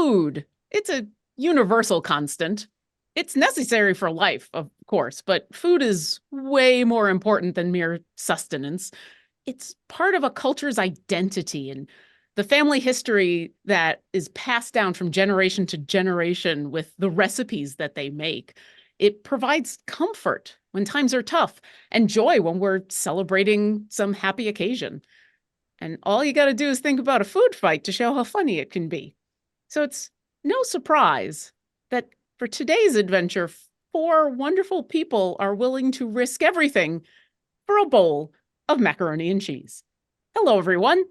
Food. It's a universal constant. It's necessary for life, of course, but food is way more important than mere sustenance. It's part of a culture's identity and the family history that is passed down from generation to generation with the recipes that they make. It provides comfort when times are tough and joy when we're celebrating some happy occasion. And all you got to do is think about a food fight to show how funny it can be. So it's no surprise that for today's adventure, four wonderful people are willing to risk everything for a bowl of macaroni and cheese. Hello, everyone.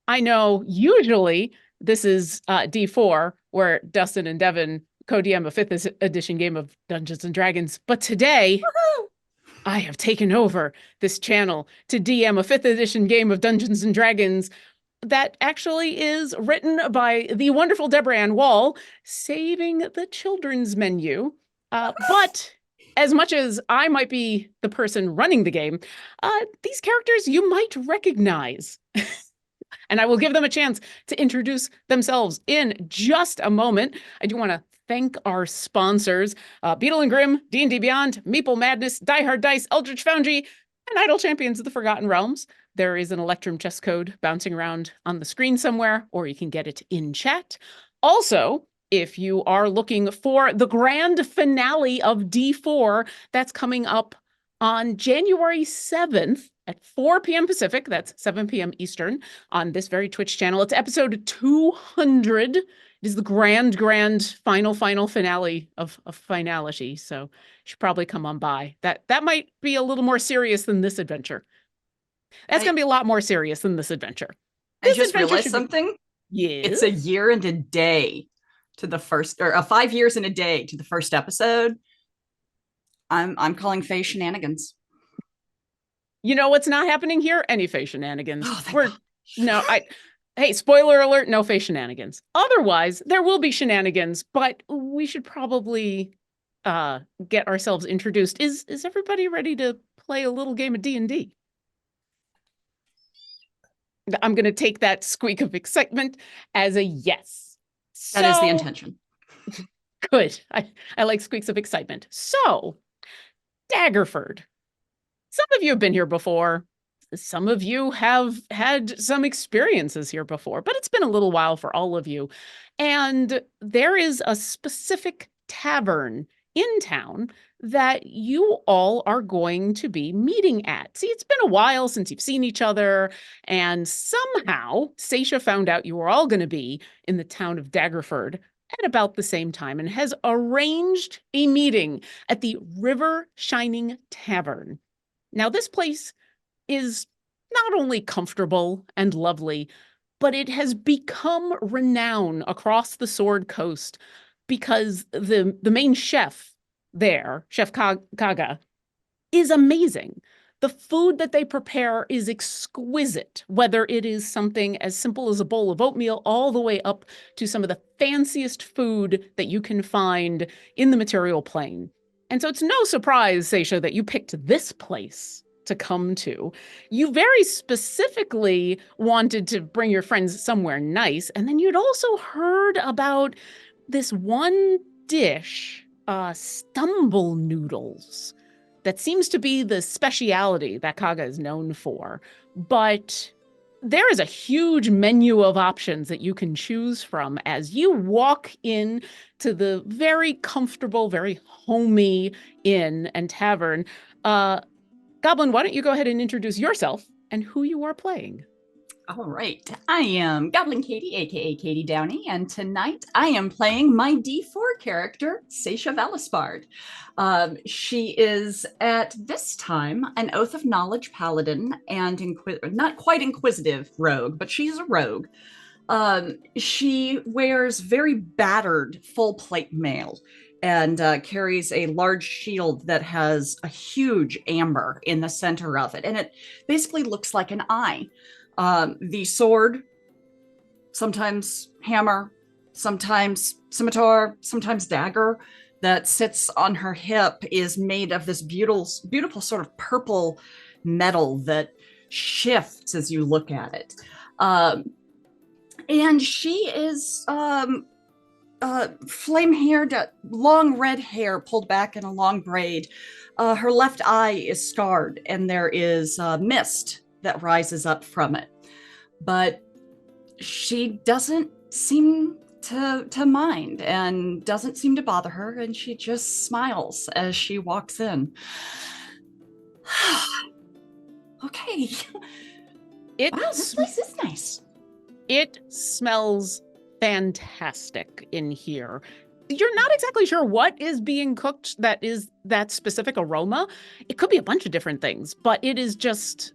I know usually this is D4, where Dustin and Devin co-DM a 5th edition game of Dungeons and Dragons, but today I have taken over this channel to DM a 5th edition game of Dungeons and Dragons that actually is written by the wonderful Deborah Ann Wall, saving the children's menu. But as much as I might be the person running the game, these characters you might recognize. And I will give them a chance to introduce themselves in just a moment. I do want to thank our sponsors, Beetle and Grimm, D&D Beyond, Meeple Madness, Die Hard Dice, Eldritch Foundry, and Idle Champions of the Forgotten Realms. There is an Electrum chess code bouncing around on the screen somewhere, or you can get it in chat. Also, if you are looking for the grand finale of D4, that's coming up on January 7th at 4 p.m. Pacific, that's 7 p.m. Eastern, on this very Twitch channel. It's episode 200. It is the grand final finale of finality, so you should probably come on by. That might be a little more serious than this adventure. That's going to be a lot more serious than this adventure. I just realized something. Yes? It's a year and a day to the first, or 5 years and a day to the first episode. I'm calling Faye shenanigans. You know what's not happening here? Any Faye shenanigans. Oh, Hey, spoiler alert, no Faye shenanigans. Otherwise, there will be shenanigans, but we should probably get ourselves introduced. Is everybody ready to play a little game of D&D? I'm going to take that squeak of excitement as a yes. That is the intention. Good. I like squeaks of excitement. So, Daggerford. Some of you have been here before. Some of you have had some experiences here before, but it's been a little while for all of you. And there is a specific tavern in town that you all are going to be meeting at. See, it's been a while since you've seen each other, and somehow Seisha found out you were all going to be in the town of Daggerford at about the same time and has arranged a meeting at the River Shining Tavern. Now, this place is not only comfortable and lovely, but it has become renowned across the Sword Coast because the main chef there, Chef Kaga, is amazing. The food that they prepare is exquisite, whether it is something as simple as a bowl of oatmeal all the way up to some of the fanciest food that you can find in the material plane. And so it's no surprise, Seisha, that you picked this place to come to. You very specifically wanted to bring your friends somewhere nice, and then you'd also heard about this one dish, stumble noodles, that seems to be the speciality that Kaga is known for. But there is a huge menu of options that you can choose from as you walk in to the very comfortable, very homey inn and tavern. Goblin, why don't you go ahead and introduce yourself and who you are playing? All right. I am Goblin Katie, aka Katie Downey, and tonight I am playing my D4 character, Seisha Valispard. She is at this time an Oath of Knowledge paladin and not quite inquisitive rogue, but she's a rogue. She wears very battered full plate mail and carries a large shield that has a huge amber in the center of it. And it basically looks like an eye. The sword, sometimes hammer, sometimes scimitar, sometimes dagger, that sits on her hip is made of this beautiful sort of purple metal that shifts as you look at it. And she is flame-haired, long red hair pulled back in a long braid. Her left eye is scarred, and there is mist that rises up from it. But she doesn't seem to mind and doesn't seem to bother her, and she just smiles as she walks in. Okay. Wow, this place is nice. It smells fantastic in here. You're not exactly sure what is being cooked that is that specific aroma. It could be a bunch of different things, but it is just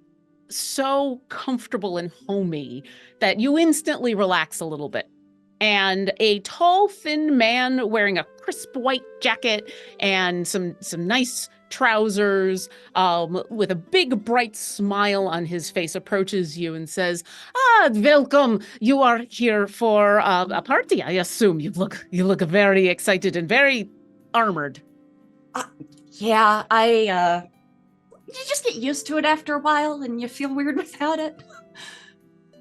so comfortable and homey that you instantly relax a little bit. And a tall, thin man wearing a crisp white jacket and some nice trousers, with a big, bright smile on his face, approaches you and says, "Ah, welcome. You are here for a party, I assume. You look very excited and very armored." Yeah, you just get used to it after a while, and you feel weird without it.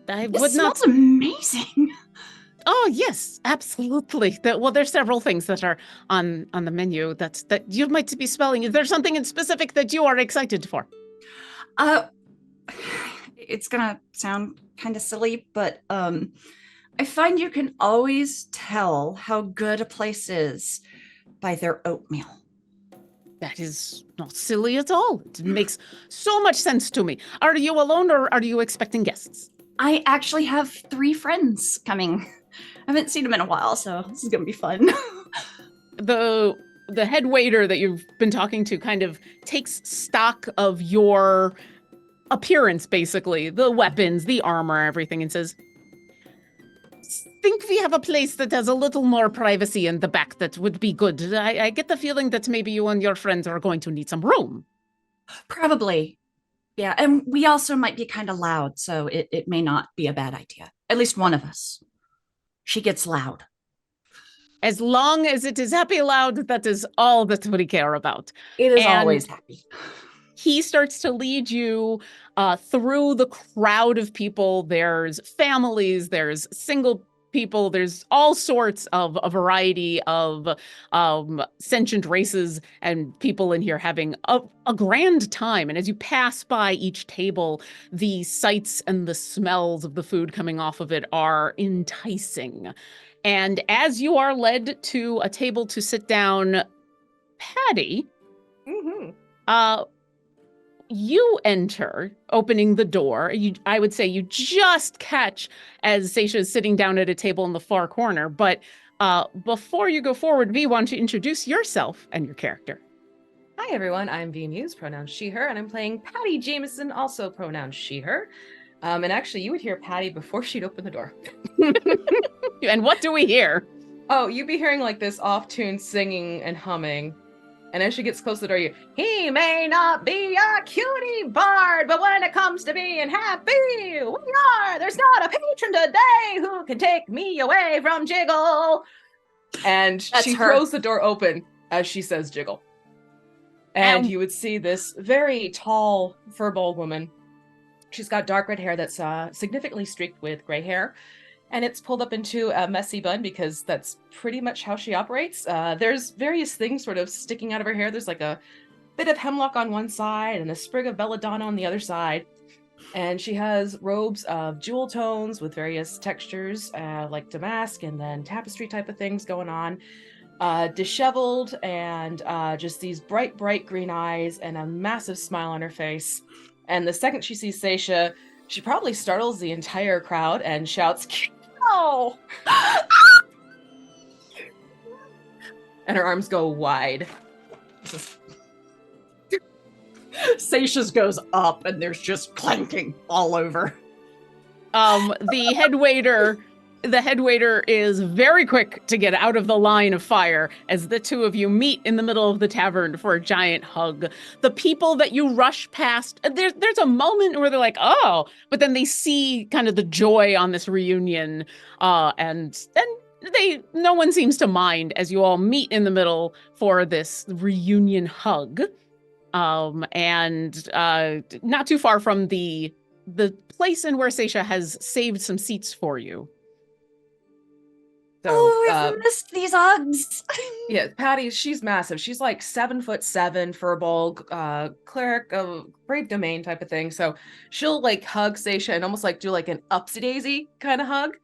It smells amazing. Oh, yes, absolutely. Well, there's several things that are on the menu that you might be smelling. Is there something in specific that you are excited for? It's gonna sound kind of silly, but I find you can always tell how good a place is by their oatmeal. That is not silly at all. It makes so much sense to me. Are you alone or are you expecting guests? I actually have 3 friends coming. I haven't seen them in a while, so this is gonna be fun. The head waiter that you've been talking to kind of takes stock of your appearance, basically, the weapons, the armor, everything, and says, "Think we have a place that has a little more privacy in the back that would be good. I get the feeling that maybe you and your friends are going to need some room." Probably. Yeah, and we also might be kind of loud, so it may not be a bad idea. At least one of us. She gets loud. As long as it is happy loud, that is all that we care about. It is always happy. He starts to lead you through the crowd of people. There's families, there's single people, there's all sorts of a variety of sentient races and people in here having a grand time. And as you pass by each table, the sights and the smells of the food coming off of it are enticing. And as you are led to a table to sit down, Patty, you enter, opening the door. I would say you just catch as Seisha is sitting down at a table in the far corner. But before you go forward, V, why don't you introduce yourself and your character? Hi, everyone. I'm V Muse, pronouns she, her, and I'm playing Patty Jameson, also pronouns she, her. And actually, you would hear Patty before she'd open the door. And what do we hear? Oh, you'd be hearing like this off-tune singing and humming. And as she gets close to the door, he may not be a cutie bard, but when it comes to being happy, we are. There's not a patron today who can take me away from Jiggle. And she throws the door open as she says Jiggle. And you would see this very tall, fur-balled woman. She's got dark red hair that's significantly streaked with gray hair. And it's pulled up into a messy bun because that's pretty much how she operates. There's various things sort of sticking out of her hair. There's like a bit of hemlock on one side and a sprig of belladonna on the other side. And she has robes of jewel tones with various textures, like damask and then tapestry type of things going on. Disheveled and just these bright, bright green eyes and a massive smile on her face. And the second she sees Seisha, she probably startles the entire crowd and shouts, "Oh!" And her arms go wide. Seisha's goes up and there's just clanking all over. The head waiter is very quick to get out of the line of fire as the two of you meet in the middle of the tavern for a giant hug. The people that you rush past, there's a moment where they're like, "Oh," but then they see kind of the joy on this reunion, and no one seems to mind as you all meet in the middle for this reunion hug. And not too far from the place in where Seisha has saved some seats for you. So, I've missed these Uggs. yeah, Patty, she's massive. She's like 7'7", furball, cleric of brave domain type of thing. So she'll like hug Seisha and almost like do like an upsy daisy kind of hug.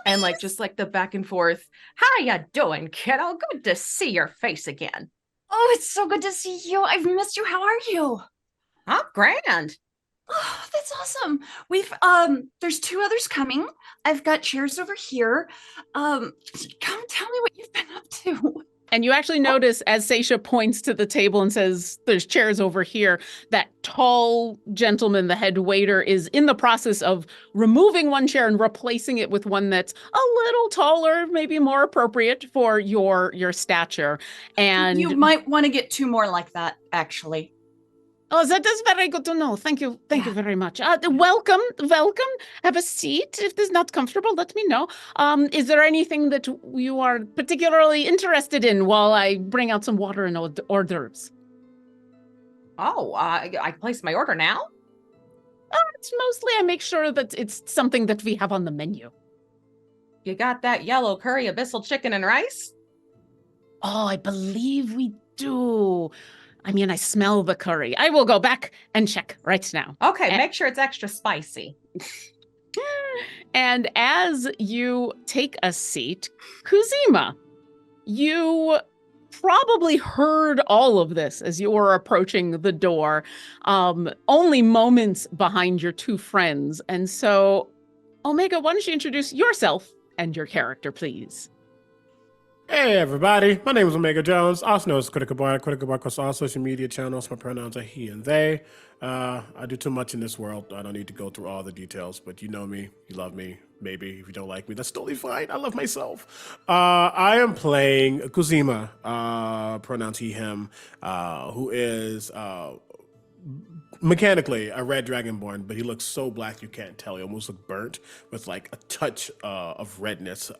And like just like the back and forth. How ya doing, kiddo? Good to see your face again. Oh, it's so good to see you. I've missed you. How are you? I'm grand. Oh, that's awesome. We've there's 2 others coming. I've got chairs over here. Come tell me what you've been up to. And you actually notice as Seisha points to the table and says, there's chairs over here, that tall gentleman, the head waiter, is in the process of removing one chair and replacing it with one that's a little taller, maybe more appropriate for your stature. And You might want to get 2 more like that, actually. oh, that is very good to know. Thank you. Thank you very much. Welcome. Have a seat. If this is not comfortable, let me know. Is there anything that you are particularly interested in while I bring out some water and hors d'oeuvres? Oh, I placed my order now? It's mostly I make sure that it's something that we have on the menu. You got that yellow curry abyssal chicken and rice? Oh, I believe we do. I mean, I smell the curry. I will go back and check right now. Okay, make sure it's extra spicy. And as you take a seat, Kuzima, you probably heard all of this as you were approaching the door, only moments behind your 2 friends. And so, Omega, why don't you introduce yourself and your character, please? Hey everybody, my name is Omega Jones, also known as Critical Bar across all social media channels. My pronouns are he and they. I do too much in this world. I don't need to go through all the details, but you know me, you love me. Maybe if you don't like me, that's totally fine. I love myself. I am playing Kuzima, pronouns he, him, who is mechanically a red dragonborn, but he looks so black you can't tell. He almost looks burnt with like a touch of redness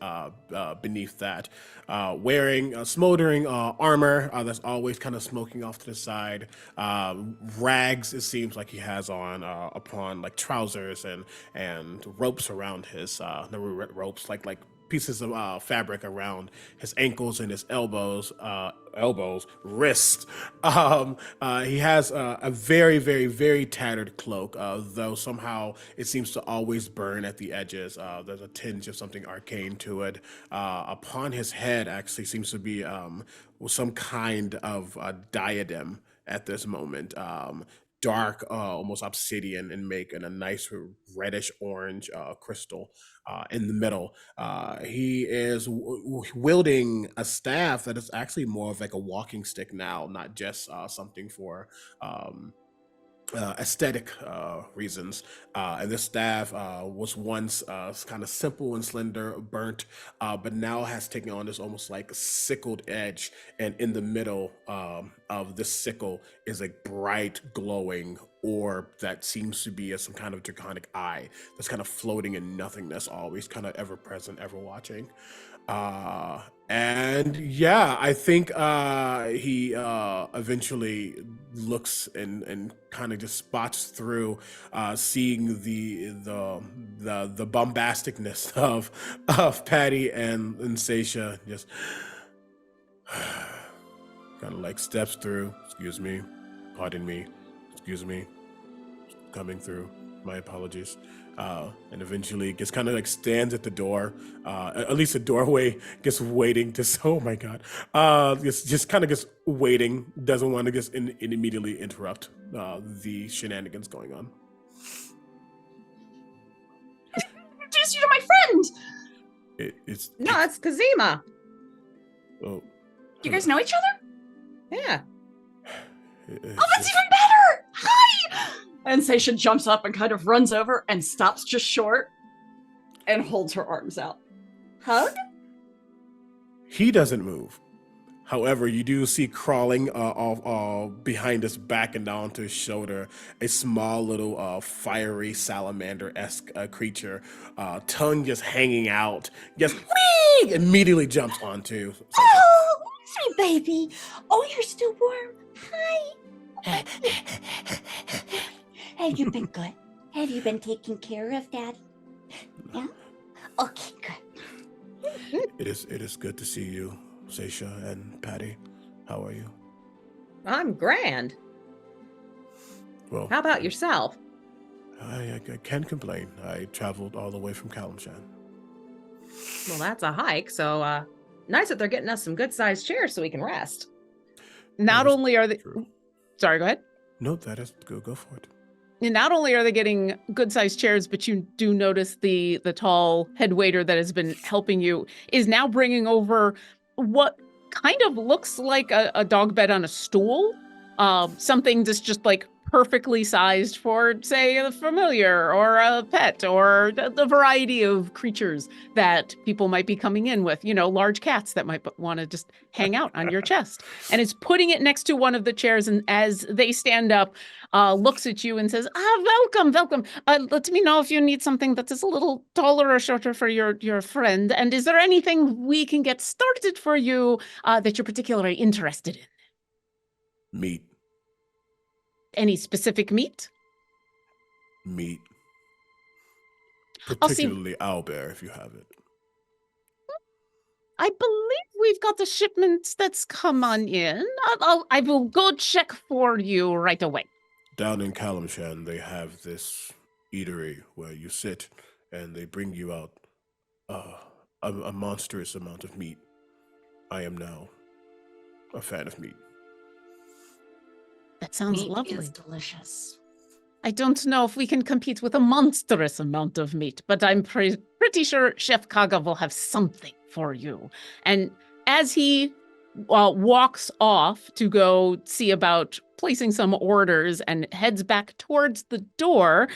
beneath that. Wearing smoldering armor that's always kind of smoking off to the side. Rags, it seems like he has on upon like trousers and ropes around his ropes like pieces of fabric around his ankles and his elbows, wrists. He has a very, very, very tattered cloak, though somehow it seems to always burn at the edges. There's a tinge of something arcane to it. Upon his head actually seems to be some kind of diadem at this moment. Dark, almost obsidian in make, and a nice reddish orange crystal in the middle. He is wielding a staff that is actually more of like a walking stick now, not just something for aesthetic reasons. And this staff was once kind of simple and slender, burnt, but now has taken on this almost like sickled edge. And in the middle of this sickle is a bright, glowing orb that seems to be some kind of draconic eye that's kind of floating in nothingness, always kind of ever present, ever watching. And yeah, I think he eventually looks and kind of just spots through, seeing the bombasticness of Patty and Seisha, just kind of like steps through. Excuse me, pardon me, excuse me, coming through. My apologies. And eventually just kind of like stands at the door, at least the doorway, just waiting to, oh my God, just kind of just waiting, doesn't want to just immediately interrupt the shenanigans going on. Introduce you to my friend. It's Kazima. Oh, Do you guys know each other? Yeah. Oh, that's even better! Hi! And Seisha jumps up and kind of runs over and stops just short and holds her arms out. Hug? He doesn't move. However, you do see crawling behind his back and down to his shoulder a small little fiery salamander-esque creature, tongue just hanging out, just whee! Immediately jumps onto. Oh, sweet baby. Oh, you're still warm. Hi. Have you been good? Have you been taking care of Daddy? Yeah? Okay, good. It is good to see you, Seisha and Patty. How are you? I'm grand. Well, How about yourself? I can't complain. I traveled all the way from Kalimshan. Well, that's a hike, so nice that they're getting us some good-sized chairs so we can rest. Not That is only are they, true. sorry, go ahead. No, that is go for it. And not only are they getting good-sized chairs, but you do notice the tall head waiter that has been helping you is now bringing over what kind of looks like a dog bed on a stool. Something that's just like perfectly sized for, say, a familiar or a pet or the variety of creatures that people might be coming in with. You know, large cats that might want to just hang out on your chest. And it's putting it next to one of the chairs, and as they stand up, looks at you and says, welcome, welcome. Let me know if you need something that is a little taller or shorter for your friend. And is there anything we can get started for you that you're particularly interested in? Meat. Any specific meat? Meat. I'll see. Particularly owlbear, if you have it. I believe we've got the shipment that's come on in. I will go check for you right away. Down in Kalimshan, they have this eatery where you sit and they bring you out a monstrous amount of meat. I am now a fan of meat. That sounds Meat lovely. is delicious. I don't know if we can compete with a monstrous amount of meat, but I'm pretty sure Chef Kaga will have something for you. And as he walks off to go see about placing some orders and heads back towards the door,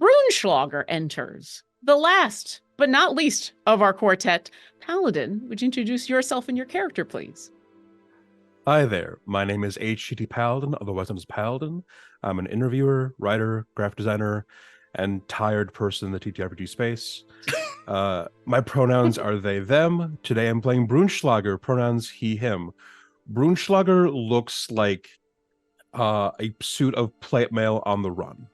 Brunschlager enters, the last but not least of our quartet. Paladin, would you introduce yourself and your character, please? Hi there, my name is H.T. Paladin, otherwise known as Paladin. I'm an interviewer, writer, graphic designer, and tired person in the TTRPG space. My pronouns are they, them. Today I'm playing Brunschlager, pronouns he, him. Brunschlager looks like a suit of plate mail on the run.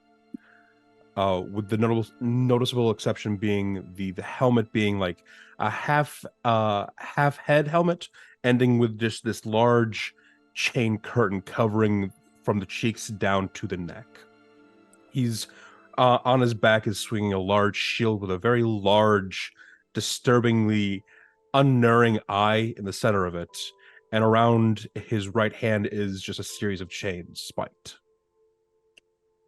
With the noticeable exception being the helmet being like a half head helmet, ending with just this large chain curtain covering from the cheeks down to the neck. He's on his back is swinging a large shield with a very large, disturbingly unerring eye in the center of it, and around his right hand is just a series of chains spiked.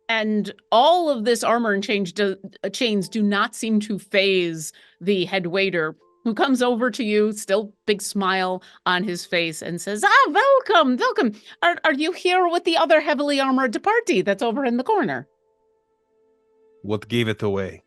And all of this armor and chains do not seem to phase the head waiter, who comes over to you, still big smile on his face, and says, welcome, welcome. Are you here with the other heavily armored party that's over in the corner? What gave it away?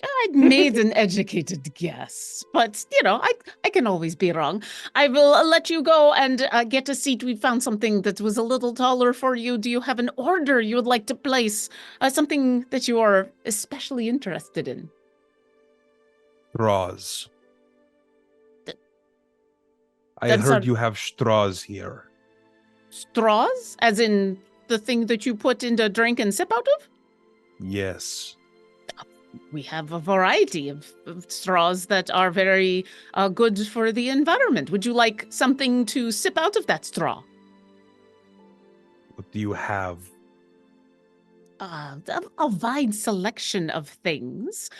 I made an educated guess, but, you know, I can always be wrong. I will let you go and get a seat. We found something that was a little taller for you. Do you have an order you would like to place? Something that you are especially interested in? Straws. I That's heard a- you have straws here. Straws? As in the thing that you put into a drink and sip out of? Yes. We have a variety of straws that are very good for the environment. Would you like something to sip out of that straw? What do you have? A wide selection of things.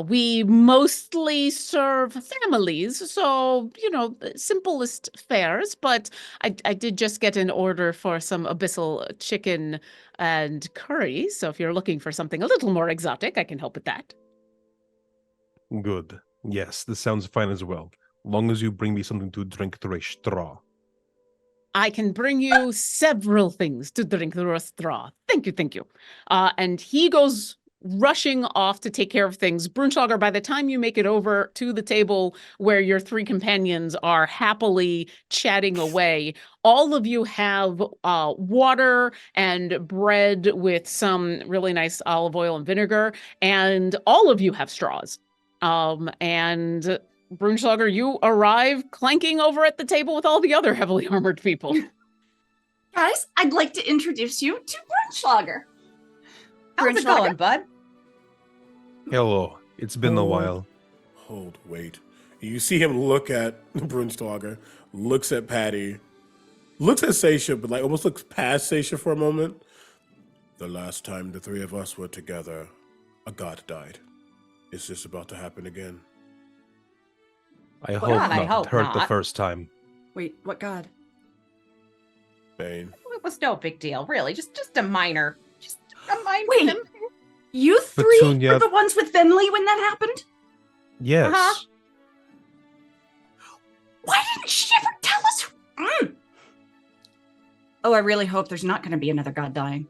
We mostly serve families, so, you know, simplest fares, but I did just get an order for some abyssal chicken and curry, so if you're looking for something a little more exotic, I can help with that. Good. Yes, this sounds fine as well. Long as you bring me something to drink through a straw. I can bring you several things to drink through a straw. Thank you, thank you. And he goes rushing off to take care of things. Brunschlager, by the time you make it over to the table where your three companions are happily chatting away, all of you have water and bread with some really nice olive oil and vinegar, and all of you have straws. And Brunschlager, you arrive clanking over at the table with all the other heavily armored people. Guys, I'd like to introduce you to Brunschlager. How's it Brunschlager? going, bud? Hello. It's been a while. Hold, wait. You see him look at Brunschlager, looks at Patty, looks at Seisha, but like almost looks past Seisha for a moment. The last time the three of us were together, a god died. Is this about to happen again? I hope God, not. I hope It hurt the not. first time. Wait, what god? Bane. It was no big deal, really. Just a minor. Just a minor. Wait. You three Petunia- were the ones with Finley when that happened? Yes. Uh-huh. Why didn't she ever tell us? Oh, I really hope there's not going to be another god dying.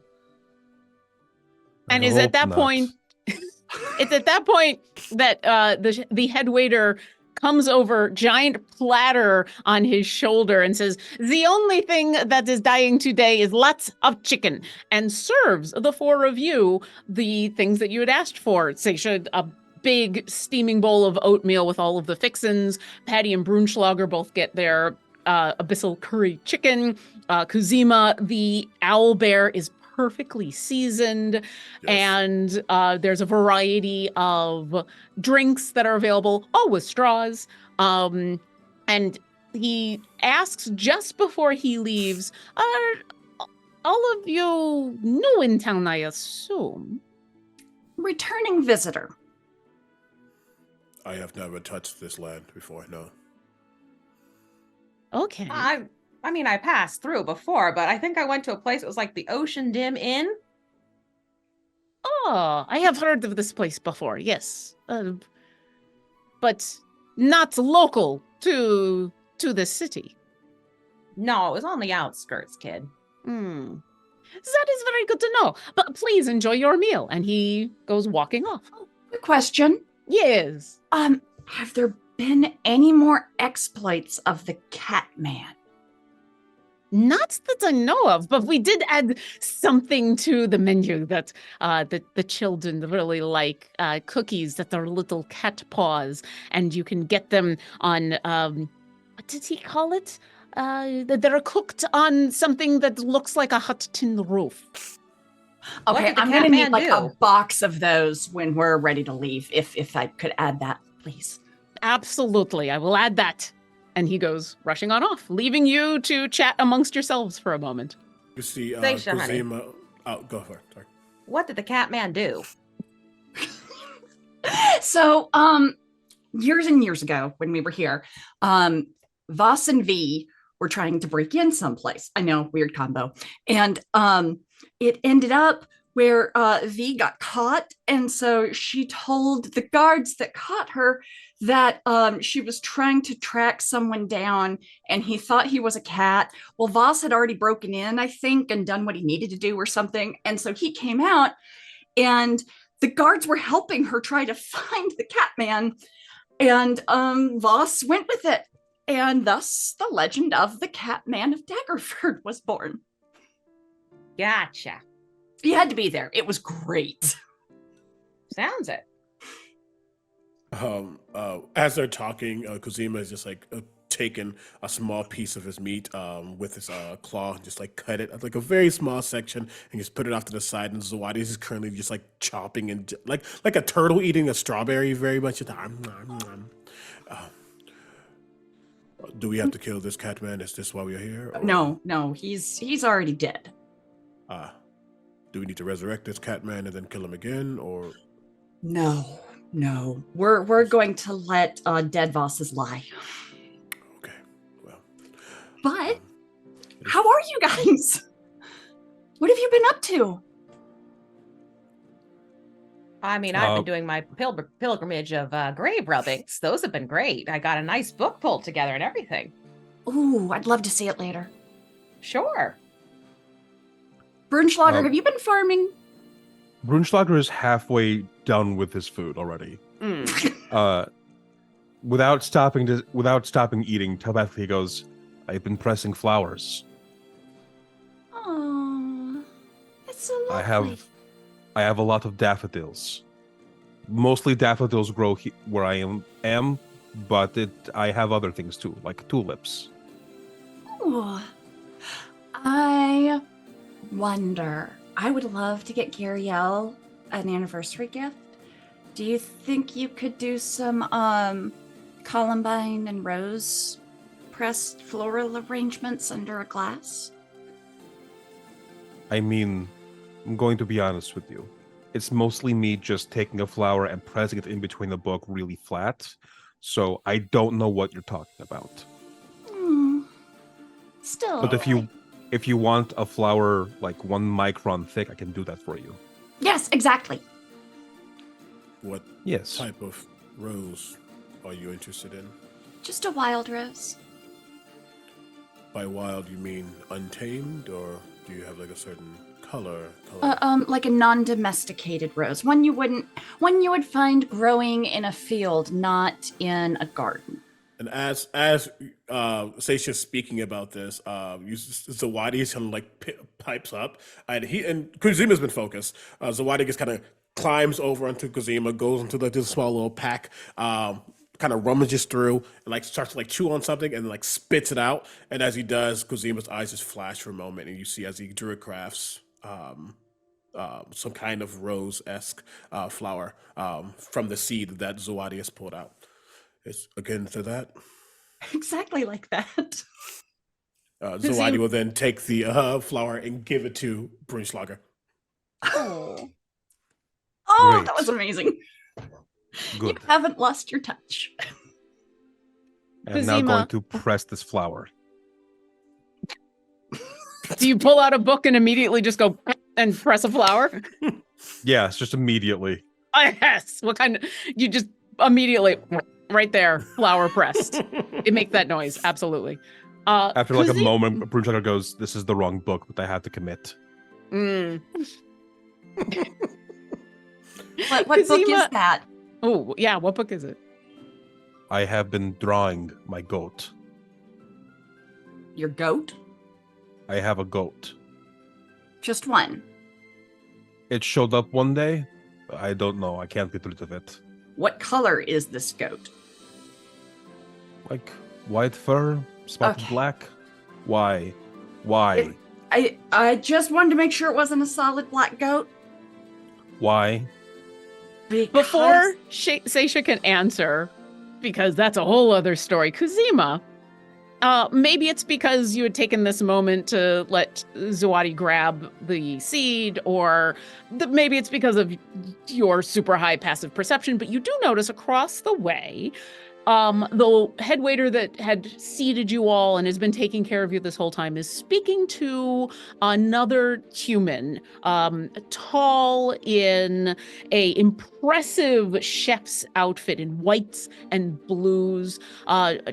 And I is at hope that not. point, it's at that point that the head waiter comes over, giant platter on his shoulder, and says, "The only thing that is dying today is lots of chicken," and serves the four of you the things that you had asked for. Seisha, a big steaming bowl of oatmeal with all of the fixins. Patty and Brunschlager both get their abyssal curry chicken. Kuzima, the owl bear, is perfectly seasoned. Yes. And there's a variety of drinks that are available, all with straws. And he asks just before he leaves, "Are all of you new in town, I assume?" Returning visitor. I have never touched this land before, no. Okay. I mean, I passed through before, but I think I went to a place that was like the Ocean Dim Inn. Oh, I have heard of this place before, yes. But not local to the city. No, it was on the outskirts, kid. Hmm. That is very good to know. But please enjoy your meal. And he goes walking off. Good question. Yes. Have there been any more exploits of the Catman? Not that I know of, but we did add something to the menu that the children really like. Cookies that are little cat paws, and you can get them on, what did he call it? That are cooked on something that looks like a hut tin roof. What Okay, did the I'm gonna Catman need like a do? box of those when we're ready to leave. If I could add that, please. Absolutely, I will add that. And he goes rushing on off, leaving you to chat amongst yourselves for a moment. You see Seisha, honey. Kuzima. Oh, go for it. Sorry. What did the Catman do? So, years and years ago when we were here, Voss and V were trying to break in someplace. I know, weird combo. And it ended up where V got caught. And so she told the guards that caught her that she was trying to track someone down and he thought he was a cat. Well, Voss had already broken in, I think, and done what he needed to do or something. And so he came out and the guards were helping her try to find the Catman. And Voss went with it. And thus the legend of the Catman of Daggerford was born. Gotcha. You had to be there. It was great. Sounds it. As they're talking, Kuzima is just like taken a small piece of his meat with his claw, and just like cut it like a very small section, and just put it off to the side. And Zawadi is currently just like chopping and like a turtle eating a strawberry, very much. Do we have to kill this Catman? Is this why we are here? Or, No, he's already dead. do we need to resurrect this Catman and then kill him again, or? No. We're going to let dead Vosses lie. Okay, well. But how are you guys? What have you been up to? I mean, I've been doing my pilgrimage of grave rubbings. Those have been great. I got a nice book pulled together and everything. Ooh, I'd love to see it later. Sure. Brunschlager, have you been farming? Brunschlager is halfway done with his food already. Without stopping eating, telepathically goes, "I've been pressing flowers. Aww, that's so lovely. I have a lot of daffodils. Mostly daffodils grow where I am, but I have other things too, like tulips." Ooh. I wonder. I would love to get Gariel an anniversary gift. Do you think you could do some columbine and rose pressed floral arrangements under a glass? I mean, I'm going to be honest with you. It's mostly me just taking a flower and pressing it in between the book really flat. So I don't know what you're talking about. Still. But if you want a flower like 1 micron thick, I can do that for you. Yes, exactly. What Yes. type of rose are you interested in? Just a wild rose. By wild, you mean untamed, or do you have like a certain color? Like a non-domesticated rose. One you would find growing in a field, not in a garden. And as Seisha's speaking about this, Zawadi kind of like pipes up, and Kuzima's been focused. Zawadi just kind of climbs over onto Kuzima, goes into this small little pack, kind of rummages through, and like starts to like chew on something, and like spits it out. And as he does, Kuzima's eyes just flash for a moment, and you see as he druid crafts some kind of rose-esque flower from the seed that Zawadi has pulled out. It's akin to that. Exactly like that. Zawadi will then take the flower and give it to Brunschlager. Oh, Great. that was amazing. Good. You haven't lost your touch. I'm now going to press this flower. Do you pull out a book and immediately just go and press a flower? Yes, just immediately. Yes. What kind of? You just immediately right there, flower pressed. It makes that noise. Absolutely. After like a moment, Brunschlager goes, "This is the wrong book, but I have to commit." What book is that? Oh, yeah. What book is it? I have been drawing my goat. Your goat? I have a goat. Just one. It showed up one day. I don't know. I can't get rid of it. What color is this goat? Like white fur, spotted Okay. black. Why? Why? I just wanted to make sure it wasn't a solid black goat. Why? Before Seisha can answer, because that's a whole other story, Kuzima, maybe it's because you had taken this moment to let Zawadi grab the seed, or maybe it's because of your super high passive perception, but you do notice across the way, the head waiter that had seated you all and has been taking care of you this whole time is speaking to another human, tall in a impressive chef's outfit in whites and blues,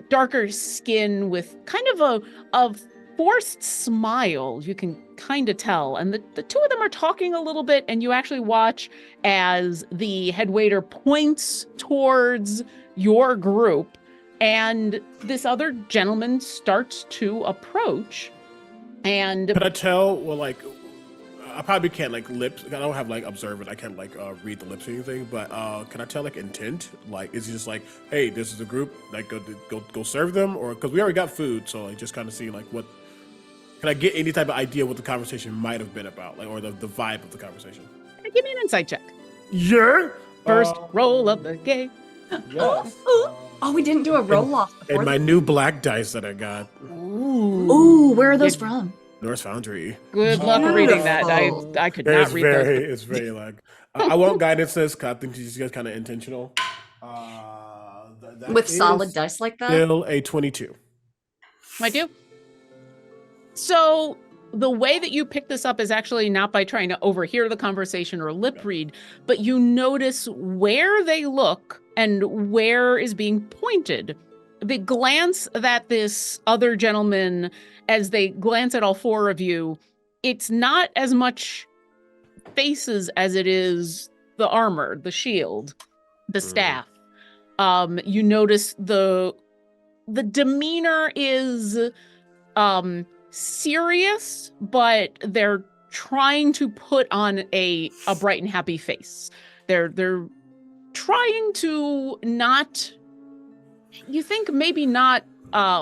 darker skin with kind of a forced smile, you can kind of tell. And the two of them are talking a little bit, and you actually watch as the head waiter points towards your group, and this other gentleman starts to approach. And can I tell? Well, like, I probably can't like lips. I don't have like observant. I can't like read the lips or anything. But can I tell like intent? Like, is he just like, hey, this is a group. Like, go serve them, or because we already got food, so like just kind of see like what. Can I get any type of idea what the conversation might have been about, like, or the vibe of the conversation? give me an insight check. Yeah. First roll of the game. Yes. Oh, we didn't do a roll off before. And my new black dice that I got, Ooh, where are those from? North Foundry. Good luck reading that. I could not read those. It's very like I won't guidance this because I think she's just kind of intentional. That With is solid dice like that? Still a 22. I do. So the way that you pick this up is actually not by trying to overhear the conversation or lip read, but you notice where they look and where is being pointed. The glance that this other gentleman, as they glance at all four of you, it's not as much faces as it is the armor, the shield, the staff. You notice the demeanor is serious, but they're trying to put on a bright and happy face. They're trying to not, you think maybe not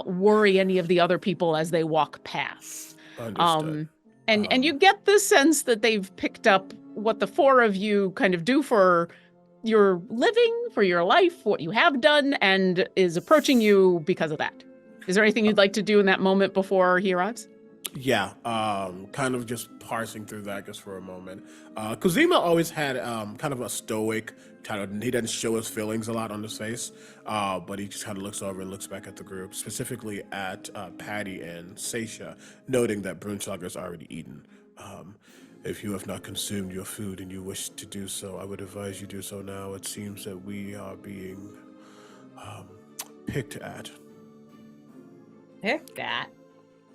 worry any of the other people as they walk past. Understood. And you get the sense that they've picked up what the four of you kind of do for your living, for your life, what you have done, and is approaching you because of that. Is there anything you'd like to do in that moment before he arrives? Yeah, kind of just parsing through that just for a moment. Kuzima always had kind of a stoic kind of. He doesn't show his feelings a lot on his face, but he just kind of looks over and looks back at the group, specifically at Patty and Seisha, noting that Brunschlager's already eaten. If you have not consumed your food and you wish to do so, I would advise you do so now. It seems that we are being picked at. Pick that.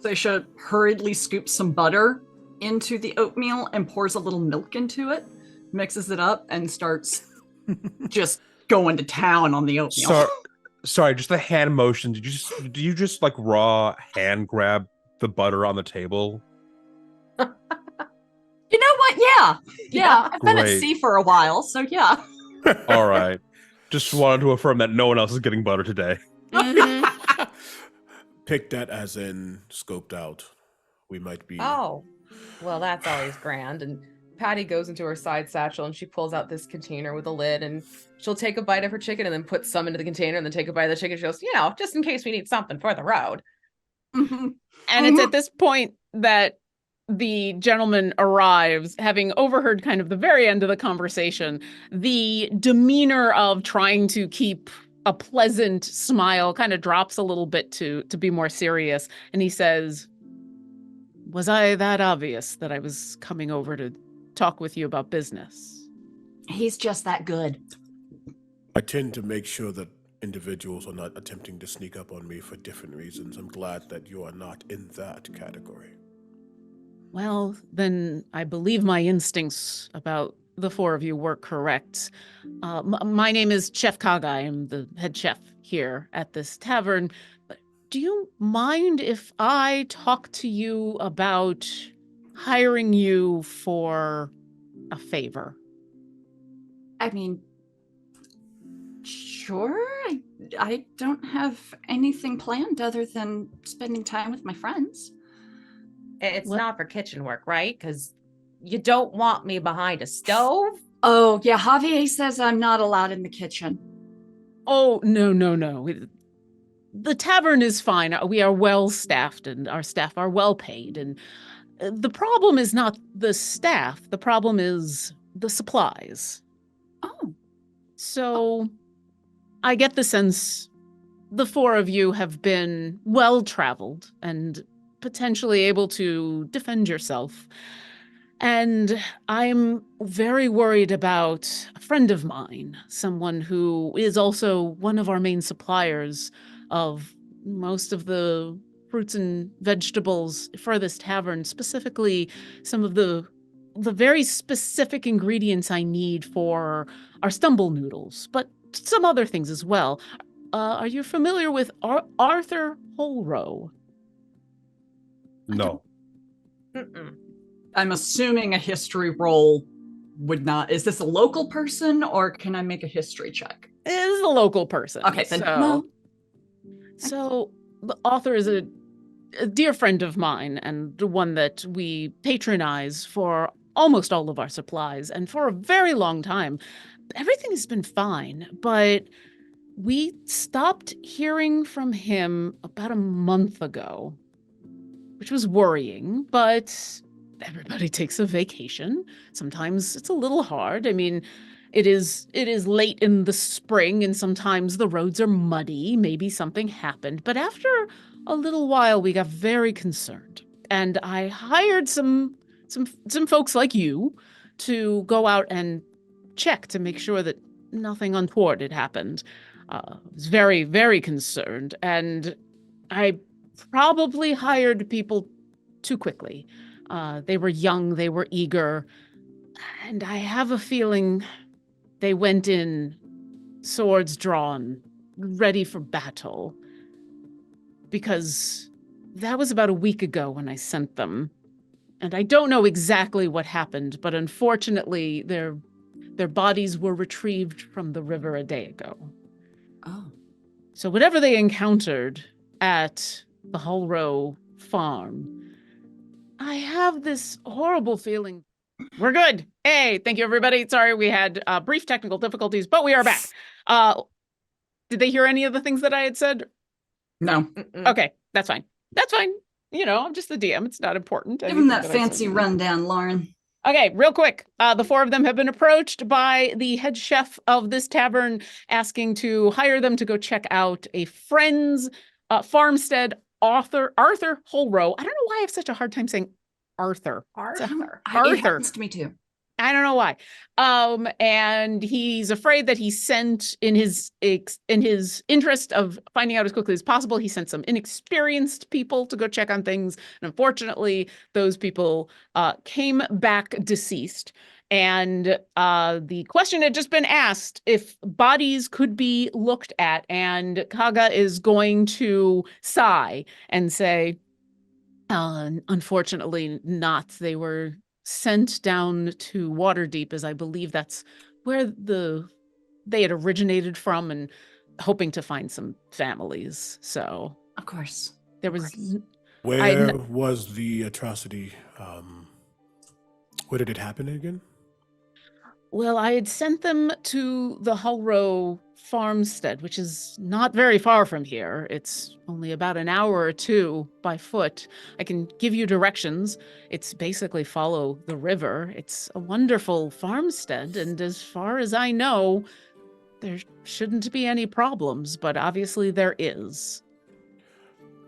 Seisha hurriedly scoops some butter into the oatmeal and pours a little milk into it, mixes it up, and starts just going to town on the oatmeal. Sorry, just the hand motion. Do you just like raw hand grab the butter on the table? You know what? Yeah. I've been at Great. sea for a while, so yeah. All right. Just wanted to affirm that no one else is getting butter today. Mhm. Picked that as in scoped out. We might be. Oh, well, that's always grand. And Patty goes into her side satchel and she pulls out this container with a lid and she'll take a bite of her chicken and then put some into the container and then take a bite of the chicken. She goes, just in case we need something for the road. Mhm. And it's at this point that the gentleman arrives, having overheard kind of the very end of the conversation. The demeanor of trying to keep a pleasant smile kind of drops a little bit to be more serious. And he says, "Was I that obvious that I was coming over to talk with you about business?" He's just that good. I tend to make sure that individuals are not attempting to sneak up on me for different reasons. I'm glad that you are not in that category. Well, then I believe my instincts about the four of you were correct. My name is Chef Kaga. I'm the head chef here at this tavern. Do you mind if I talk to you about hiring you for a favor? I mean, sure. I don't have anything planned other than spending time with my friends. It's What? not for kitchen work, right? Because you don't want me behind a stove. Oh, yeah, Javier says I'm not allowed in the kitchen. Oh, no. The tavern is fine. We are well staffed and our staff are well paid. And the problem is not the staff. The problem is the supplies. Oh, So I get the sense the four of you have been well traveled and potentially able to defend yourself. And I'm very worried about a friend of mine, someone who is also one of our main suppliers of most of the fruits and vegetables for this tavern, specifically some of the very specific ingredients I need for our stumble noodles, but some other things as well. Are you familiar with Arthur Holrow? No. Mm-mm. I'm assuming a history roll would not. Is this a local person or can I make a history check? It is a local person. Okay, then so, no. So the author is a dear friend of mine and one that we patronize for almost all of our supplies and for a very long time. Everything has been fine, but we stopped hearing from him about a month ago, which was worrying, but everybody takes a vacation. Sometimes it's a little hard. I mean, it is late in the spring and sometimes the roads are muddy. Maybe something happened. But after a little while, we got very concerned. And I hired some folks like you to go out and check to make sure that nothing untoward had happened. I was very, very concerned. And I probably hired people too quickly. They were young, they were eager, and I have a feeling they went in swords drawn, ready for battle. Because that was about a week ago when I sent them. And I don't know exactly what happened, but unfortunately their bodies were retrieved from the river a day ago. Oh. So whatever they encountered at the Holrow farm, I have this horrible feeling. We're good. Hey, thank you, everybody. Sorry, we had brief technical difficulties, but we are back. Did they hear any of the things that I had said? No. Mm-mm. Okay, that's fine. That's fine. You know, I'm just the DM. It's not important. Give him anything that I said. fancy rundown, Lauren. Okay, real quick. The four of them have been approached by the head chef of this tavern, asking to hire them to go check out a friend's farmstead. Arthur Holrow. I don't know why I have such a hard time saying Arthur. Arthur. It Arthur. happens to me too. I don't know why. And he's afraid that he sent in his interest of finding out as quickly as possible, he sent some inexperienced people to go check on things. And unfortunately, those people came back deceased. And the question had just been asked if bodies could be looked at, and Kaga is going to sigh and say, unfortunately not. They were sent down to Waterdeep, as I believe that's where they had originated from, and hoping to find some families. So Of course. there Of was course. Where was the atrocity? Where did it happen again? Well, I had sent them to the Hullrow farmstead, which is not very far from here. It's only about an hour or two by foot. I can give you directions. It's basically follow the river. It's a wonderful farmstead, and as far as I know, there shouldn't be any problems, but obviously there is.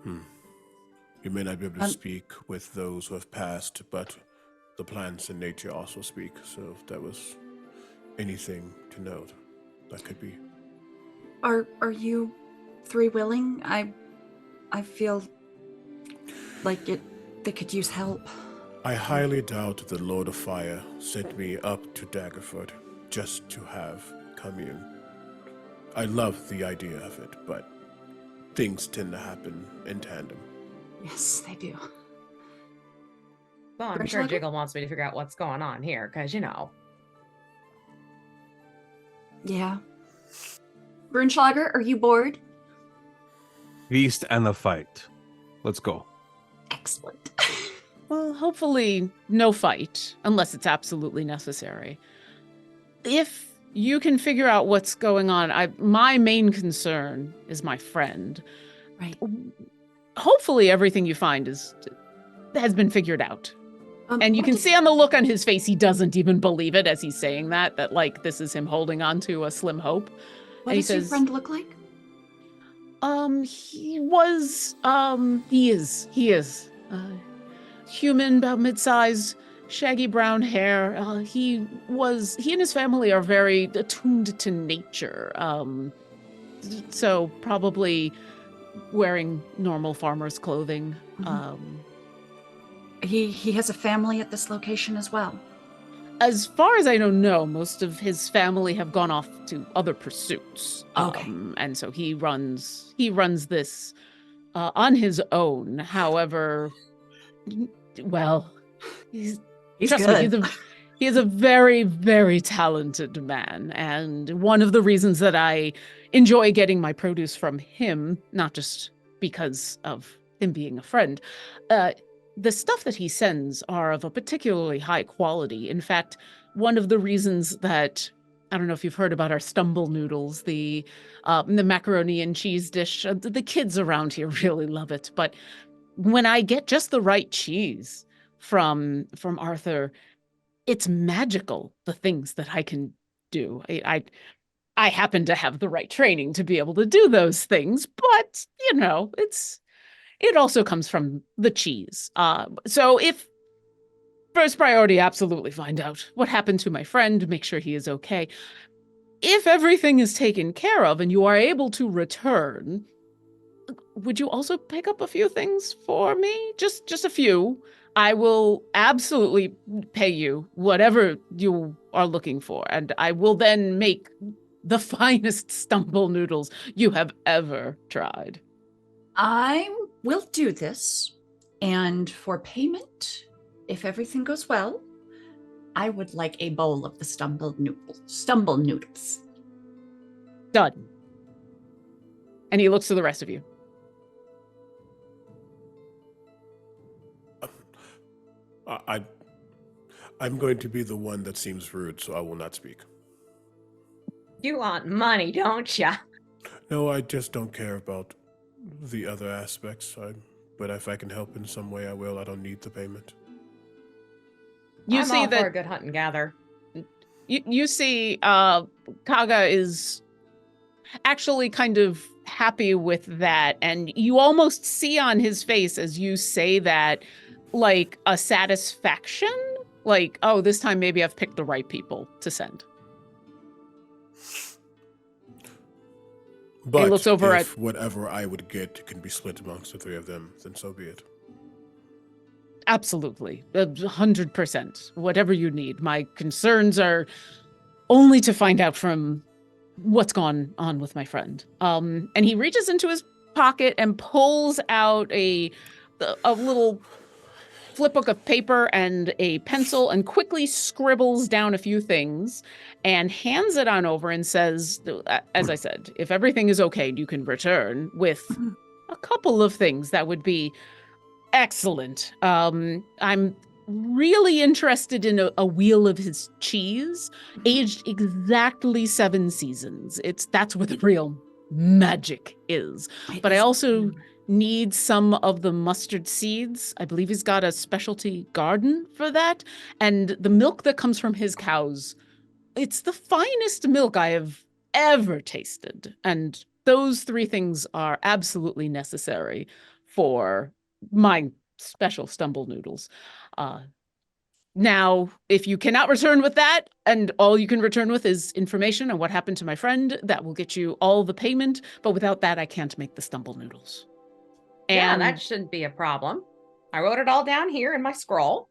You may not be able to speak with those who have passed, but the plants in nature also speak. So if that was anything to note, that could be. Are you three willing? I feel like they could use help. I highly doubt the Lord of Fire sent me up to Daggerfoot just to have commune. I love the idea of it, but things tend to happen in tandem. Yes, they do. Well, I'm French sure lager? Jiggle wants me to figure out what's going on here, because, you know. Yeah. Brunschlager, are you bored? Feast and the fight. Let's go. Excellent. Well, hopefully no fight, unless it's absolutely necessary. If you can figure out what's going on, my main concern is my friend. Right. Hopefully everything you find has been figured out. And you what can did- see on the look on his face, he doesn't even believe it as he's saying that like this is him holding on to a slim hope. What and he does your says, friend look like? he is. Human, about mid-size, shaggy brown hair. He and his family are very attuned to nature. So probably wearing normal farmer's clothing. He has a family at this location as well. As far as I know, no. Most of his family have gone off to other pursuits. Okay. And so he runs this on his own. However, well, He's trust good. me, he is a very, very talented man. And one of the reasons that I enjoy getting my produce from him, not just because of him being a friend, the stuff that he sends are of a particularly high quality. In fact, one of the reasons that, I don't know if you've heard about our stumble noodles, the macaroni and cheese dish, the kids around here really love it. But when I get just the right cheese from Arthur, it's magical, the things that I can do. I happen to have the right training to be able to do those things, but, you know, it also comes from the cheese. So if first priority, absolutely find out what happened to my friend, make sure he is okay. If everything is taken care of and you are able to return, would you also pick up a few things for me? Just a few. I will absolutely pay you whatever you are looking for, and I will then make the finest stumble noodles you have ever tried. I will do this, and for payment, if everything goes well, I would like a bowl of the stumble noodles. Done. And he looks to the rest of you. I'm going to be the one that seems rude, so I will not speak. You want money, don't ya? No, I just don't care about the other aspects. But if I can help in some way, I will. I don't need the payment. You I'm see all for a that good hunt and gather. you see Kaga is actually kind of happy with that, and you almost see on his face as you say that like a satisfaction, like, oh, this time maybe I've picked the right people to send. But looks over if whatever I would get can be split amongst the three of them, then so be it. Absolutely, 100%. Whatever you need. My concerns are only to find out from what's gone on with my friend. And he reaches into his pocket and pulls out a little flip book of paper and a pencil and quickly scribbles down a few things and hands it on over and says, as I said, if everything is okay, you can return with a couple of things that would be excellent. I'm really interested in a wheel of his cheese, aged exactly 7 seasons. That's where the real magic is. But I also need some of the mustard seeds. I believe he's got a specialty garden for that. And the milk that comes from his cows, it's the finest milk I have ever tasted. And those 3 things are absolutely necessary for my special stumble noodles. Now, if you cannot return with that, and all you can return with is information on what happened to my friend, that will get you all the payment. But without that, I can't make the stumble noodles. Yeah, And that shouldn't be a problem. I wrote it all down here in my scroll.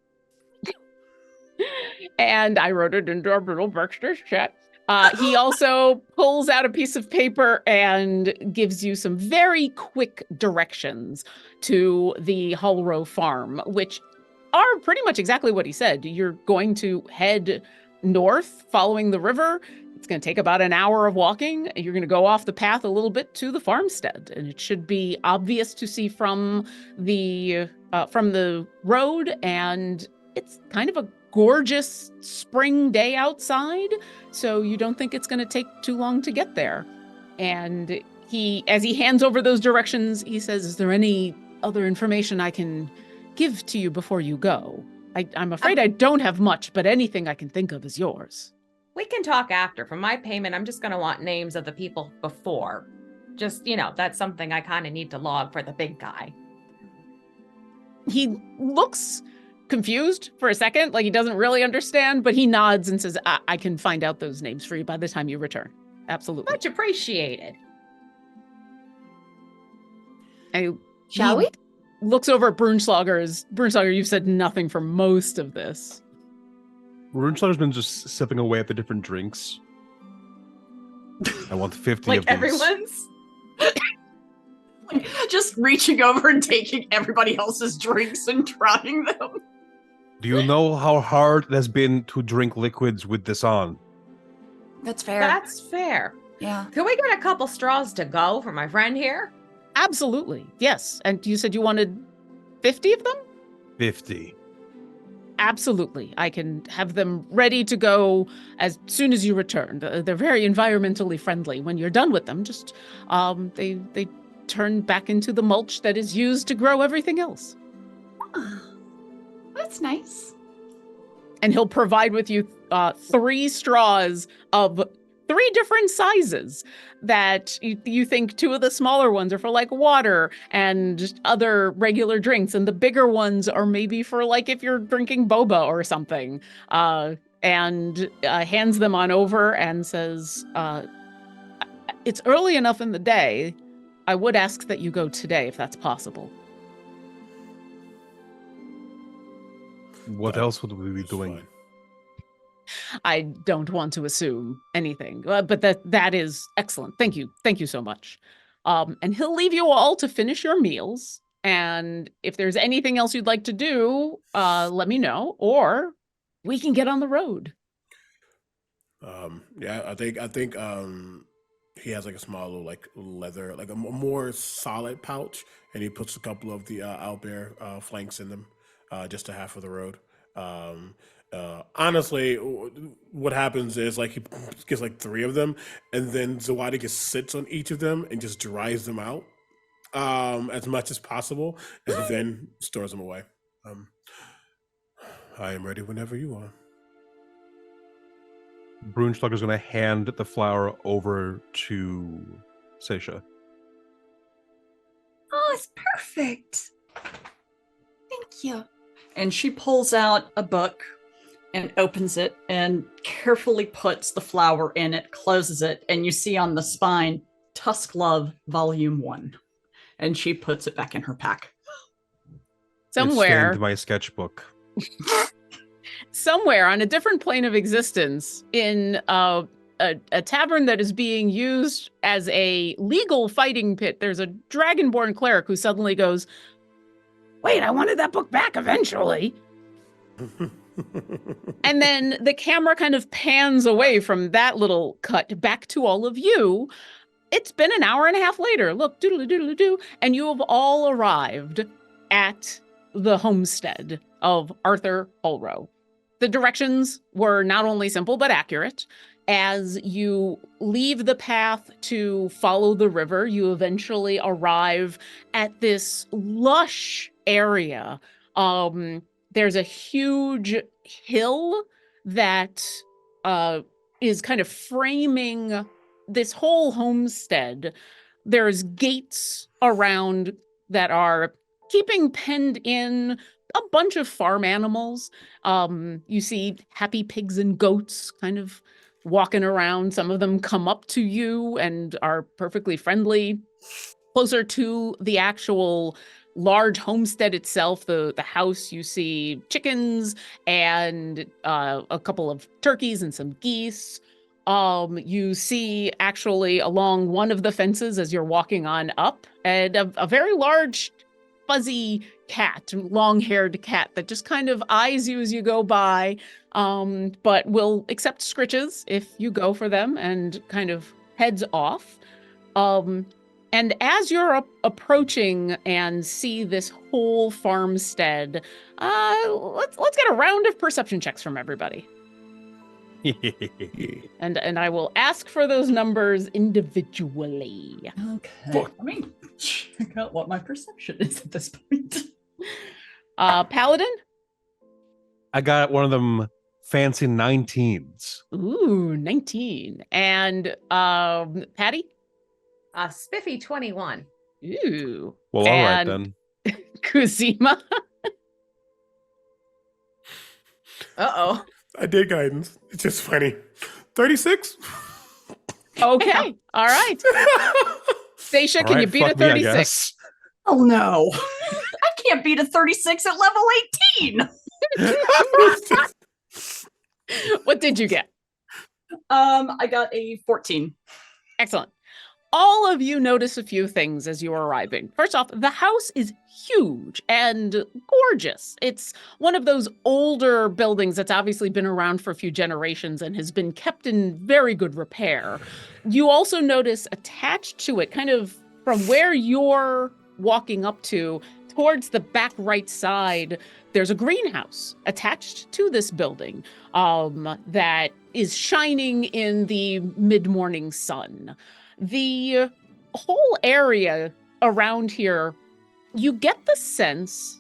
and I wrote it into our little Berkshire chat. He also pulls out a piece of paper and gives you some very quick directions to the Hullrow farm, which are pretty much exactly what he said. You're going to head north following the river. It's going to take about an hour of walking. You're going to go off the path a little bit to the farmstead, and it should be obvious to see from the road. And it's kind of a gorgeous spring day outside, so you don't think it's going to take too long to get there. And as he hands over those directions, he says, "Is there any other information I can give to you before you go? I'm afraid I don't have much, but anything I can think of is yours." We can talk after. For my payment, I'm just going to want names of the people before. Just, that's something I kind of need to log for the big guy. He looks confused for a second, like he doesn't really understand, but he nods and says, I can find out those names for you by the time you return. Absolutely. Much appreciated. Shall we? Looks over at Brunschlager, you've said nothing for most of this. Runeschlager's been just sipping away at the different drinks. I want 50 Like of these. everyone's. Like, just reaching over and taking everybody else's drinks and trying them. Do you know how hard it has been to drink liquids with this on? That's fair. That's fair. Yeah. Can we get a couple straws to go for my friend here? Absolutely. Yes. And you said you wanted 50 of them? 50. Absolutely. I can have them ready to go as soon as you return. They're very environmentally friendly. When you're done with them, just they turn back into the mulch that is used to grow everything else. Oh, that's nice. And he'll provide with you 3 straws of 3 different sizes that you think 2 of the smaller ones are for like water and other regular drinks, and the bigger ones are maybe for like if you're drinking boba or something. And hands them on over and says, "It's early enough in the day. I would ask that you go today if that's possible." What else would we be It's doing? fine. I don't want to assume anything, but that is excellent. Thank you so much. And he'll leave you all to finish your meals. And if there's anything else you'd like to do, let me know, or we can get on the road. Yeah, I think he has like a small little like leather, like a more solid pouch, and he puts a couple of the owlbear flanks in them, just to half of the road. Honestly, what happens is like he gets like 3 of them, and then Zawadi just sits on each of them and just dries them out as much as possible, and then stores them away. Um, I am ready whenever you are. Brunschlager's going to hand the flower over to Seisha. Oh, it's perfect. Thank you. And she pulls out a book and opens it and carefully puts the flower in it, closes it, and you see on the spine, Tusk Love Volume 1. And she puts it back in her pack. It Somewhere, stained my sketchbook. somewhere on a different plane of existence, in a tavern that is being used as a legal fighting pit, there's a dragonborn cleric who suddenly goes, "Wait, I wanted that book back eventually." And then the camera kind of pans away from that little cut back to all of you. It's been an hour and a half later. Look, doodle doodle doo, and you have all arrived at the homestead of Arthur Ulro. The directions were not only simple but accurate. As you leave the path to follow the river, you eventually arrive at this lush area. There's a huge hill that is kind of framing this whole homestead. There's gates around that are keeping penned in a bunch of farm animals. You see happy pigs and goats kind of walking around. Some of them come up to you and are perfectly friendly. Closer to the actual large homestead itself, the house, you see chickens and a couple of turkeys and some geese. You see actually along one of the fences as you're walking on up, and a very large fuzzy cat, long-haired cat that just kind of eyes you as you go by, but will accept scritches if you go for them and kind of heads off. And as you're approaching and see this whole farmstead, let's get a round of perception checks from everybody. And I will ask for those numbers individually. Okay. Let me check out what my perception is at this point. Paladin? I got one of them fancy 19s. Ooh, 19. And Patty? Spiffy 21. Ooh. Well, all right And then. Kuzima? Uh-oh. I did guidance. It's just funny. 36? Okay. All right. Seisha, All can you right, beat a fuck me, I 36? guess. Oh no. I can't beat a 36 at level 18. What did you get? I got a 14. Excellent. All of you notice a few things as you are arriving. First off, the house is huge and gorgeous. It's one of those older buildings that's obviously been around for a few generations and has been kept in very good repair. You also notice attached to it, kind of from where you're walking up to, towards the back right side, there's a greenhouse attached to this building that is shining in the mid-morning sun. The whole area around here, you get the sense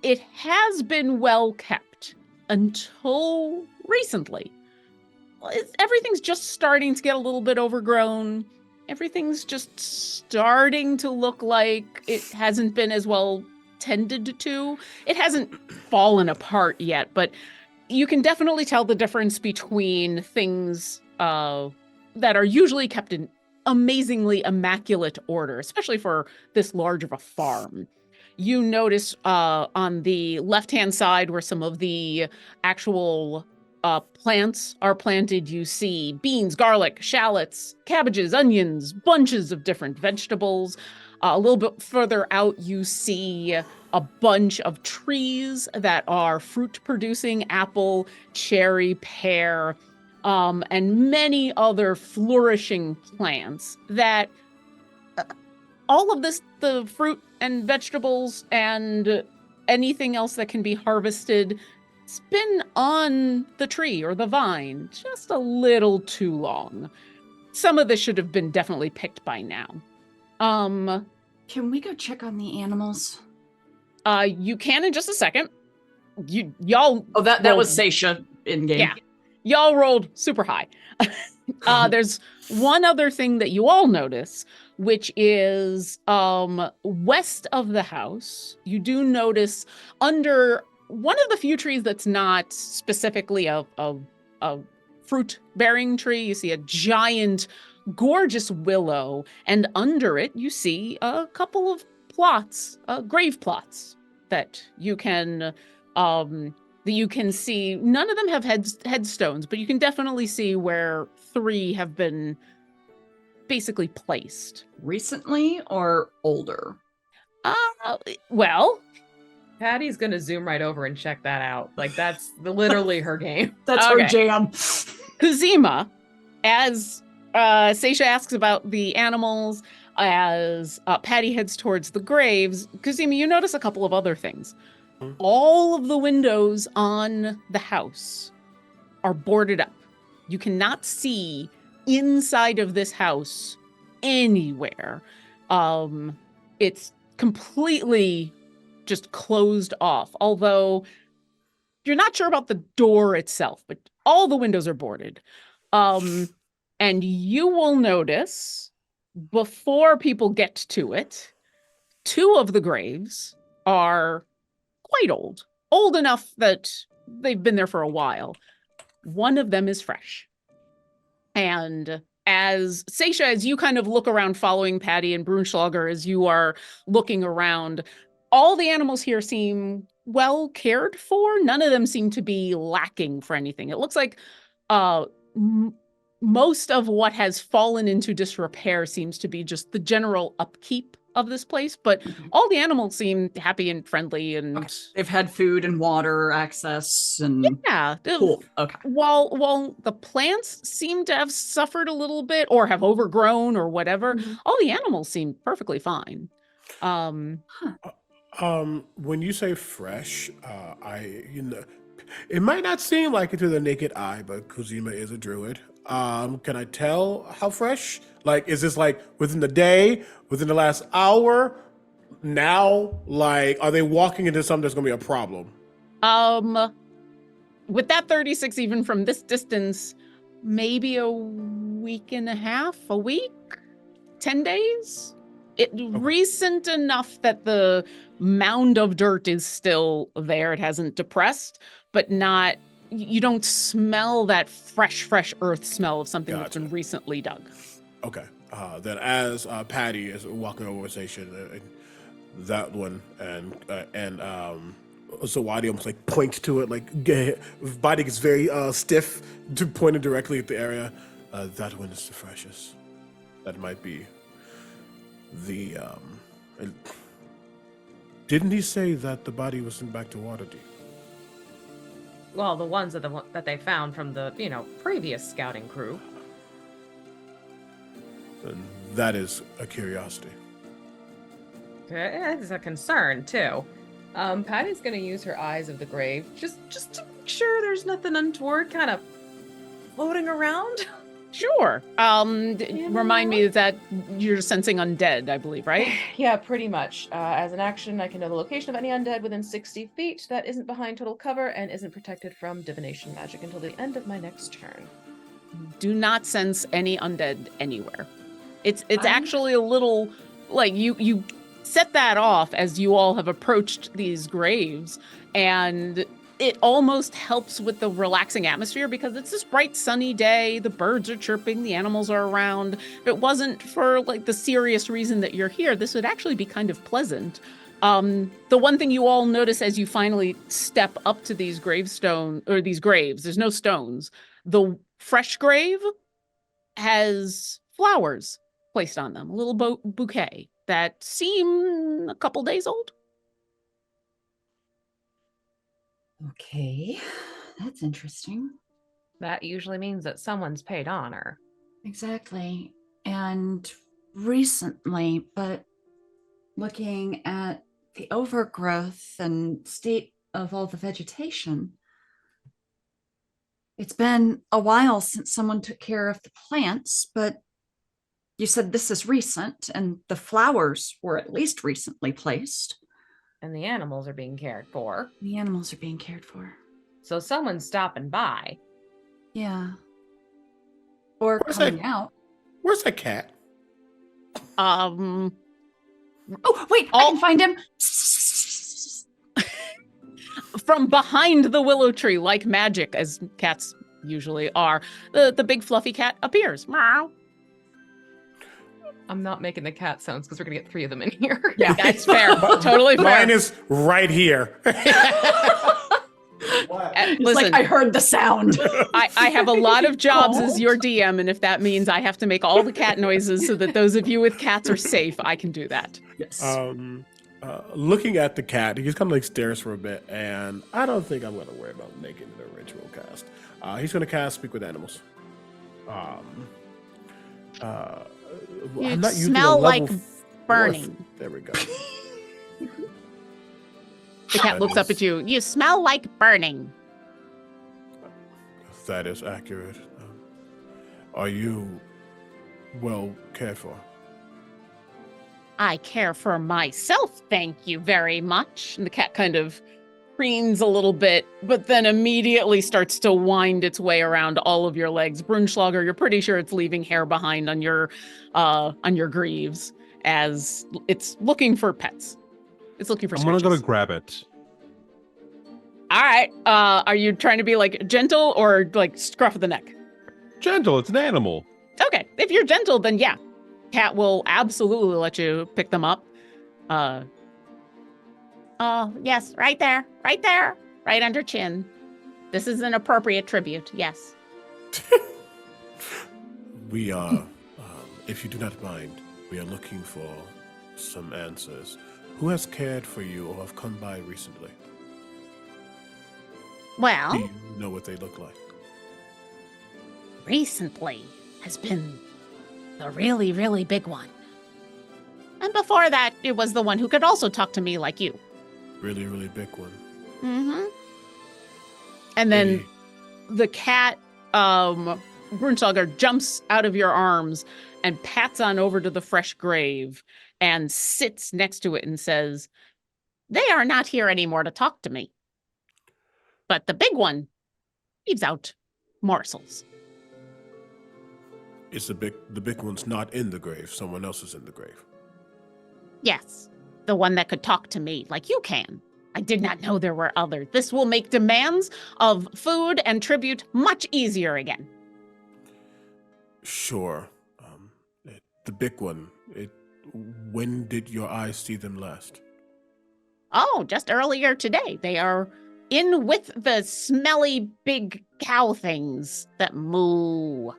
it has been well kept until recently. Everything's just starting to get a little bit overgrown. Everything's just starting to look like it hasn't been as well tended to. It hasn't fallen apart yet, but you can definitely tell the difference between things that are usually kept in amazingly immaculate order, especially for this large of a farm. You notice on the left-hand side where some of the actual plants are planted, you see beans, garlic, shallots, cabbages, onions, bunches of different vegetables. A little bit further out, you see a bunch of trees that are fruit-producing: apple, cherry, pear, and many other flourishing plants that all of this, the fruit and vegetables and anything else that can be harvested, It's been on the tree or the vine just a little too long. Some of this should have been definitely picked by now. Can we go check on the animals? You can in just a second. Y'all. Oh, that rolled- was Seisha in game. Yeah, y'all rolled super high. There's one other thing that you all notice, which is west of the house. You do notice under one of the few trees that's not specifically a fruit-bearing tree. You see a giant, gorgeous willow, and under it you see a couple of plots, grave plots that you can see. None of them have headstones, but you can definitely see where 3 have been basically placed. Recently or older? Well, Patty's gonna zoom right over and check that out. Like that's literally her game. That's her Okay. jam. Kuzima, as Seisha asks about the animals, as Patty heads towards the graves, Kuzima, you notice a couple of other things. All of the windows on the house are boarded up. You cannot see inside of this house anywhere. It's completely just closed off, although you're not sure about the door itself, but all the windows are boarded. And you will notice, before people get to it, 2 of the graves are quite old enough that they've been there for a while. One of them is fresh. And as Seisha, as you kind of look around following Patty and Brunschlager, as you are looking around, all the animals here seem well cared for. None of them seem to be lacking for anything. It looks like most of what has fallen into disrepair seems to be just the general upkeep of this place, but all the animals seem happy and friendly, and Okay. They've had food and water access and yeah. cool. Okay. While the plants seem to have suffered a little bit or have overgrown or whatever, all the animals seem perfectly fine. When you say fresh, it might not seem like it to the naked eye, but Kuzima is a druid. Can I tell how fresh? Like, is this like within the day, within the last hour, now? Like, are they walking into something that's gonna be a problem? With that 36, even from this distance, maybe a week and a half, a week, 10 days. Recent enough that the mound of dirt is still there. It hasn't depressed, but not, you don't smell that fresh earth smell of something that's been recently dug. Okay. Then as Patty is walking over with Station, that one, and Zawadi almost like points to it, like body gets very stiff, pointed directly at the area. That one is the freshest. That might be the. Didn't he say that the body was sent back to Waterdeep? Well, the ones that they found from the previous scouting crew. And that is a curiosity. It's a concern too. Patty's gonna use her eyes of the grave just to make sure there's nothing untoward kind of floating around. Sure. Remind me that you're sensing undead, I believe, right? Yeah, pretty much. As an action, I can know the location of any undead within 60 feet that isn't behind total cover and isn't protected from divination magic until the end of my next turn. Do not sense any undead anywhere. It's actually a little like you set that off as you all have approached these graves, and it almost helps with the relaxing atmosphere because it's this bright sunny day, the birds are chirping, the animals are around. If it wasn't for like the serious reason that you're here, this would actually be kind of pleasant. The one thing you all notice as you finally step up to these graves, there's no stones. The fresh grave has flowers placed on them, a little bouquet that seem a couple days old. Okay, that's interesting. That usually means that someone's paid honor. Exactly. And recently, but looking at the overgrowth and state of all the vegetation, It's been a while since someone took care of the plants, but you said this is recent, and the flowers were at least recently placed. And the animals are being cared for. The animals are being cared for. So someone's stopping by. Yeah. Or Where's coming that- out. Where's that cat? Um, Oh, wait, I Oh. can find him. from behind the willow tree, like magic, as cats usually are, the big fluffy cat appears. Meow. I'm not making the cat sounds because we're gonna get 3 of them in here. Yeah. That's fair. Totally fair. Mine is right here. It's Listen, like I heard the sound. I have a lot of jobs as Don't. your DM, and if that means I have to make all the cat noises so that those of you with cats are safe, I can do that. Yes. Looking at the cat, he just kind of like stares for a bit, and I don't think I'm going to worry about making it a ritual cast. He's going to cast Speak with Animals. You I'm not using smell a level like fourth- burning. There we go. The cat looks up at you. You smell like burning. That is accurate. Are you well cared for? I care for myself, thank you very much. And the cat kind of preens a little bit, but then immediately starts to wind its way around all of your legs. Brunschlager, you're pretty sure it's leaving hair behind on your greaves as it's looking for pets. It's looking for I'm gonna go to scratches. grab it. All right. Are you trying to be like gentle or like scruff of the neck? Gentle, it's an animal. Okay. If you're gentle, then yeah. Cat will absolutely let you pick them up. Oh, yes, right there, right under chin. This is an appropriate tribute, yes. We are, if you do not mind, we are looking for some answers. Who has cared for you or have come by recently? Do Well, you know what they look like? recently has been the really, really big one. And before that, it was the one who could also talk to me like you. Really, really big one. Mm-hmm. And then Maybe- the cat, Brunschlager, jumps out of your arms and pats on over to the fresh grave and sits next to it and says, "They are not here anymore to talk to me. But the big one leaves out morsels." Is the big one's not in the grave? Someone else is in the grave. Yes, the one that could talk to me like you can. I did not know there were others. This will make demands of food and tribute much easier again. Sure. The big one. When did your eyes see them last? Oh, just earlier today. They are in with the smelly big cow things that moo.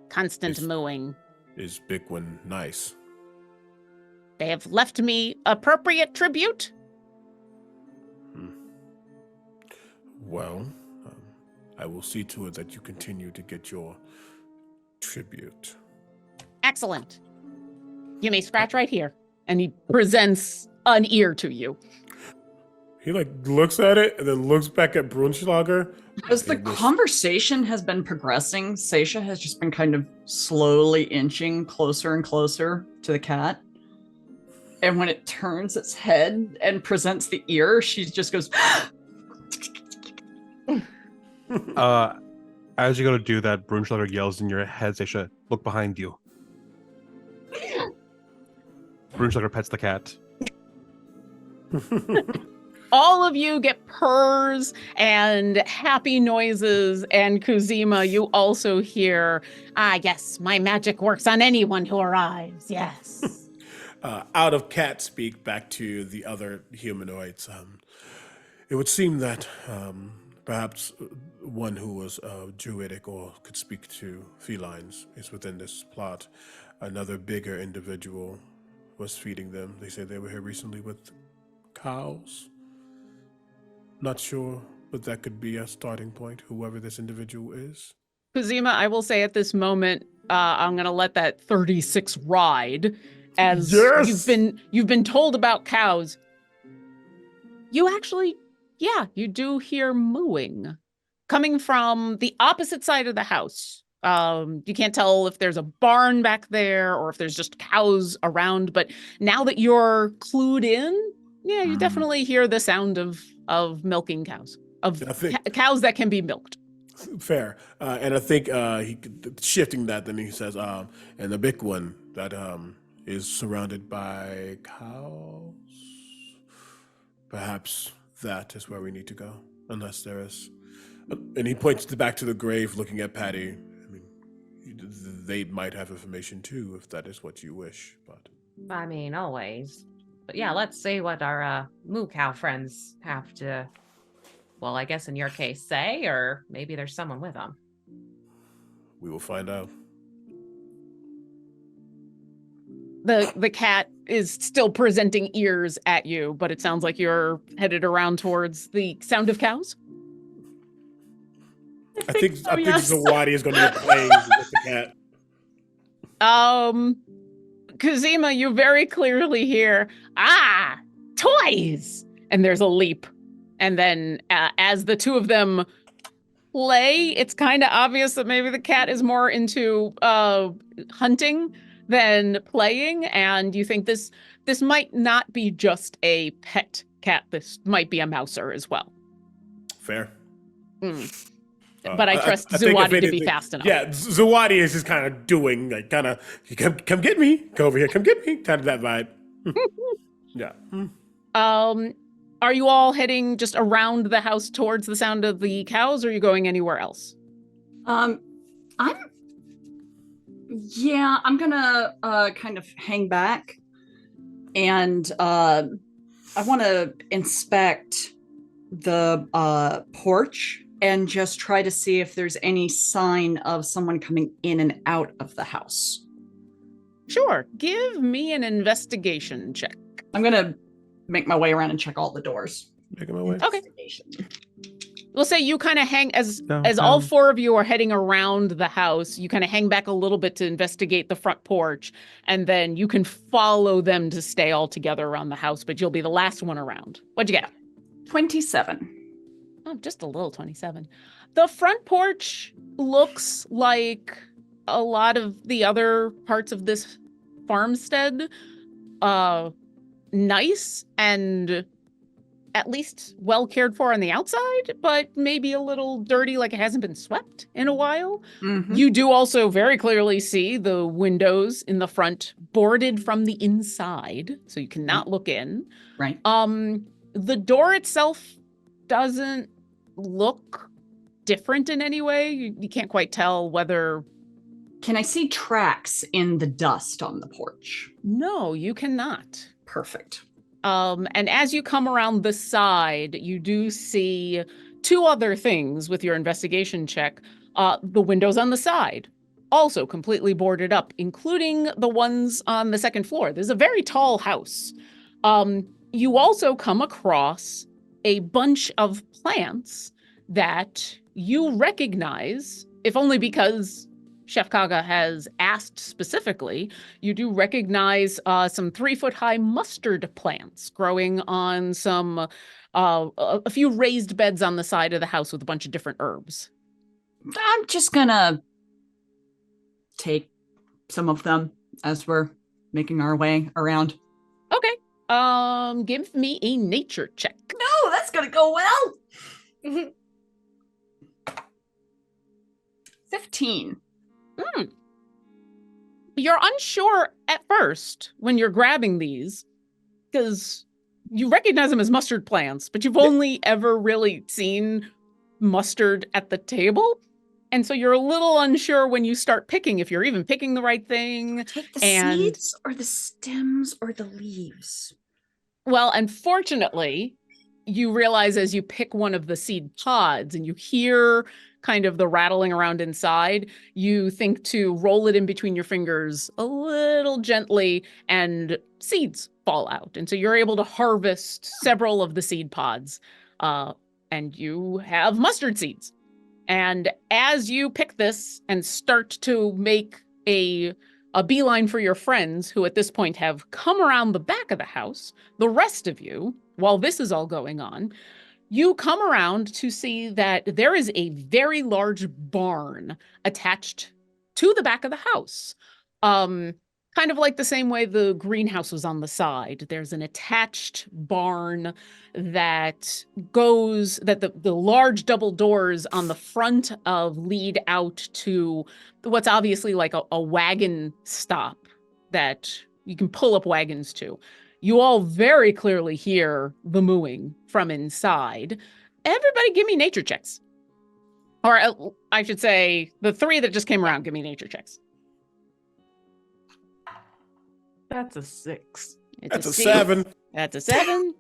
Constant Is- mooing. Is big one nice? They have left me appropriate tribute. Well, I will see to it that you continue to get your tribute. Excellent. You may scratch right here. And he presents an ear to you. He like looks at it and then looks back at Brunschlager. As the I wish- conversation has been progressing, Seisha has just been kind of slowly inching closer and closer to the cat. And when it turns its head and presents the ear, she just goes, As you go to do that, Brunschlager yells in your head, Seisha, look behind you. Brunschlager pets the cat. All of you get purrs and happy noises, and Kuzima, you also hear, "Ah, yes, my magic works on anyone who arrives, yes." Out of cat speak back to the other humanoids. It would seem that perhaps one who was druidic or could speak to felines is within this plot. Another bigger individual was feeding them. They said they were here recently with cows. Not sure, but that could be a starting point, whoever this individual is. Kuzima, I will say at this moment, I'm gonna let that 36 ride, as Yes! you've been told about cows. You actually, yeah, you do hear mooing coming from the opposite side of the house. You can't tell if there's a barn back there or if there's just cows around, but now that you're clued in, yeah, you definitely hear the sound of milking cows, of I think cows that can be milked. fair, and I think shifting that, then he says, and the big one that is surrounded by cows. Perhaps that is where we need to go, unless there is. And he points back to the grave, looking at Patty. I mean, they might have information too, if that is what you wish. But I mean, always. But yeah, let's see what our moo cow friends have to, well, I guess in your case, say, or maybe there's someone with them. we will find out. The cat is still presenting ears at you, but it sounds like you're headed around towards the sound of cows. I think yes. Zawadi is going to be playing with the cat. Kazima, you very clearly hear, toys! And there's a leap. And then as the two of them play, it's kind of obvious that maybe the cat is more into hunting than playing. And you think this might not be just a pet cat. This might be a mouser as well. Fair. But I trust Zawadi to be fast enough. Yeah, Zawadi is just kind of doing, like, come get me. Go over here, come get me. Kind of that vibe. Yeah. Are you all heading just around the house towards the sound of the cows, or are you going anywhere else? I'm gonna kind of hang back, and I want to inspect the porch and just try to see if there's any sign of someone coming in and out of the house. Sure. Give me an investigation check. I'm gonna make my way around and check all the doors. Making my way. Okay. We'll say you kind of hang as Downtown. all four of you are heading around the house, you kind of hang back a little bit to investigate the front porch, and then you can follow them to stay all together around the house, but you'll be the last one around. What'd you get? 27. Oh, just a little 27. The front porch looks like a lot of the other parts of this farmstead. Nice and at least well cared for on the outside, but maybe a little dirty, like it hasn't been swept in a while. Mhm. You do also very clearly see the windows in the front boarded from the inside, so you cannot look in. Right. The door itself doesn't look different in any way. You can't quite tell whether... Can I see tracks in the dust on the porch? No, you cannot. Perfect. And as you come around the side, you do see two other things with your investigation check. The windows on the side, also completely boarded up, including the ones on the second floor. This is a very tall house. You also come across a bunch of plants that you recognize, if only because Chef Kaga has asked specifically. You do recognize some 3-foot-high mustard plants growing on some a few raised beds on the side of the house with a bunch of different herbs. I'm just gonna take some of them as we're making our way around. Okay. Give me a nature check. No, that's gonna go well. 15. You're unsure at first when you're grabbing these, because you recognize them as mustard plants, but you've only ever really seen mustard at the table. And so you're a little unsure when you start picking if you're even picking the right thing. Take the And- seeds or the stems or the leaves? Well, unfortunately, you realize as you pick one of the seed pods and you hear kind of the rattling around inside, you think to roll it in between your fingers a little gently and seeds fall out. And so you're able to harvest several of the seed pods and you have mustard seeds. And as you pick this and start to make a beeline for your friends who at this point have come around the back of the house, the rest of you, while this is all going on, you come around to see that there is a very large barn attached to the back of the house. Kind of like the same way the greenhouse was on the side. There's an attached barn that the large double doors on the front of lead out to what's obviously like a wagon stop that you can pull up wagons to. You all very clearly hear the mooing from inside. Everybody give me nature checks. Or I should say, the 3 that just came around, give me nature checks. That's a 6. It's That's a 6. 7. That's a 7.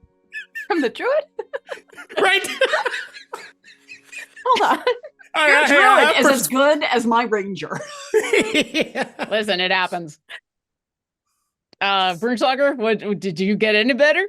From the druid? Right. Hold on. All Your right, druid is hey, as good as my ranger. Listen, it happens. Brunschlager, what did you get any better?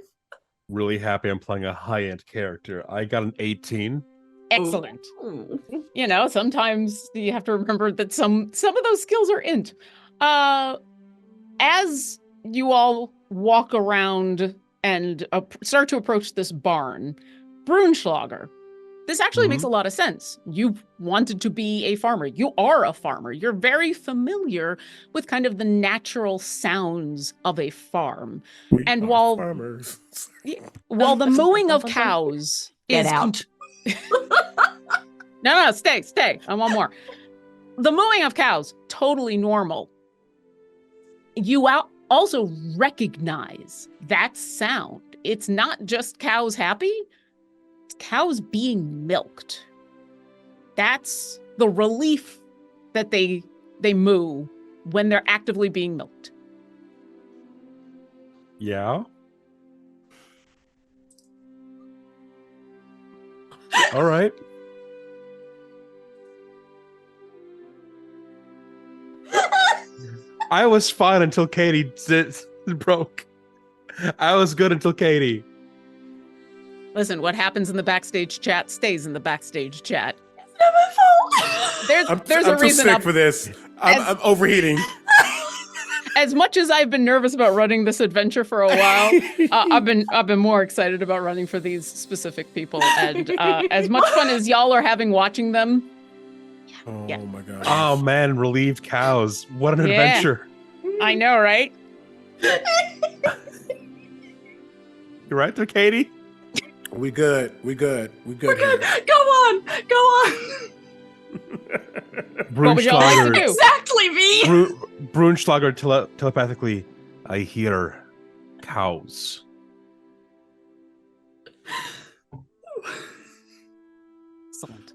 Really happy I'm playing a high-end character. I got an 18. Excellent. Ooh. You know, sometimes you have to remember that some of those skills are int. As you all walk around and start to approach this barn, Brunschlager, this actually makes a lot of sense. You wanted to be a farmer. You are a farmer. You're very familiar with kind of the natural sounds of a farm. We And are while farmers. the mooing of cows Get is out. No, stay. I want more. The mooing of cows, totally normal. You also recognize that sound. It's not just cows happy, it's cows being milked. That's the relief that they moo when they're actively being milked. Yeah. All right. I was fine until Katie broke. I was good until Katie. Listen, what happens in the backstage chat stays in the backstage chat. Never fall. There's I'm a too reason sick for this. I'm overheating. as much as I've been nervous about running this adventure for a while, I've been more excited about running for these specific people. And as much fun as y'all are having watching them, Oh yeah. my god. Oh man, relieved cows. What an Yeah. adventure. I know, right? You right there, Katie? We good. We're good. here. Go on. What would y'all like to do? Exactly, V. Brunschlager telepathically, I hear cows. Excellent.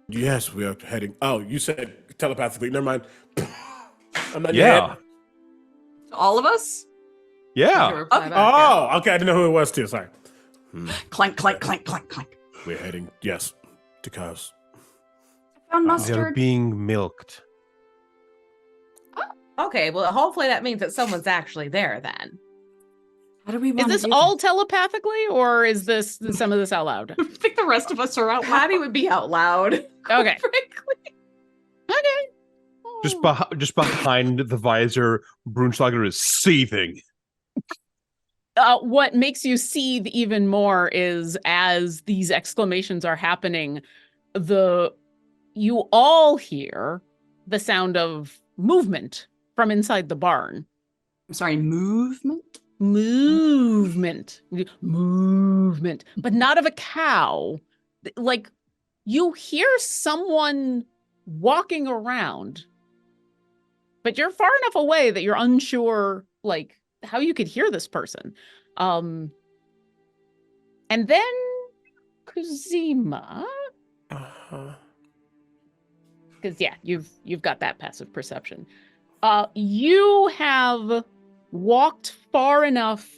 Yes, we are heading. Oh, you said telepathically. Never mind. I'm not Yeah. yet. All of us? Yeah. Okay. Oh, okay. I didn't know who it was too. Sorry. Clank, clank, clank, clank, clank. We're heading. Yes, to cows. Found They're mustard. being milked. Okay, well, hopefully that means that someone's actually there then. How do we Is want this to do all telepathically, or is some of this out loud? that? I think the rest of us are out loud. Patty would be out loud. Okay. Frankly. Okay. Just behind the visor, Brunschlager is seething. What makes you seethe even more is as these exclamations are happening, you all hear the sound of movement from inside the barn. I'm sorry, movement? Movement, but not of a cow. Like you hear someone walking around, but you're far enough away that you're unsure, like, how you could hear this person. And then Kuzima, because yeah, you've got that passive perception. You have walked far enough.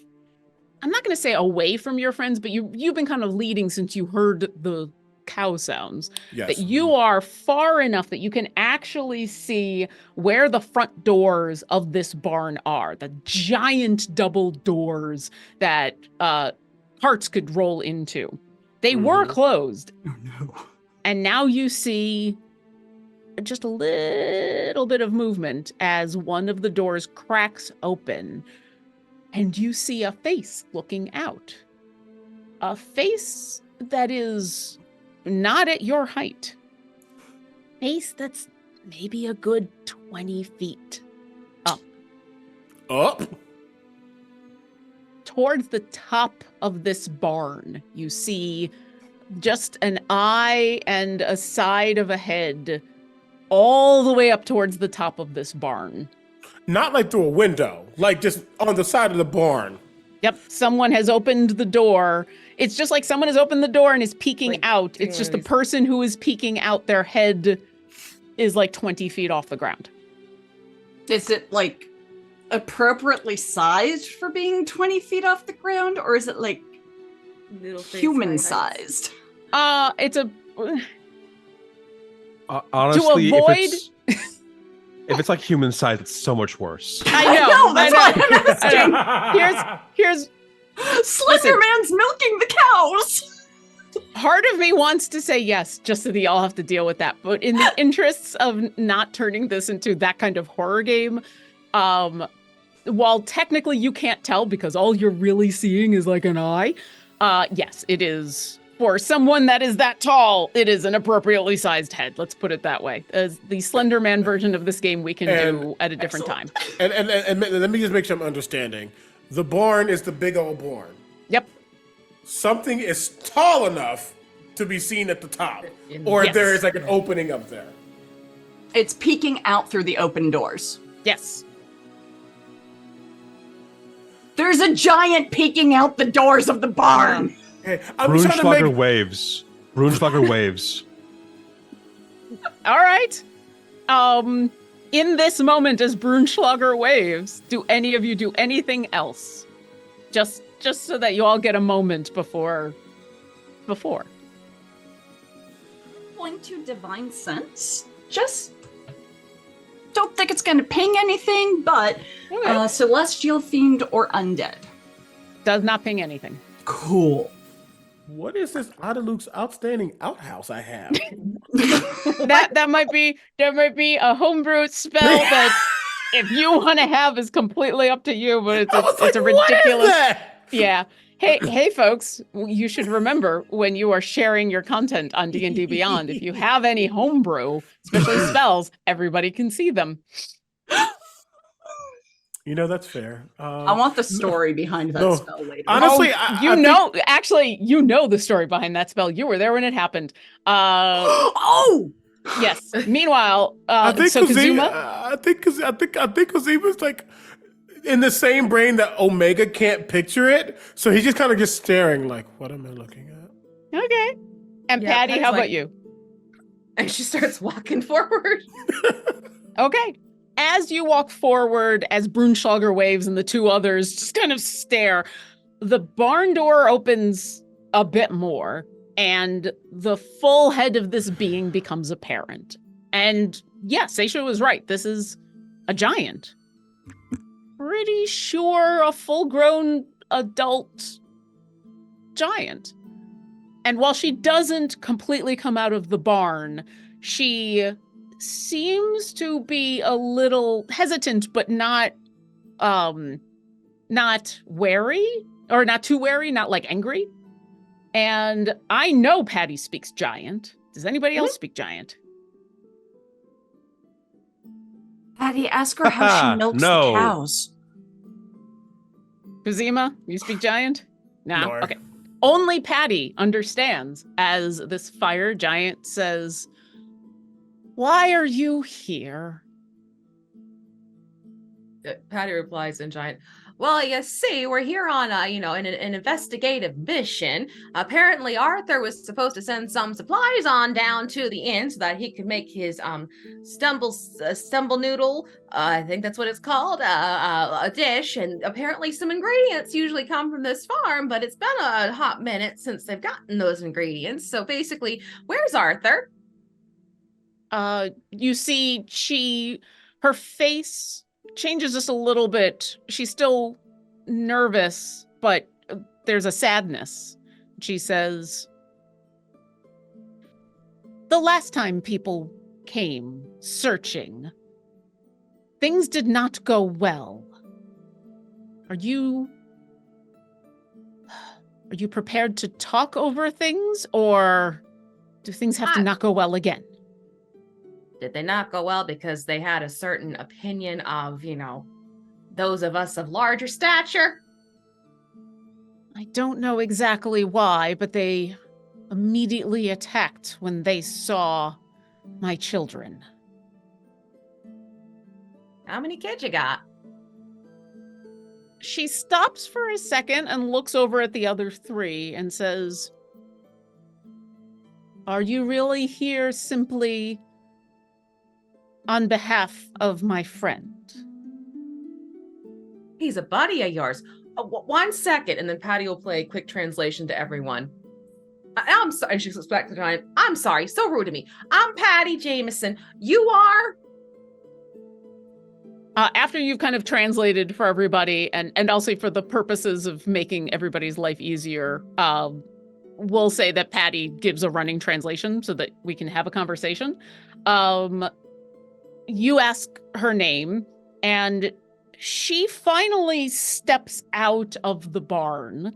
I'm not going to say away from your friends, but you've been kind of leading since you heard the cow sounds. Yes. That you are far enough that you can actually see where the front doors of this barn are. The giant double doors that carts could roll into. They were closed. Oh no. And now you see just a little bit of movement as one of the doors cracks open and you see a face looking out. a face that is not at your height. Face that's maybe a good 20 feet up. Up? Towards the top of this barn, you see just an eye and a side of a head all the way up towards the top of this barn. Not like through a window, like just on the side of the barn. Yep, someone has opened the door. It's just like someone has opened the door and is peeking Like, out. doing It's one just of the these- person who is peeking out, their head is like 20 feet off the ground. Is it like appropriately sized for being 20 feet off the ground, or is it like Little face, human high heights. sized? It's a Honestly, avoid- if it's like human size, it's so much worse. I know. that's I what know. I'm asking. Here's Slender Man's milking the cows. part of me wants to say yes, just so that y'all have to deal with that. But in the interests of not turning this into that kind of horror game, while technically you can't tell because all you're really seeing is like an eye, yes, it is. For someone that is that tall, it is an appropriately sized head. Let's put it that way. As the Slender Man version of this game, we can do at a different time. And let me just make sure I'm understanding. The barn is the big old barn. Yep. Something is tall enough to be seen at the top, In- or Yes. there is like an opening up there. It's peeking out through the open doors. Yes. There's a giant peeking out the doors of the barn. Okay, I'm trying to Brunschlager make. waves. Brunschlager waves. All right. In this moment, as Brunschlager waves, do any of you do anything else? Just so that you all get a moment before. Going to divine sense. Just don't think it's going to ping anything, but Okay. celestial, fiend, or undead. Does not ping anything. Cool. What is this Adeluk's outstanding outhouse I have? That might be a homebrew spell that if you want to have is completely up to you, but it's I was like, a what is ridiculous. that? Yeah. Hey folks, you should remember when you are sharing your content on D&D Beyond, if you have any homebrew, especially spells, everybody can see them. You know, that's fair. I want the story behind that no. spell later. Honestly, You know the story behind that spell. You were there when it happened. Oh! Yes. Meanwhile, I think so Kazima. Kazuma, I think Kazima's like in the same brain that Omega can't picture it, so he's just kind of just staring, like, "What am I looking at?" okay. And Yeah, Patty, Patty's how like- about you? And she starts walking forward. Okay. As you walk forward, as Brunschlager waves and the two others just kind of stare, the barn door opens a bit more, and the full head of this being becomes apparent. And yeah, Seisha was right. This is a giant. Pretty sure a full-grown adult giant. And while she doesn't completely come out of the barn, she seems to be a little hesitant, but not wary, or not too wary, not like angry. And I know Patty speaks giant. Does anybody else speak giant? Patty, ask her how she milks No. the cows. Kazima, you speak giant? No. No. Okay. Only Patty understands as this fire giant says, "Why are you here?" Patty replies in giant. Well, you see, we're here on an investigative mission. Apparently, Arthur was supposed to send some supplies on down to the inn so that he could make his stumble noodle. I think that's what it's called. A dish, and apparently some ingredients usually come from this farm. But it's been a hot minute since they've gotten those ingredients. So basically, where's Arthur? You see, her face changes just a little bit. She's still nervous, but there's a sadness. She says, "The last time people came searching, things did not go well. Are you Are you prepared to talk over things, or do things have to not go well again? Did they not go well because they had a certain opinion of, those of us of larger stature? I don't know exactly why, but they immediately attacked when they saw my children. How many kids you got? She stops for a second and looks over at the other three and says, "Are you really here simply on behalf of my friend?" He's a buddy of yours. 1 second, and then Patty will play quick translation to everyone. I'm sorry. She's back to the time. I'm sorry. So rude to me. I'm Patty Jameson. You are? After you've kind of translated for everybody, and also for the purposes of making everybody's life easier, we'll say that Patty gives a running translation so that we can have a conversation. You ask her name, and she finally steps out of the barn.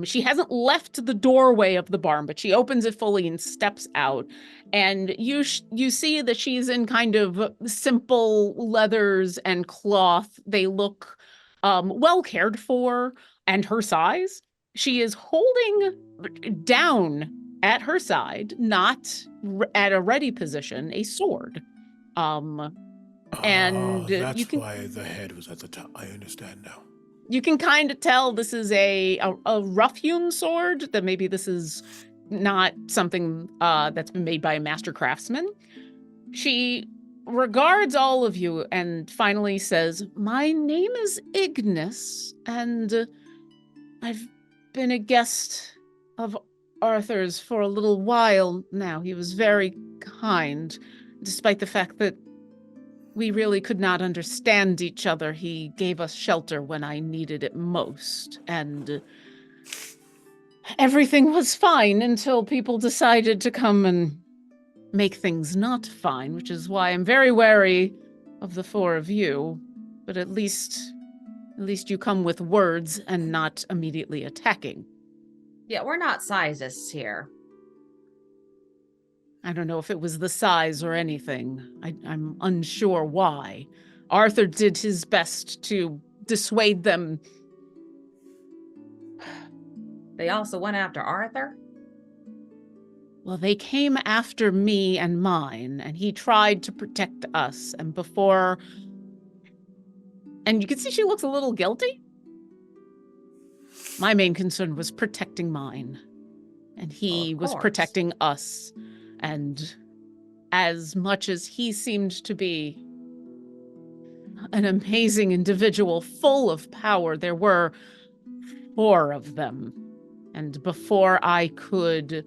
She hasn't left the doorway of the barn, but she opens it fully and steps out. And you see that she's in kind of simple leathers and cloth. They look well cared for, and her size. She is holding down at her side, not at a ready position, a sword. And that's you can why the head was at the top. I understand now. you can kind of tell this is a rough-hewn sword, that maybe this is not something that's been made by a master craftsman. She regards all of you and finally says, "My name is Ignis, and I've been a guest of Arthur's for a little while now. He was very kind, despite the fact that we really could not understand each other. He gave us shelter when I needed it most, and everything was fine until people decided to come and make things not fine, which is why I'm very wary of the four of you. But at least you come with words and not immediately attacking." Yeah, we're not sizists here. I don't know if it was the size or anything. I'm unsure why. Arthur did his best to dissuade them. They also went after Arthur? Well, they came after me and mine, and he tried to protect us. And you can see she looks a little guilty. My main concern was protecting mine, and he was course. protecting us. And as much as he seemed to be an amazing individual full of power, there were 4 of them. And before I could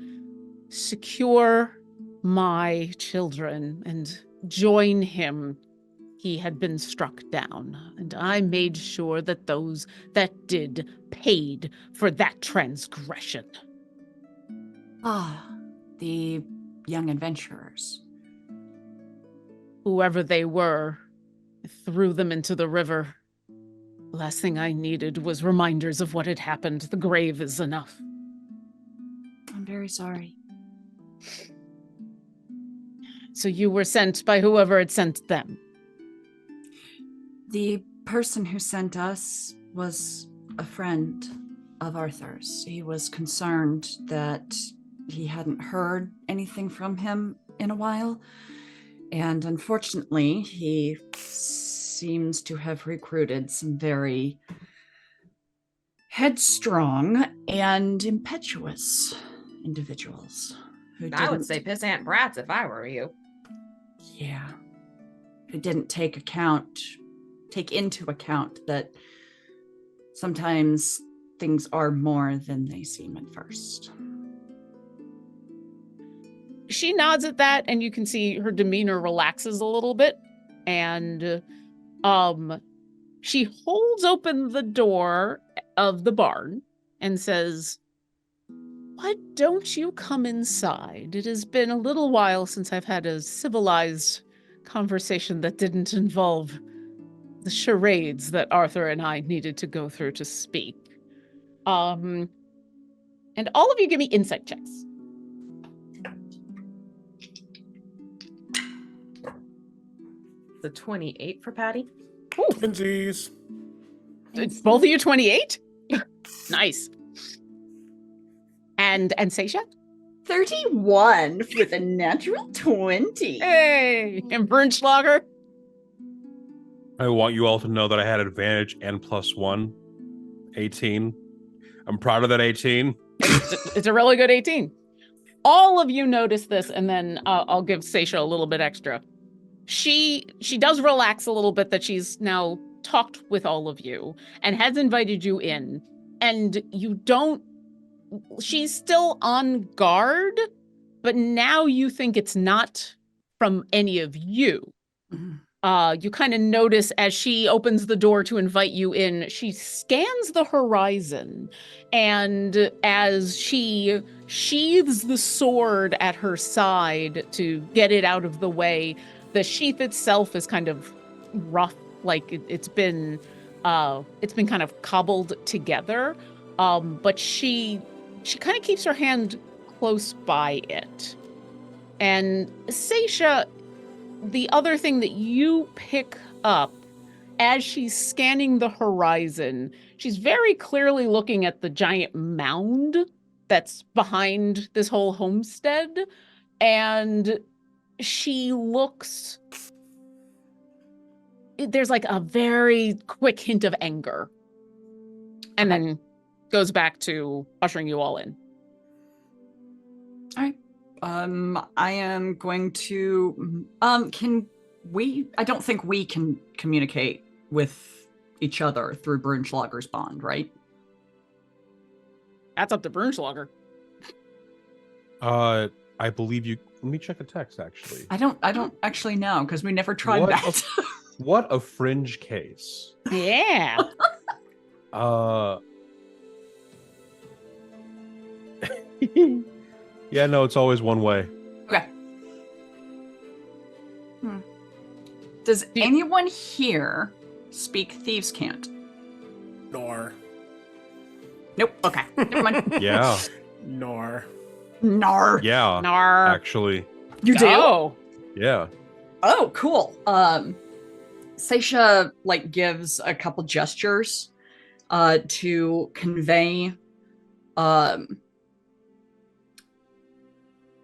secure my children and join him, he had been struck down. And I made sure that those that did paid for that transgression. Ah, the young adventurers. Whoever they were, I threw them into the river. The last thing I needed was reminders of what had happened. The grave is enough. I'm very sorry. So you were sent by whoever had sent them. The person who sent us was a friend of Arthur's. He was concerned that he hadn't heard anything from him in a while. And unfortunately, he seems to have recruited some very headstrong and impetuous individuals who I would say pissant brats if I were you. Yeah. Who didn't take into account that sometimes things are more than they seem at first. She nods at that, and you can see her demeanor relaxes a little bit. And she holds open the door of the barn and says, "Why don't you come inside? It has been a little while since I've had a civilized conversation that didn't involve the charades that Arthur and I needed to go through to speak." And all of you give me insight checks. The 28 for Patty. Twinsies. It's both of you 28? Nice. And Seisha? 31 with a natural 20. Hey! And Bernschlager? I want you all to know that I had advantage and +1. 18. I'm proud of that 18. It's a really good 18. All of you notice this, and then I'll give Seisha a little bit extra. She does relax a little bit that she's now talked with all of you and has invited you in, and you don't. She's still on guard, but now you think it's not from any of you. You kind of notice as she opens the door to invite you in, she scans the horizon, and as she sheathes the sword at her side to get it out of the way, the sheath itself is kind of rough, like it's been kind of cobbled together, but she kind of keeps her hand close by it. And Seisha, the other thing that you pick up as she's scanning the horizon, she's very clearly looking at the giant mound that's behind this whole homestead, and she looks. There's like a very quick hint of anger, and then goes back to ushering you all in. All right. I am going to, can we, I don't think we can communicate with each other through Brunschlager's bond, right? That's up to Brunschlager. I believe you. Let me check the text, actually. I don't actually know, because we never tried that. What a fringe case. Yeah. Yeah, no, it's always one way. Okay. Does anyone here speak Thieves' Cant? Nor. Nope. Okay. Never mind. Yeah. Nor. Nar. Yeah. Nar. Actually. You do? Oh. Yeah. Oh, cool. Seisha gives a couple gestures to convey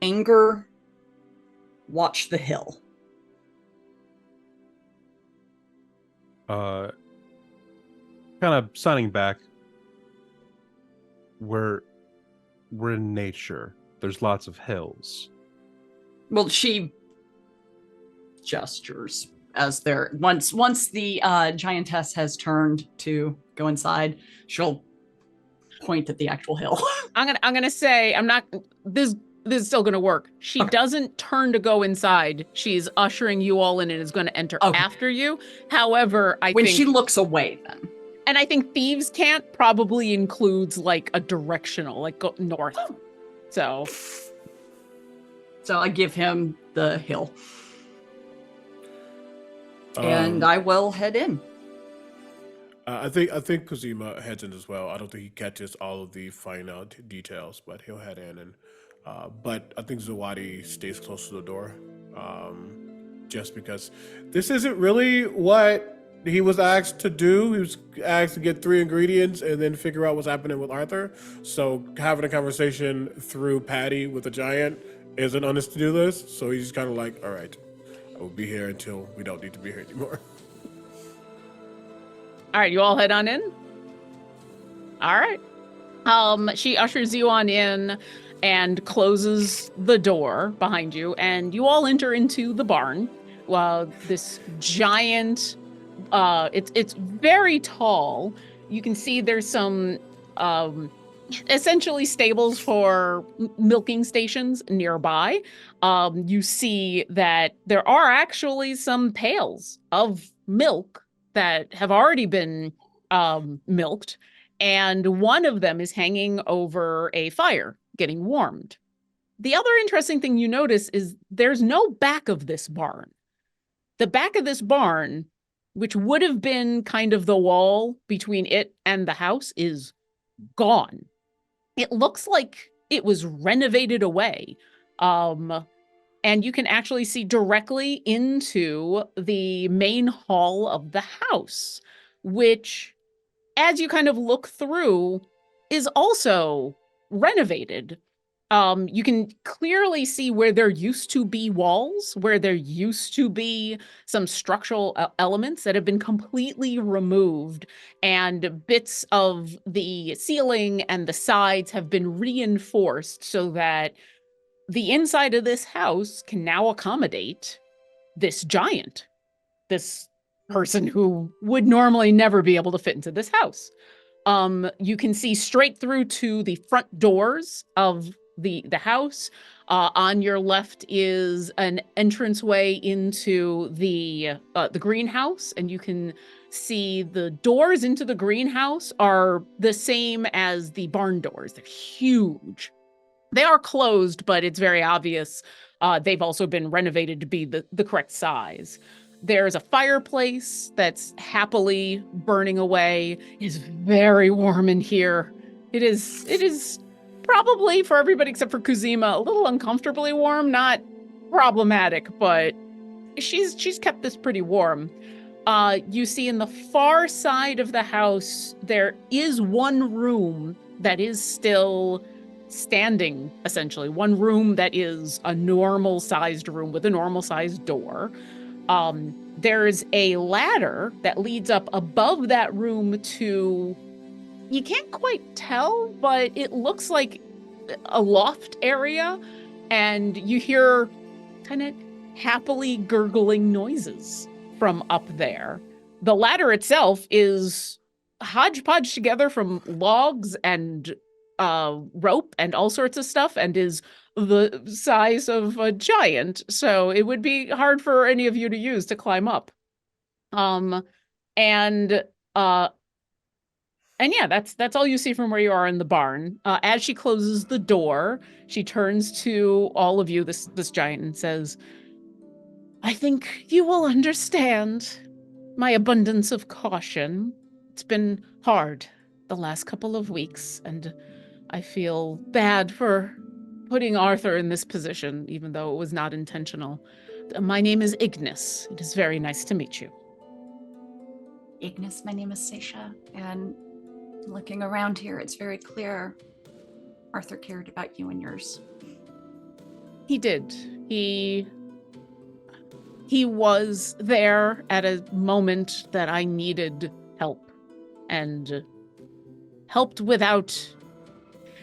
anger, watch the hill. Kind of signing back. We're in nature. There's lots of hills. Well, she gestures as they're once the giantess has turned to go inside, she'll point at the actual hill. I'm gonna say I'm not. This is still gonna work. She doesn't turn to go inside. She's ushering you all in and is going to enter after you. However, I when think she looks away, then. And I think Thieves' Cant probably includes like a directional, like go north. So I give him the hill. And I will head in. I think Kazima heads in as well. I don't think he catches all of the fine out details, but he'll head in. And but I think Zawadi stays close to the door, just because this isn't really what he was asked to do. He was asked to get 3 ingredients and then figure out what's happening with Arthur. So having a conversation through Patty with the giant isn't on his to-do list. So he's just kind of like, all right, I will be here until we don't need to be here anymore. All right, you all head on in. All right. She ushers you on in and closes the door behind you, and you all enter into the barn. This giant, it's very tall. You can see there's some essentially stables for milking stations nearby. You see that there are actually some pails of milk that have already been milked, and one of them is hanging over a fire, getting warmed. The other interesting thing you notice is there's no back of this barn. The back of this barn, which would have been kind of the wall between it and the house, is gone. It looks like it was renovated away. And you can actually see directly into the main hall of the house, which, as you kind of look through, is also renovated. You can clearly see where there used to be walls, where there used to be some structural elements that have been completely removed, and bits of the ceiling and the sides have been reinforced so that the inside of this house can now accommodate this giant, this person who would normally never be able to fit into this house. You can see straight through to the front doors of the house. On your left is an entranceway into the greenhouse, and you can see the doors into the greenhouse are the same as the barn doors. They're huge. They are closed, but it's very obvious they've also been renovated to be the correct size. There's a fireplace that's happily burning away. It is very warm in here. It is probably, for everybody except for Kuzima, a little uncomfortably warm. Not problematic, but she's kept this pretty warm. You see in the far side of the house, there is one room that is still standing, essentially. One room that is a normal sized room with a normal sized door. There's a ladder that leads up above that room to, you can't quite tell, but it looks like a loft area, and you hear kind of happily gurgling noises from up there. The ladder itself is hodgepodge together from logs and rope and all sorts of stuff, and is the size of a giant, so it would be hard for any of you to use to climb up. And yeah, that's all you see from where you are in the barn. As she closes the door, she turns to all of you, this giant, and says, "I think you will understand my abundance of caution. It's been hard the last couple of weeks, and I feel bad for putting Arthur in this position, even though it was not intentional. My name is Ignis. It is very nice to meet you." Ignis, my name is Seisha, and looking around here, it's very clear Arthur cared about you and yours. He did. He was there at a moment that I needed help, and helped without.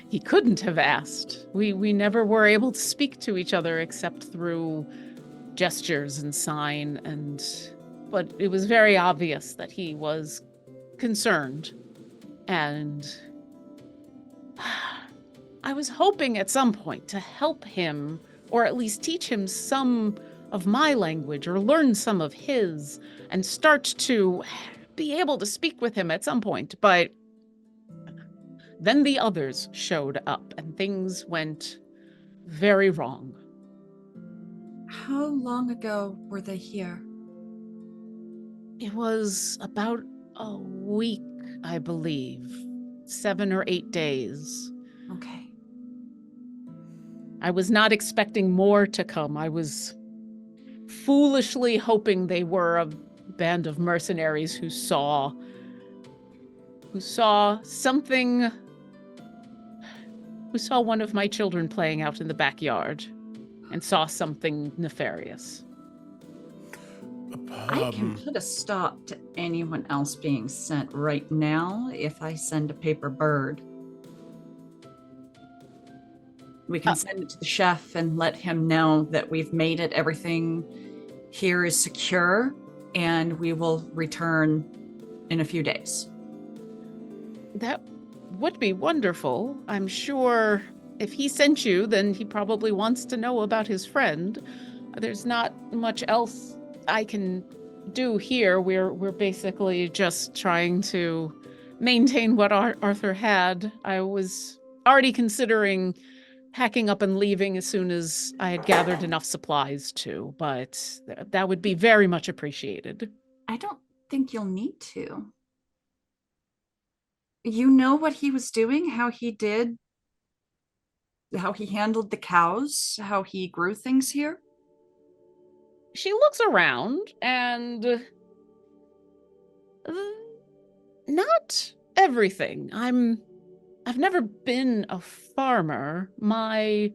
He couldn't have asked. We never were able to speak to each other except through gestures and sign, but it was very obvious that he was concerned. And I was hoping at some point to help him, or at least teach him some of my language, or learn some of his, and start to be able to speak with him at some point. But then the others showed up, and things went very wrong. How long ago were they here? It was about a week, I believe. 7 or 8 days. Okay. I was not expecting more to come. I was foolishly hoping they were a band of mercenaries who saw something, who saw one of my children playing out in the backyard and saw something nefarious. I can put a stop to anyone else being sent right now if I send a paper bird. We can send it to the chef and let him know that we've made it. Everything here is secure, and we will return in a few days. That would be wonderful. I'm sure if he sent you, then he probably wants to know about his friend. There's not much else I can do here. We're basically just trying to maintain what Arthur had. I was already considering packing up and leaving as soon as I had gathered enough supplies to, but that would be very much appreciated. I don't think you'll need to. You know what he was doing, how he did how he handled the cows, how he grew things here? She looks around and not everything. I've never been a farmer. My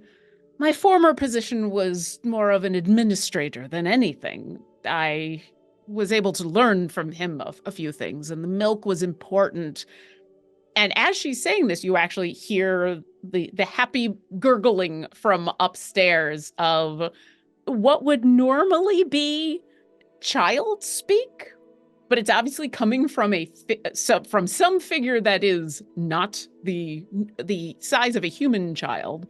former position was more of an administrator than anything. I was able to learn from him a few things, and the milk was important. And as she's saying this, you actually hear the happy gurgling from upstairs of what would normally be child speak, but it's obviously coming from from some figure that is not the size of a human child.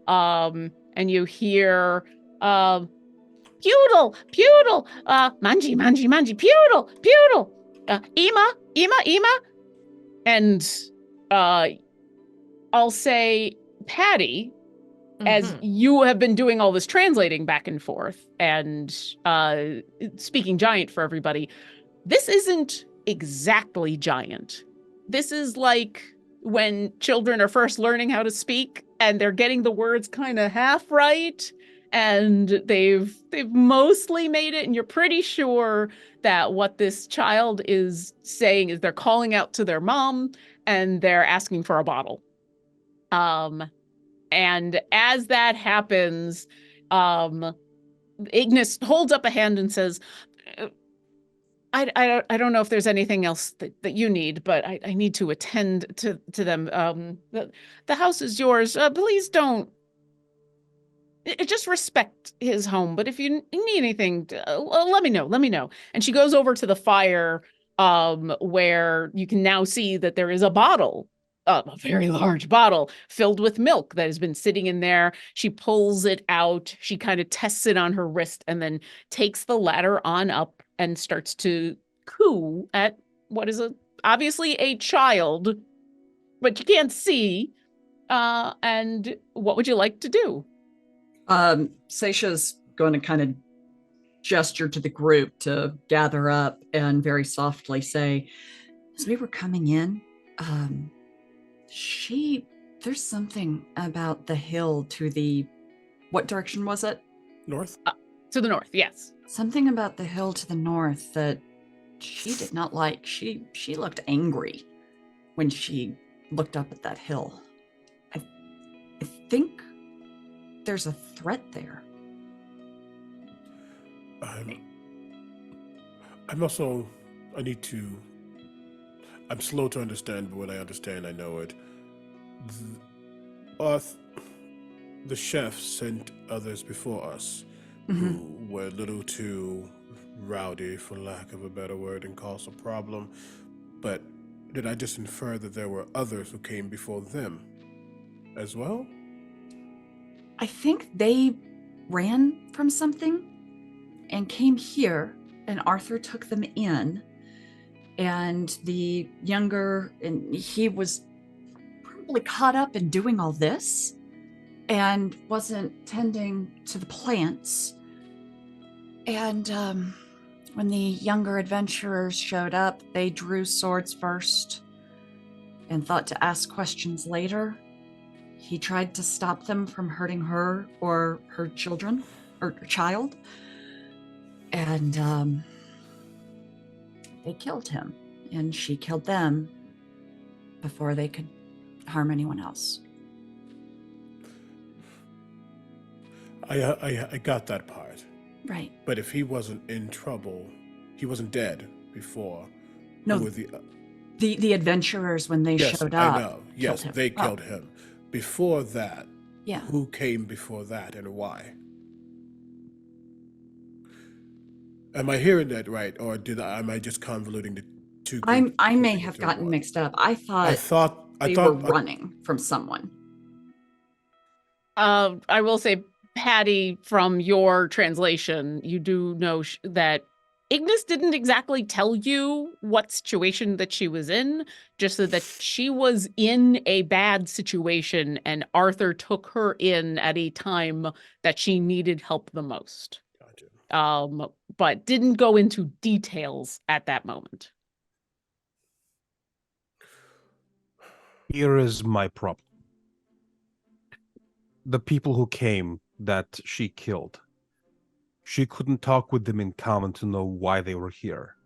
And you hear Pudel, Pudel, Manji, Manji, Manji, Pudel, Pudel, Ima, Ima, Ima. And I'll say, Patty, as Mhm. you have been doing all this translating back and forth and speaking giant for everybody, this isn't exactly giant. This is like when children are first learning how to speak and they're getting the words kind of half right, and they've mostly made it, and you're pretty sure that what this child is saying is they're calling out to their mom and they're asking for a bottle. And as that happens, Ignis holds up a hand and says, I don't know if there's anything else that you need, but I need to attend to them. The house is yours. Please don't. Just respect his home. But if you need anything, let me know. Let me know. And she goes over to the fire, where you can now see that there is a bottle, a very large bottle filled with milk that has been sitting in there. She pulls it out. She kind of tests it on her wrist and then takes the ladder on up and starts to coo at what is obviously a child, but you can't see. And what would you like to do? Seisha's going to kind of gesture to the group to gather up and very softly say, as we were coming in, there's something about the hill to the, what direction was it? North? To the north, yes. Something about the hill to the north that she did not like. She looked angry when she looked up at that hill. I think there's a threat there. I'm also, I'm slow to understand, but when I understand, I know it. The chef sent others before us who were a little too rowdy, for lack of a better word, and caused a problem. But did I just infer that there were others who came before them as well? I think they ran from something and came here, and Arthur took them in. And the younger, and he was probably caught up in doing all this and wasn't tending to the plants. And when the younger adventurers showed up, they drew swords first and thought to ask questions later. He tried to stop them from hurting her or her children or child. And they killed him, and she killed them before they could harm anyone else. I got that part. Right. But if he wasn't in trouble, he wasn't dead before. No, Who were the adventurers, when they yes, showed up. I know. Yes, him. they killed him. Before that, Yeah. who came before that and why? Am I hearing that right, or am I just convoluting the two? I may have gotten mixed up. I thought they were running from someone. I will say, Patty, from your translation, you do know that Ignis didn't exactly tell you what situation that she was in, just that she was in a bad situation and Arthur took her in at a time that she needed help the most. Gotcha. But didn't go into details at that moment. Here is my problem. The people who came that she killed. She couldn't talk with them in common to know why they were here.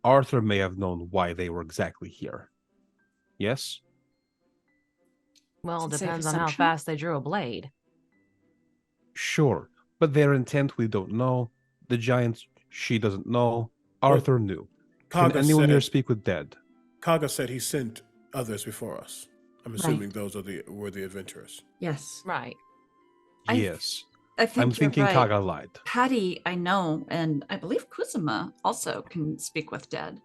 Arthur may have known why they were exactly here. Yes? Well, It's a safe depends on how assumption. fast they drew a blade. Sure, but their intent we don't know. The giants she doesn't know. Arthur knew. Can anyone here speak with dead? Kaga said he sent others before us. I'm assuming Right. those were the adventurers. Yes. Right. Yes. I think I'm you're thinking right. Kaga lied. Patty, I know, and I believe Kuzuma also can speak with dead.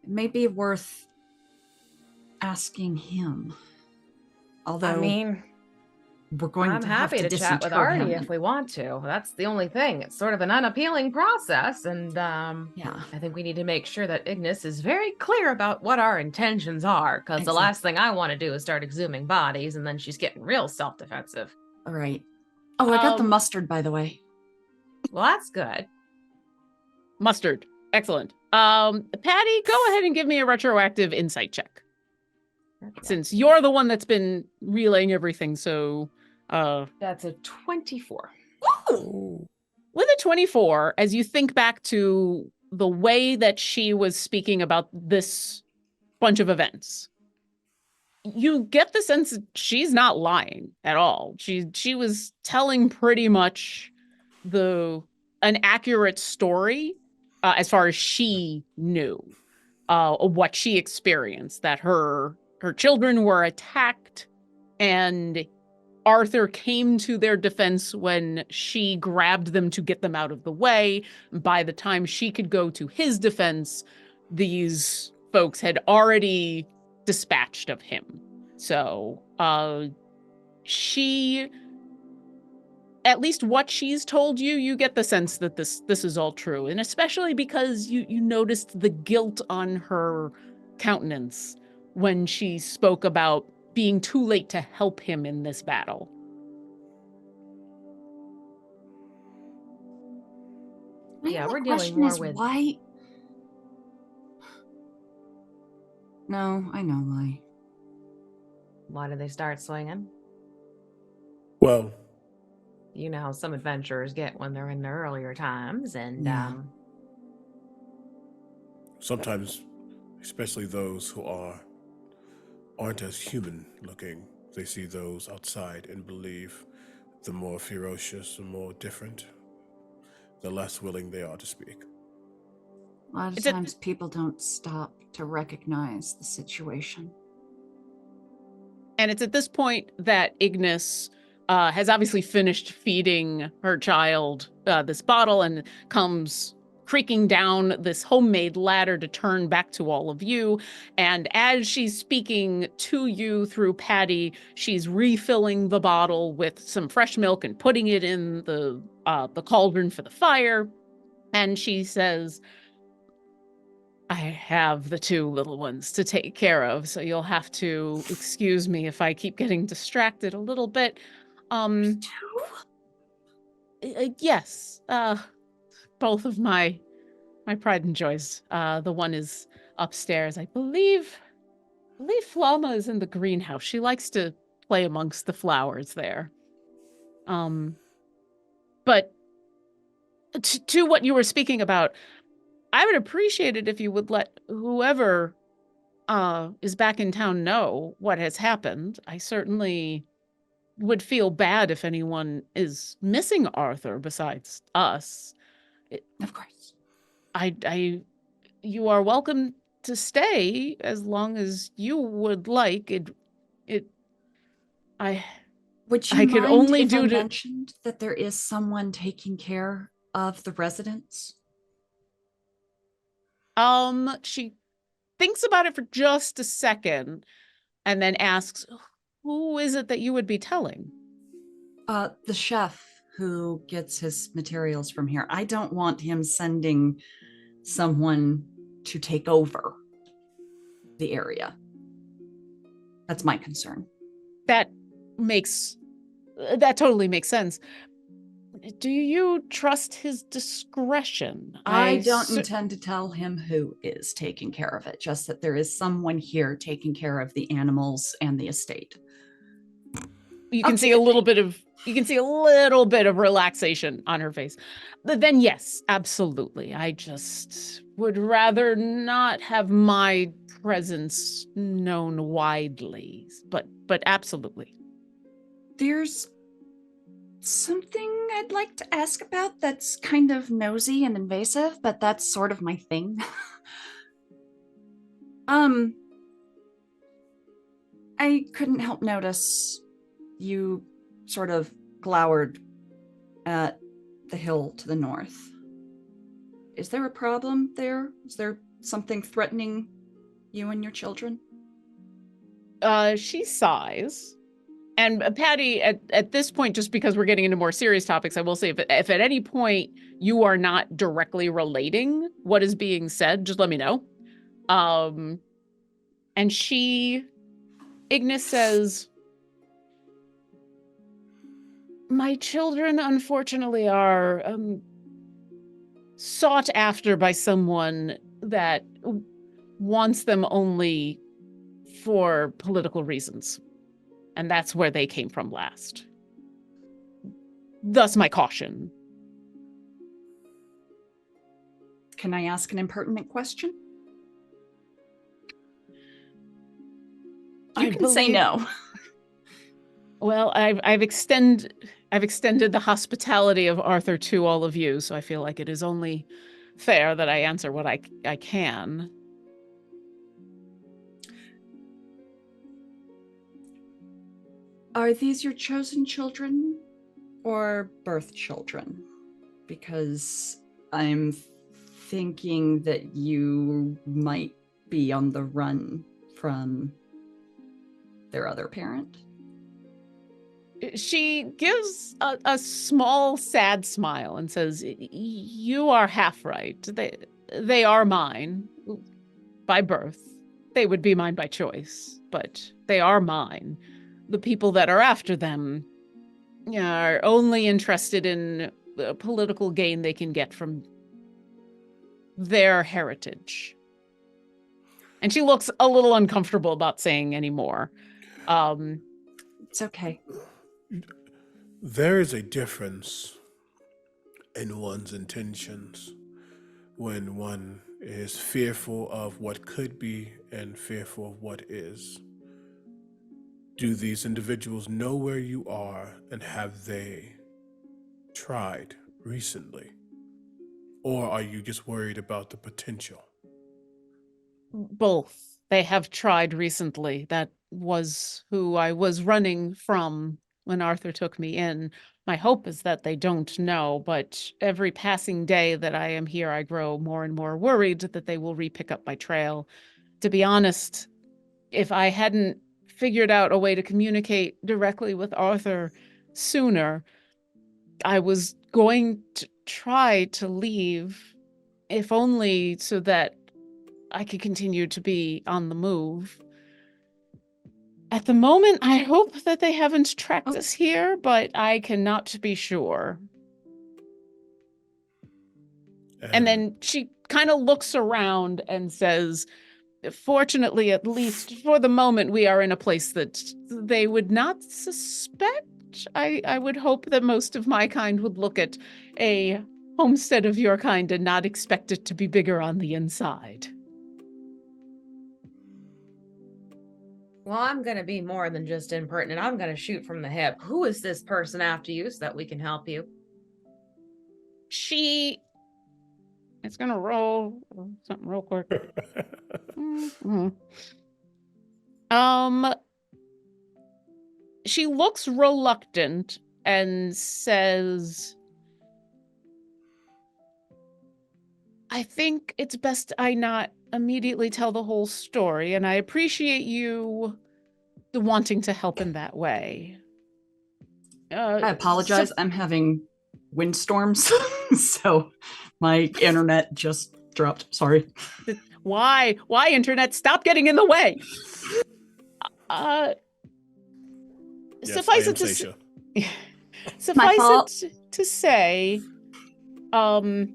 It may be worth asking him. Although I mean, we're going I'm to have happy to to chat with disinter Artie him. if we want to. That's the only thing. It's sort of an unappealing process, and Yeah. I think we need to make sure that Ignis is very clear about what our intentions are, because the last thing I want to do is start exhuming bodies, and then she's getting real self-defensive. All right. Oh, I got the mustard, by the way. Well, that's good. Mustard. Excellent. Patty, go ahead and give me a retroactive insight check. Okay. Since you're the one that's been relaying everything, so That's a 24. with a 24, as you think back to the way that she was speaking about this bunch of events, you get the sense that she's not lying at all. She was telling pretty much an accurate story as far as she knew, what she experienced, that her children were attacked and Arthur came to their defense when she grabbed them to get them out of the way. By the time she could go to his defense, these folks had already dispatched of him. So, she, at least what she's told you, you get the sense that this is all true. And especially because you noticed the guilt on her countenance when she spoke about being too late to help him in this battle. Yeah, we're The dealing question more is with- why. No, I know why. Why did they start swinging? Well, You know how some adventurers get when they're in their earlier times, and Yeah. sometimes, especially those who aren't as human looking, they see those outside and believe the more ferocious, the more different, the less willing they are to speak. A lot of It's a- times people don't stop to recognize the situation. And it's at this point that Ignis has obviously finished feeding her child this bottle and comes creaking down this homemade ladder to turn back to all of you. And as she's speaking to you through Patty, she's refilling the bottle with some fresh milk and putting it in the cauldron for the fire. And she says, I have the two little ones to take care of, so you'll have to excuse me if I keep getting distracted a little bit. Yes, both of my pride and joys. The one is upstairs, I believe. Flama is in the greenhouse. She likes to play amongst the flowers there. But to what you were speaking about, I would appreciate it if you would let whoever is back in town know what has happened. I certainly would feel bad if anyone is missing Arthur besides us. Of course. You are welcome to stay as long as you would like. Would you I could mind only if do I to- mentioned that there is someone taking care of the residents? She thinks about it for just a second and then asks, who is it that you would be telling? The chef who gets his materials from here. I don't want him sending someone to take over the area. That's my concern. That totally makes sense. Do you trust his discretion? I don't intend to tell him who is taking care of it, just that there is someone here taking care of the animals and the estate. you can see a little bit of relaxation on her face. But then yes, absolutely. I just would rather not have my presence known widely. But absolutely. There's something I'd like to ask about that's kind of nosy and invasive, but that's sort of my thing. I couldn't help notice you sort of glowered at the hill to the north. Is there a problem there? Is there something threatening you and your children? She sighs. And Patty, at this point, just because we're getting into more serious topics, I will say if at any point you are not directly relating what is being said, just let me know. And Ignis says, my children, unfortunately, are sought after by someone that wants them only for political reasons. And that's where they came from last. Thus my caution. Can I ask an impertinent question? You can say no. Well, I've extended the hospitality of Arthur to all of you, so I feel like it is only fair that I answer what I can. Are these your chosen children or birth children? Because I'm thinking that you might be on the run from their other parent. She gives a small, sad smile and says, you are half right. They are mine by birth. They would be mine by choice, but they are mine. The people that are after them are only interested in the political gain they can get from their heritage. And she looks a little uncomfortable about saying any more. It's okay. There is a difference in one's intentions when one is fearful of what could be and fearful of what is. Do these individuals know where you are, and have they tried recently? Or are you just worried about the potential? Both. They have tried recently. That was who I was running from when Arthur took me in. My hope is that they don't know, but every passing day that I am here, I grow more and more worried that they will re-pick up my trail. To be honest, if I hadn't figured out a way to communicate directly with Arthur sooner, I was going to try to leave, if only so that I could continue to be on the move. At the moment, I hope that they haven't tracked us here, but I cannot be sure. And then she kind of looks around and says, fortunately, at least for the moment, we are in a place that they would not suspect. I would hope that most of my kind would look at a homestead of your kind and not expect it to be bigger on the inside. Well, I'm going to be more than just impertinent. I'm going to shoot from the hip. Who is this person after you so that we can help you? It's going to roll something real quick. She looks reluctant and says, I think it's best I not immediately tell the whole story, and I appreciate you wanting to help in that way. I apologize. I'm having windstorms, so my internet just dropped. Sorry. Why, internet? Stop getting in the way. Yes, suffice I it am to Seisha. suffice it to say, I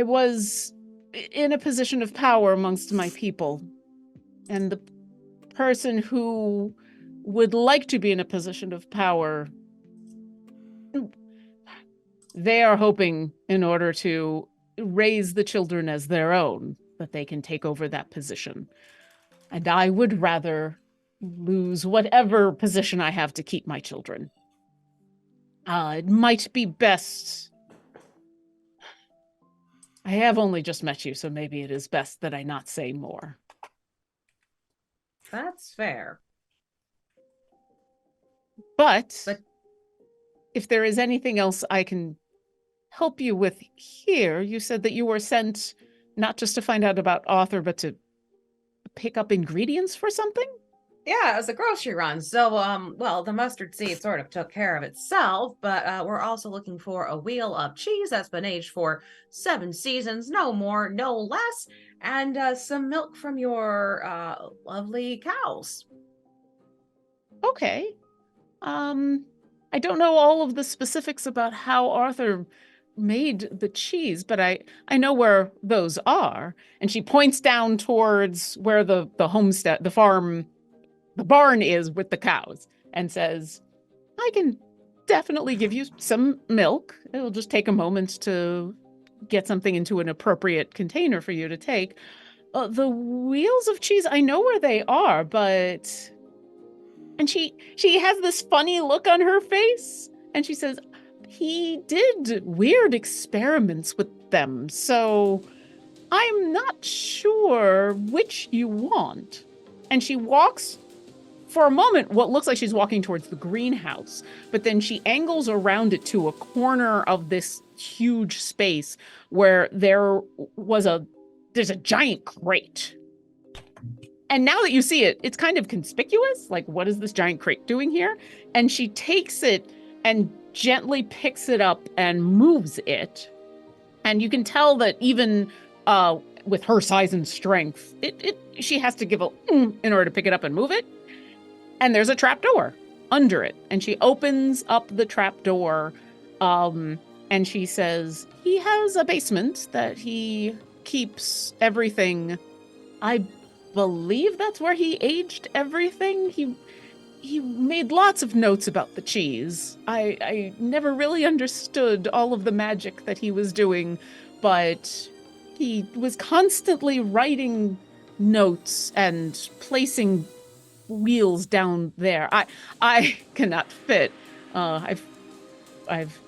was in a position of power amongst my people, and the person who would like to be in a position of power, they are hoping in order to raise the children as their own, that they can take over that position. And I would rather lose whatever position I have to keep my children. It might be best. I have only just met you, so maybe it is best that I not say more. That's fair. But But- if there is anything else I can help you with here, you said that you were sent not just to find out about Arthur, but to pick up ingredients for something? Yeah, it was a grocery run. So, well, the mustard seed sort of took care of itself, but we're also looking for a wheel of cheese that's been aged for 7 seasons, no more, no less, and some milk from your lovely cows. Okay. I don't know all of the specifics about how Arthur made the cheese, but I know where those are. And she points down towards where the homestead, the farm, the barn is with the cows, and says, I can definitely give you some milk. It'll just take a moment to get something into an appropriate container for you to take. The wheels of cheese, I know where they are, but... And she has this funny look on her face, and she says, he did weird experiments with them, so I'm not sure which you want. And she walks, for a moment, what looks like she's walking towards the greenhouse, but then she angles around it to a corner of this huge space where there's a giant crate. And now that you see it, it's kind of conspicuous. Like, what is this giant crate doing here? And she takes it and gently picks it up and moves it. And you can tell that even with her size and strength, she has to give a in order to pick it up and move it. And there's a trap door under it. And she opens up the trap door and she says, he has a basement that he keeps everything. I believe that's where he aged everything. He made lots of notes about the cheese. I never really understood all of the magic that he was doing, but he was constantly writing notes and placing wheels down there. I cannot fit. I've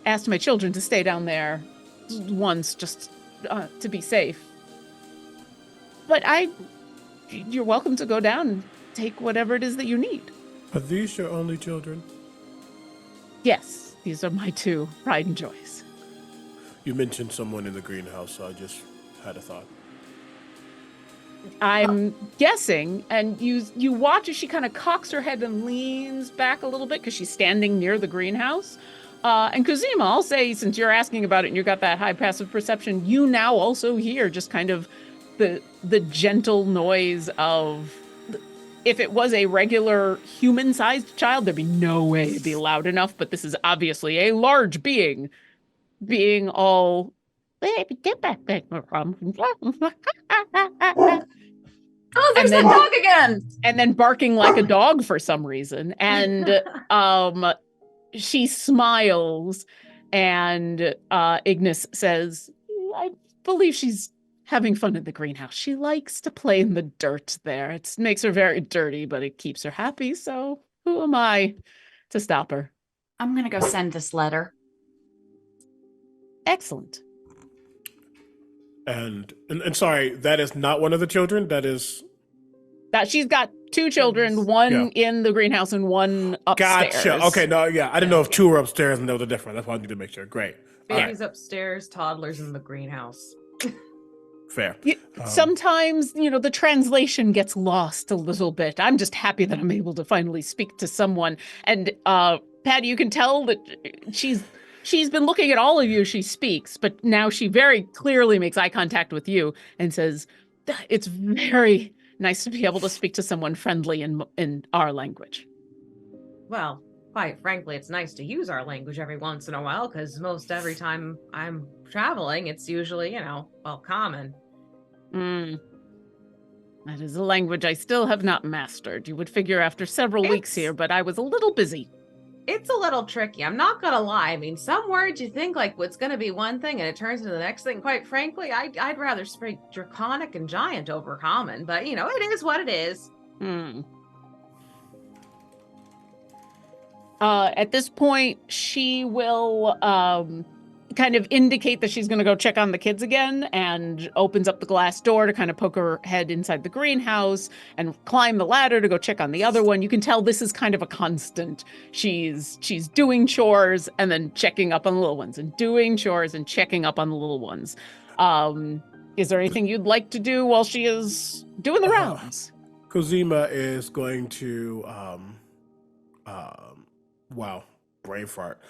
asked my children to stay down there once just to be safe. But you're welcome to go down and take whatever it is that you need. Are these your only children? Yes, these are my 2 pride and joys. You mentioned someone in the greenhouse, so I just had a thought. I'm guessing, and you watch as she kind of cocks her head and leans back a little bit because she's standing near the greenhouse. And Kuzima, I'll say, since you're asking about it and you got that high passive perception, you now also hear just kind of the gentle noise of, if it was a regular human-sized child, there'd be no way it'd be loud enough, but this is obviously a large being all, baby, get back. Oh, there's And that then- dog again. And then barking like a dog for some reason. And she smiles, and Ignis says, I believe she's having fun in the greenhouse. She likes to play in the dirt there. It makes her very dirty, but it keeps her happy. So who am I to stop her? I'm going to go send this letter. Excellent. And sorry, that is not one of the children. That is That she's got 2 children, one in the greenhouse and one upstairs. gotcha. Okay, no, yeah, I didn't know if 2 were upstairs and they were different. That's why I need to make sure. Great. All right. Babies upstairs, toddlers in the greenhouse. Fair. Sometimes, the translation gets lost a little bit. I'm just happy that I'm able to finally speak to someone. And Patty, you can tell that she's been looking at all of you. She speaks, but now she very clearly makes eye contact with you and says, it's very nice to be able to speak to someone friendly in our language. Well, quite frankly, it's nice to use our language every once in a while, because most every time I'm traveling, it's usually, common. That is a language I still have not mastered. You would figure after several weeks here, but I was a little busy. It's a little tricky. I'm not gonna lie. I mean, some words you think like what's gonna be one thing and it turns into the next thing. Quite frankly, I'd rather speak draconic and giant over common, but you know, it is what it is. At this point, she will kind of indicate that she's going to go check on the kids again and opens up the glass door to kind of poke her head inside the greenhouse and climb the ladder to go check on the other one. You can tell this is kind of a constant. She's doing chores and then checking up on the little ones and doing chores and checking up on the little ones. Is there anything you'd like to do while she is doing the rounds? Cosima is going to wow, brain fart.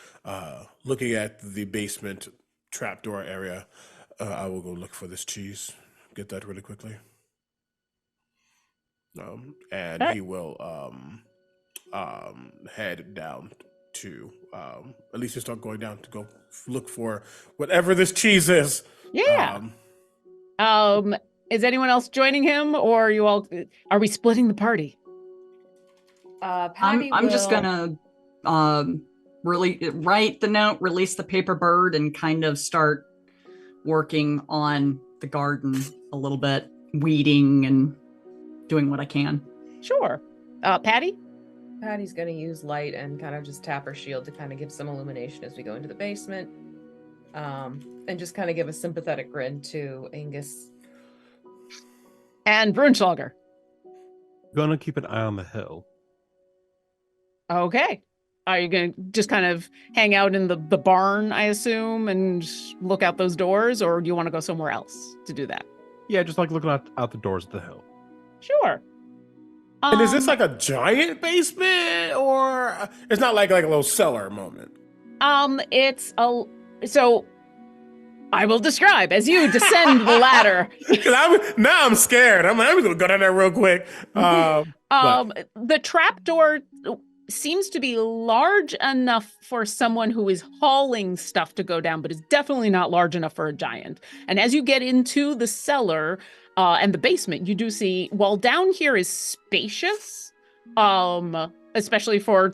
Looking at the basement trapdoor area, I will go look for this cheese. Get that really quickly. And he will head down to at least start going down to go look for whatever this cheese is. Yeah. Is anyone else joining him, or are we splitting the party? Patty I'm just will- gonna really write the note, release the paper bird, and kind of start working on the garden a little bit, weeding and doing what I can. Sure. Patty? Patty's gonna use light and kind of just tap her shield to kind of give some illumination as we go into the basement. And just kind of give a sympathetic grin to Angus. And Brunschlager. Gonna keep an eye on the hill. Okay. Are you going to just kind of hang out in the barn, I assume, and look out those doors, or do you want to go somewhere else to do that? Yeah, just like looking out the doors of the hill. Sure. And is this like a giant basement, or it's not like a little cellar moment? So I will describe as you descend the ladder. Now I'm scared. I'm gonna go down there real quick. The trapdoor seems to be large enough for someone who is hauling stuff to go down, but is definitely not large enough for a giant. And as you get into the cellar and the basement, you do see, while down here is spacious, especially for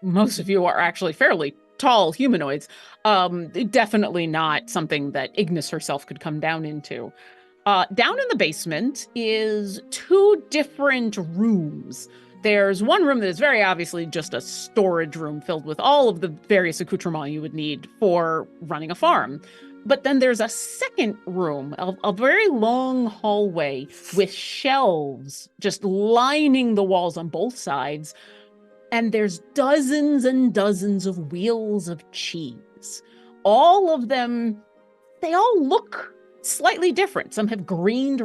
most of you are actually fairly tall humanoids, definitely not something that Ignis herself could come down into. Down in the basement is 2 different rooms. There's one room that is very obviously just a storage room filled with all of the various accoutrements you would need for running a farm. But then there's a second room, a very long hallway with shelves just lining the walls on both sides. And there's dozens and dozens of wheels of cheese. All of them, they all look slightly different. Some have green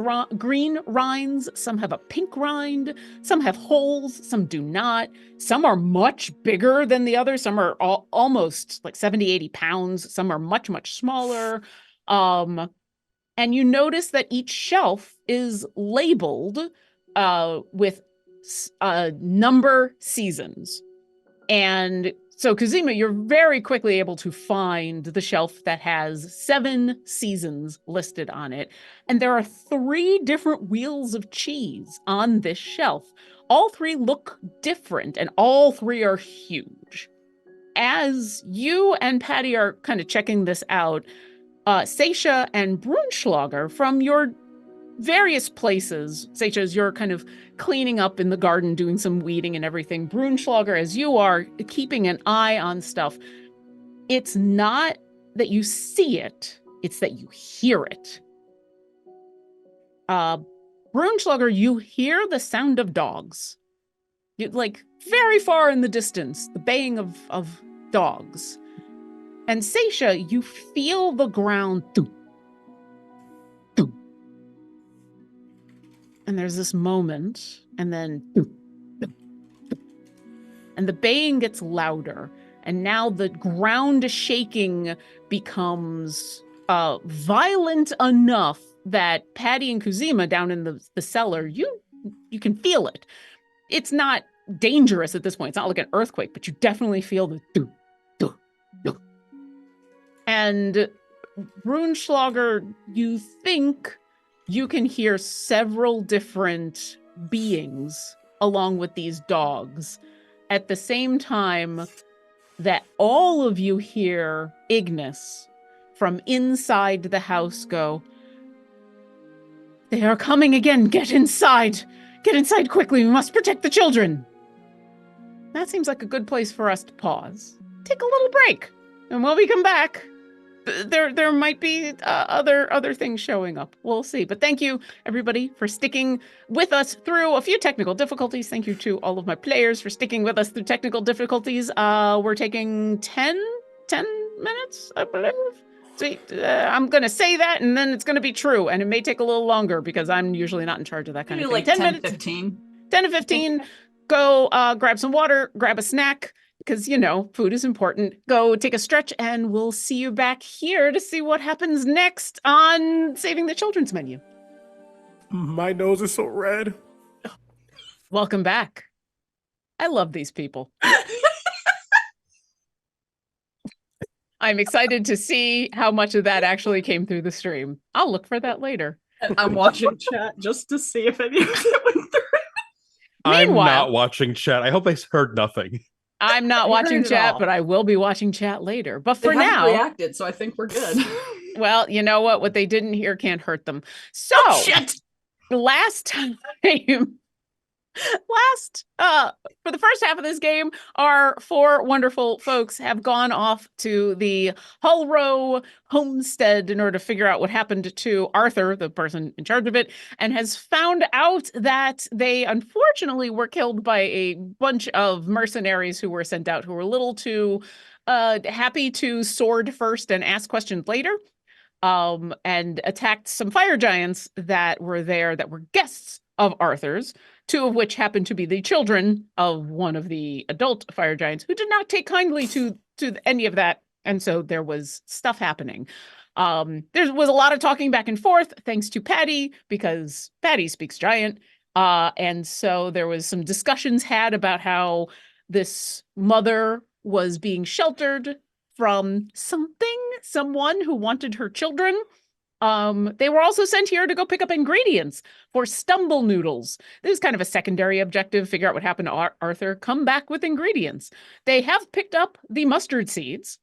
rinds, some have a pink rind, some have holes, some do not. Some are much bigger than the others. Some are almost like 70, 80 pounds. Some are much, much smaller. And you notice that each shelf is labeled with number seasons. And so, Cosima, you're very quickly able to find the shelf that has 7 seasons listed on it. And there are 3 different wheels of cheese on this shelf. All 3 look different, and all 3 are huge. As you and Patty are kind of checking this out, Seisha and Brunschlager, from your various places, Seisha, as you're kind of cleaning up in the garden, doing some weeding and everything, Brunschlager, as you are keeping an eye on stuff, it's not that you see it, it's that you hear it. Brunschlager, you hear the sound of dogs. Like very far in the distance, the baying of dogs. And Seisha, you feel the ground thump, thump. And there's this moment, and then thump, thump, thump. And the baying gets louder. And now the ground shaking becomes violent enough that Patty and Cosima down in the cellar, you can feel it. It's not dangerous at this point. It's not like an earthquake, but you definitely feel the doo, doo, doo. And Brunschlager, you think you can hear several different beings along with these dogs at the same time that all of you hear Ignis from inside the house go, "They are coming again. Get inside. Get inside quickly. We must protect the children." That seems like a good place for us to pause. Take a little break. And when we come back, there might be other things showing up. We'll see. But thank you, everybody, for sticking with us through a few technical difficulties. Thank you to all of my players for sticking with us through technical difficulties. We're taking 10 minutes, I believe. See, I'm going to say that, and then it's going to be true. And it may take a little longer because I'm usually not in charge of that kind of thing. Like 10 10, minutes, 15. 10 to 15. Go grab some water, grab a snack, because, you know, food is important. Go take a stretch, and we'll see you back here to see what happens next on Saving the Children's Menu. My nose is so red. Welcome back. I love these people. I'm excited to see how much of that actually came through the stream. I'll look for that later. I'm watching chat just to see if any of it went through. I'm Meanwhile- not watching chat. I hope I heard nothing. I'm not I watching heard it chat, all. but I will be watching chat later. But They for haven't now, reacted, so I think we're good. well, you know what they didn't hear can't hurt them. So Oh, shit! last time, for the first half of this game, our four wonderful folks have gone off to the Hullrow homestead in order to figure out what happened to Arthur, the person in charge of it, and has found out that they unfortunately were killed by a bunch of mercenaries who were sent out, who were a little too happy to sword first and ask questions later. And attacked some fire giants that were there that were guests of Arthur's, two of which happened to be the children of one of the adult fire giants who did not take kindly to any of that. And so there was stuff happening. There was a lot of talking back and forth, thanks to Patty, because Patty speaks giant. And so there was some discussions had about how this mother was being sheltered from someone who wanted her children. They were also sent here to go pick up ingredients for stumble noodles. This is kind of a secondary objective, figure out what happened to Arthur, come back with ingredients. They have picked up the mustard seeds.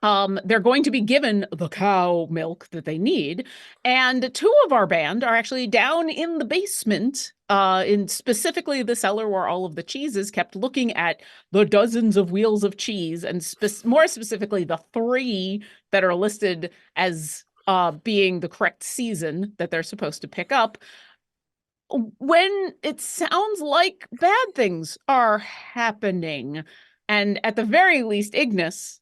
They're going to be given the cow milk that they need. And two of our band are actually down in the basement, in specifically the cellar where all of the cheese is kept, looking at the dozens of wheels of cheese, and more specifically, the 3 that are listed as being the correct season that they're supposed to pick up. When it sounds like bad things are happening. And at the very least, Ignis,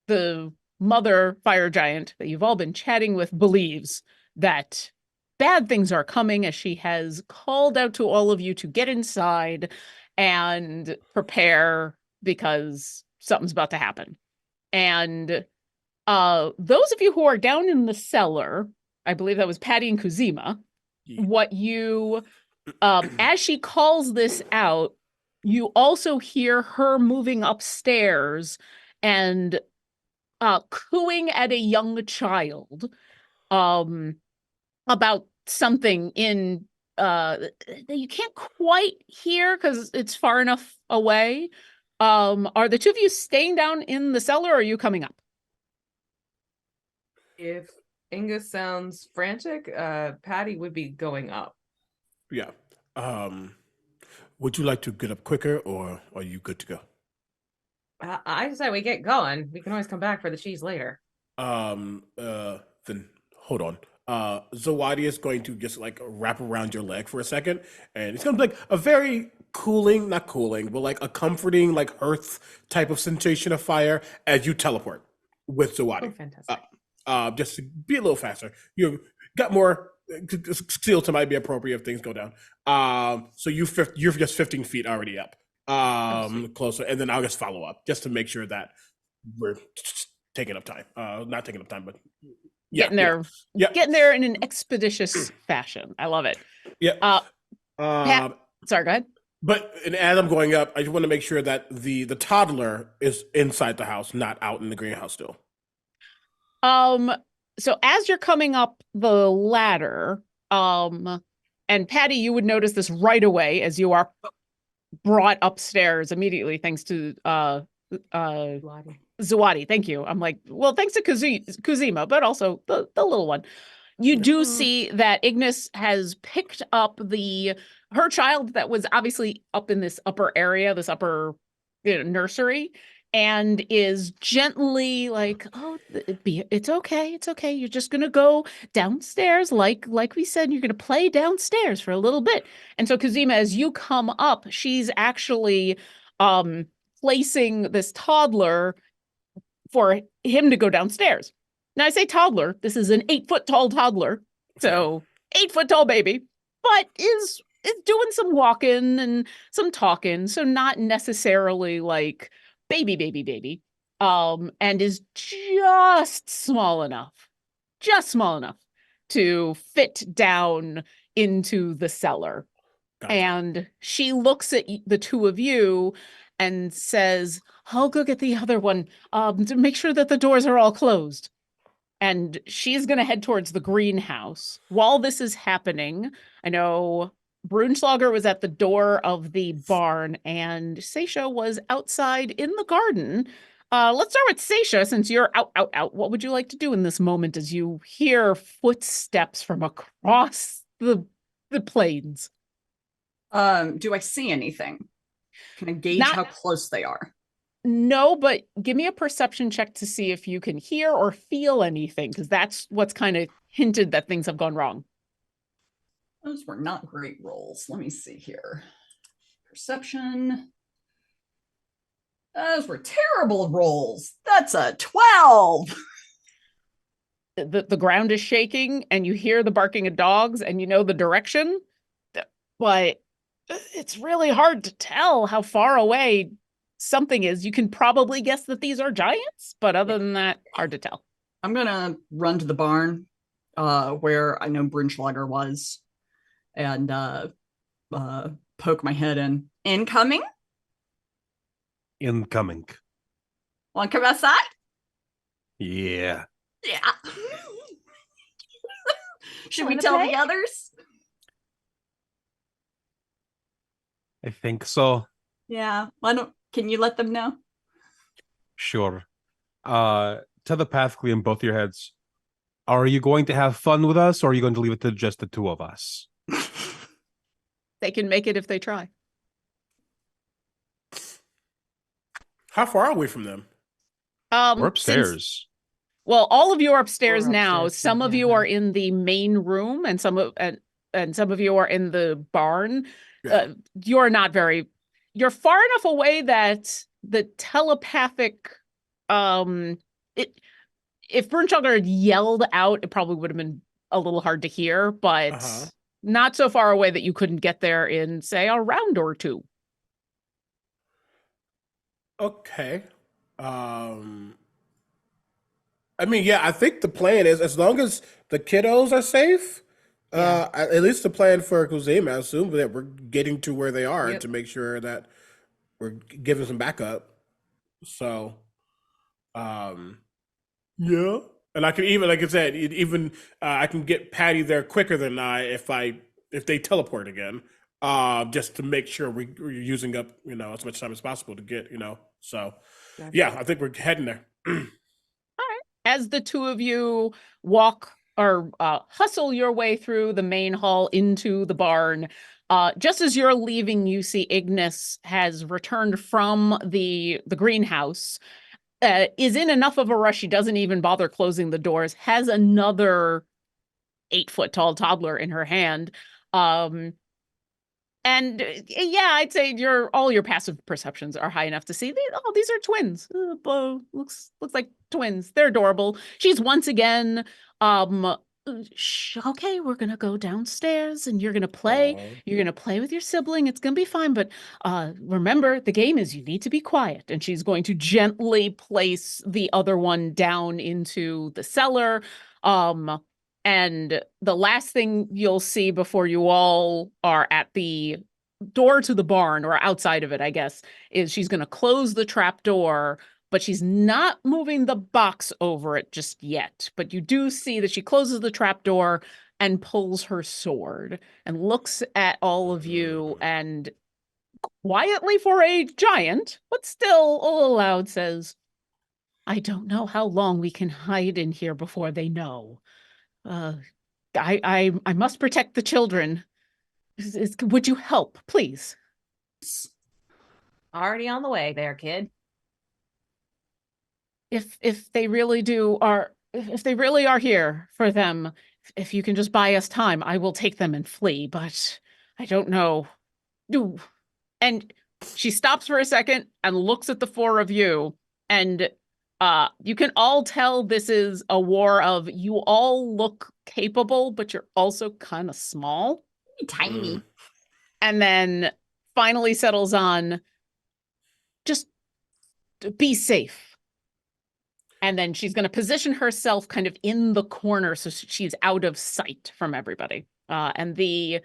the mother fire giant that you've all been chatting with, believes that bad things are coming, as she has called out to all of you to get inside and prepare because something's about to happen. And those of you who are down in the cellar, I believe that was Patty and Kuzima, what you, as she calls this out, you also hear her moving upstairs and cooing at a young child about something in that you can't quite hear because it's far enough away. Are the two of you staying down in the cellar, or are you coming up? If Inga sounds frantic, Patty would be going up. Yeah. Would you like to get up quicker, or are you good to go? I say we get going. We can always come back for the cheese later. Then hold on. Zawadi is going to just like wrap around your leg for a second, and it's gonna be like a very cooling, not cooling, but like a comforting, like earth type of sensation of fire as you teleport with Zawadi. Oh, fantastic. Just to be a little faster. You got more. Steel to might be appropriate if things go down. So you're just 15 feet already up. Closer, and then I'll just follow up just to make sure that we're taking up time. Not taking up time, but Getting there in an expeditious fashion. I love it. Yeah. Sorry, go ahead. But and as I'm going up, I just want to make sure that the toddler is inside the house, not out in the greenhouse still. So as you're coming up the ladder, And Patty, you would notice this right away as you are brought upstairs immediately, thanks to Zawadi. Thank you. I'm like, well, thanks to Kuzima, but also the little one. You do see that Ignis has picked up her child that was obviously up in this upper area, this upper nursery, and is gently like, oh, it's okay. It's okay. You're just going to go downstairs. Like we said, you're going to play downstairs for a little bit. And so Kazima, as you come up, she's actually placing this toddler for him to go downstairs. Now I say toddler, this is an 8-foot tall toddler. So 8-foot tall baby, but is doing some walking and some talking. So not necessarily like baby. And is just small enough to fit down into the cellar. Gotcha. And she looks at the two of you and says, I'll go get the other one to make sure that the doors are all closed. And she's going to head towards the greenhouse. While this is happening, I know Brunschlager was at the door of the barn and Seisha was outside in the garden. Let's start with Seisha, since you're out. What would you like to do in this moment as you hear footsteps from across the plains? Do I see anything? Can I gauge how close they are? No, but give me a perception check to see if you can hear or feel anything, because that's what's kind of hinted that things have gone wrong. Those were not great rolls. Let me see here. Perception. Those were terrible rolls. That's a 12. The ground is shaking and you hear the barking of dogs and you know the direction, but it's really hard to tell how far away something is. You can probably guess that these are giants, but other than that, hard to tell. I'm gonna run to the barn where I know Brunschlager was and poke my head in. Incoming? Incoming. Want to come outside? Yeah. Yeah. Should we tell the others? I think so. Yeah. Can you let them know? Sure. Telepathically in both your heads, are you going to have fun with us, or are you going to leave it to just the two of us? They can make it if they try. How far are we from them? We're upstairs. Well, all of you are upstairs We're now. upstairs, Some of yeah. you are in the main room, and some of you are in the barn. Yeah. You're far enough away that the telepathic, if Brunschlager had yelled out, it probably would have been a little hard to hear, but not so far away that you couldn't get there in, say, a round or two. Okay. I mean, yeah, I think the plan is, as long as the kiddos are safe, at least the plan for Kuzima, I assume that we're getting to where they are Yep. to make sure that we're giving some backup. So, yeah. And I can even, like I said, I can get Patty there quicker than if they teleport again, just to make sure we're using up, as much time as possible to get, So, yeah, I think we're heading there. As the two of you walk or hustle your way through the main hall into the barn, just as you're leaving, you see Ignis has returned from the greenhouse, is in enough of a rush, she doesn't even bother closing the doors, has another 8-foot tall toddler in her hand. And yeah, I'd say all your passive perceptions are high enough to see these are twins. Looks like twins. They're adorable. She's once again, okay, we're gonna go downstairs and you're gonna play. Aw. You're gonna play with your sibling. It's gonna be fine. But remember, the game is you need to be quiet. And she's going to gently place the other one down into the cellar. And the last thing you'll see before you all are at the door to the barn, or outside of it, I guess, is she's going to close the trap door, but she's not moving the box over it just yet. But you do see that she closes the trap door, and pulls her sword and looks at all of you and quietly for a giant, but still a little loud says, I don't know how long we can hide in here before they know. I must protect the children. Would you help, please? Already on the way there, kid. If they really are here for them, if you can just buy us time, I will take them and flee, but I don't know. And she stops for a second and looks at the four of you, and you can all tell this is a war of you all look capable, but you're also kind of small. Tiny. And then finally settles on just be safe. And then she's going to position herself kind of in the corner so she's out of sight from everybody. And the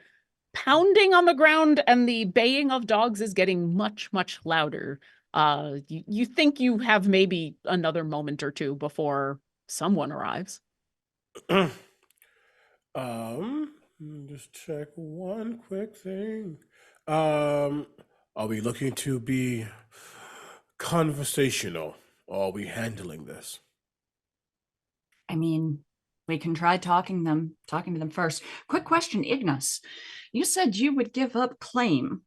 pounding on the ground and the baying of dogs is getting much, much louder. You think you have maybe another moment or two before someone arrives. Just check one quick thing. Are we looking to be conversational, or are we handling this? I mean, we can try talking to them first. Quick question, Ignis. You said you would give up claim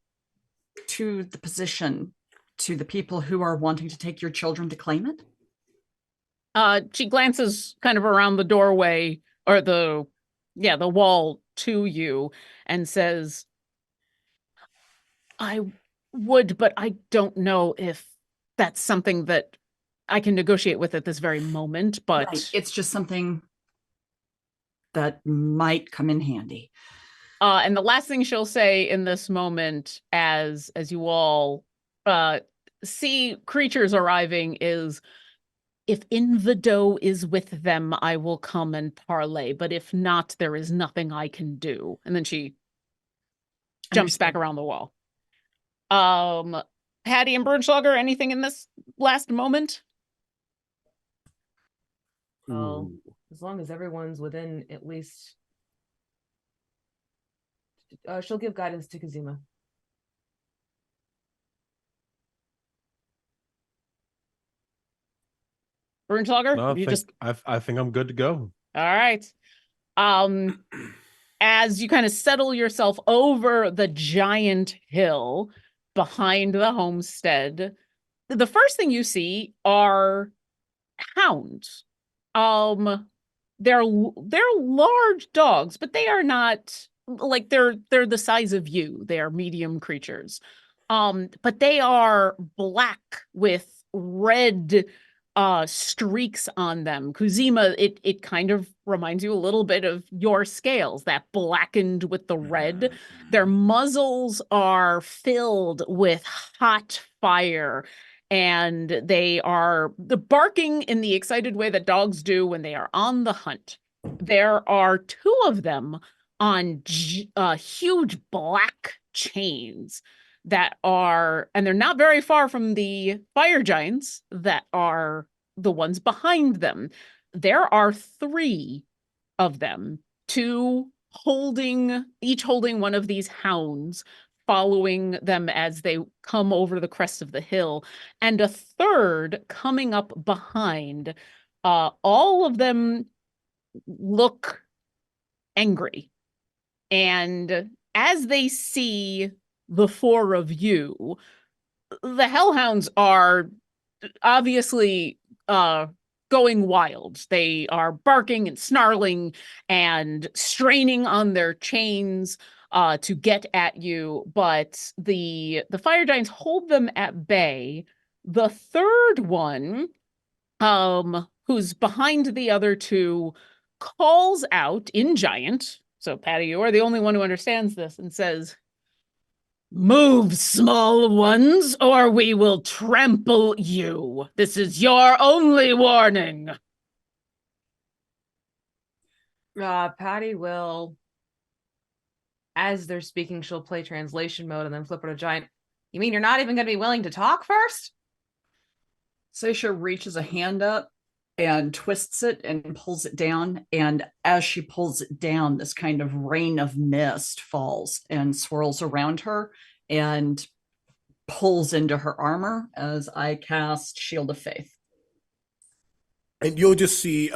to the position to the people who are wanting to take your children to claim it? She glances kind of around the doorway or the wall to you and says, I would, but I don't know if that's something that I can negotiate with at this very moment, but Right. It's just something that might come in handy. And the last thing she'll say in this moment, as you all see creatures arriving, is, if Invido is with them, I will come and parley. But if not, there is nothing I can do. And then she jumps back around the wall. Hattie and Bernschlager, anything in this last moment? Well, as long as everyone's within at least... she'll give guidance to Kazuma. Bernschlager? No, You just I think I'm good to go. all right. As you kind of settle yourself over the giant hill behind the homestead, the first thing you see are hounds. They're large dogs, but they are not like they're the size of you. They are medium creatures. But they are black with red streaks on them. Kuzima, it kind of reminds you a little bit of your scales, that blackened with the red. Their muzzles are filled with hot fire, and they are barking in the excited way that dogs do when they are on the hunt. There are two of them on huge black chains that are, and they're not very far from the fire giants that are the ones behind them. There are three of them, each holding one of these hounds, following them as they come over the crest of the hill, and a third coming up behind. All of them look angry. And as they see the four of you, the hellhounds are obviously going wild. They are barking and snarling and straining on their chains to get at you, but the fire giants hold them at bay. The third one, who's behind the other two, calls out in giant. So Patty, you are the only one who understands this, and says, "Move, small ones, or we will trample you. This is your only warning." Patty will, as they're speaking, she'll play translation mode and then flip her to giant. You mean you're not even going to be willing to talk first? Seisha reaches a hand up and twists it and pulls it down. And as she pulls it down, this kind of rain of mist falls and swirls around her and pulls into her armor as I cast Shield of Faith. And you'll just see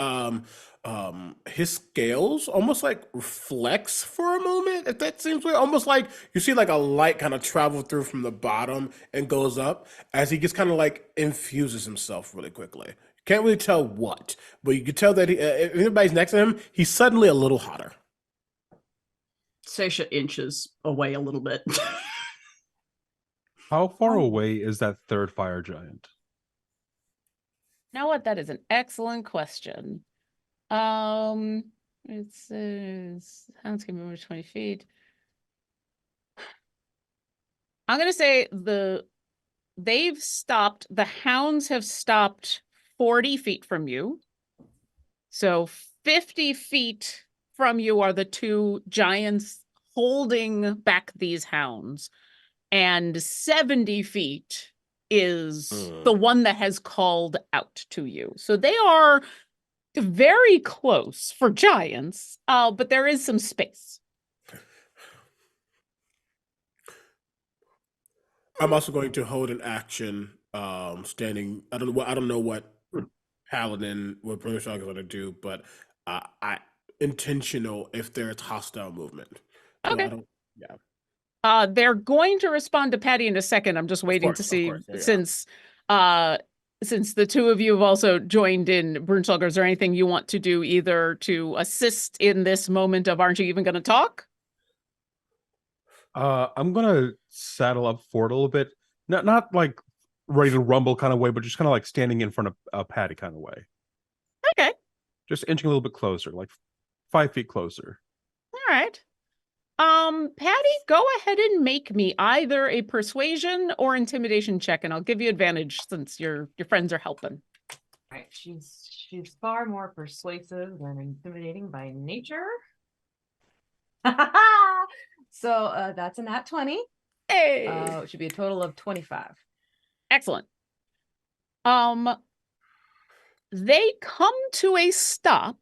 his scales almost like flex for a moment, if that seems weird. Almost like you see like a light kind of travel through from the bottom and goes up as he just kind of like infuses himself really quickly. Can't really tell what, but you can tell that if anybody's next to him, he's suddenly a little hotter. Seisha inches away a little bit. How far away is that third fire giant? You know what? That is an excellent question. It says hounds can move over 20 feet. I'm gonna say they've stopped, the hounds have stopped 40 feet from you. So 50 feet from you are the two giants holding back these hounds. And 70 feet is the one that has called out to you. So they are very close for giants, but there is some space. I'm also going to hold an action, standing. I don't know what Paladin, what British is going to do, but I intentional if there's hostile movement. So Okay. I don't. Yeah. They're going to respond to Patty in a second. I'm just waiting to see since the two of you have also joined in, Brunschlager, is there anything you want to do either to assist in this moment of aren't you even going to talk? I'm gonna saddle up forward a little bit, not like ready to rumble kind of way, but just kind of like standing in front of Patty kind of way. Okay. Just inching a little bit closer, like 5 feet closer. All right. Patty, go ahead and make me either a persuasion or intimidation check, and I'll give you advantage since your friends are helping. Right. She's far more persuasive than intimidating by nature. So that's a nat 20. Hey. It should be a total of 25. Excellent. They come to a stop.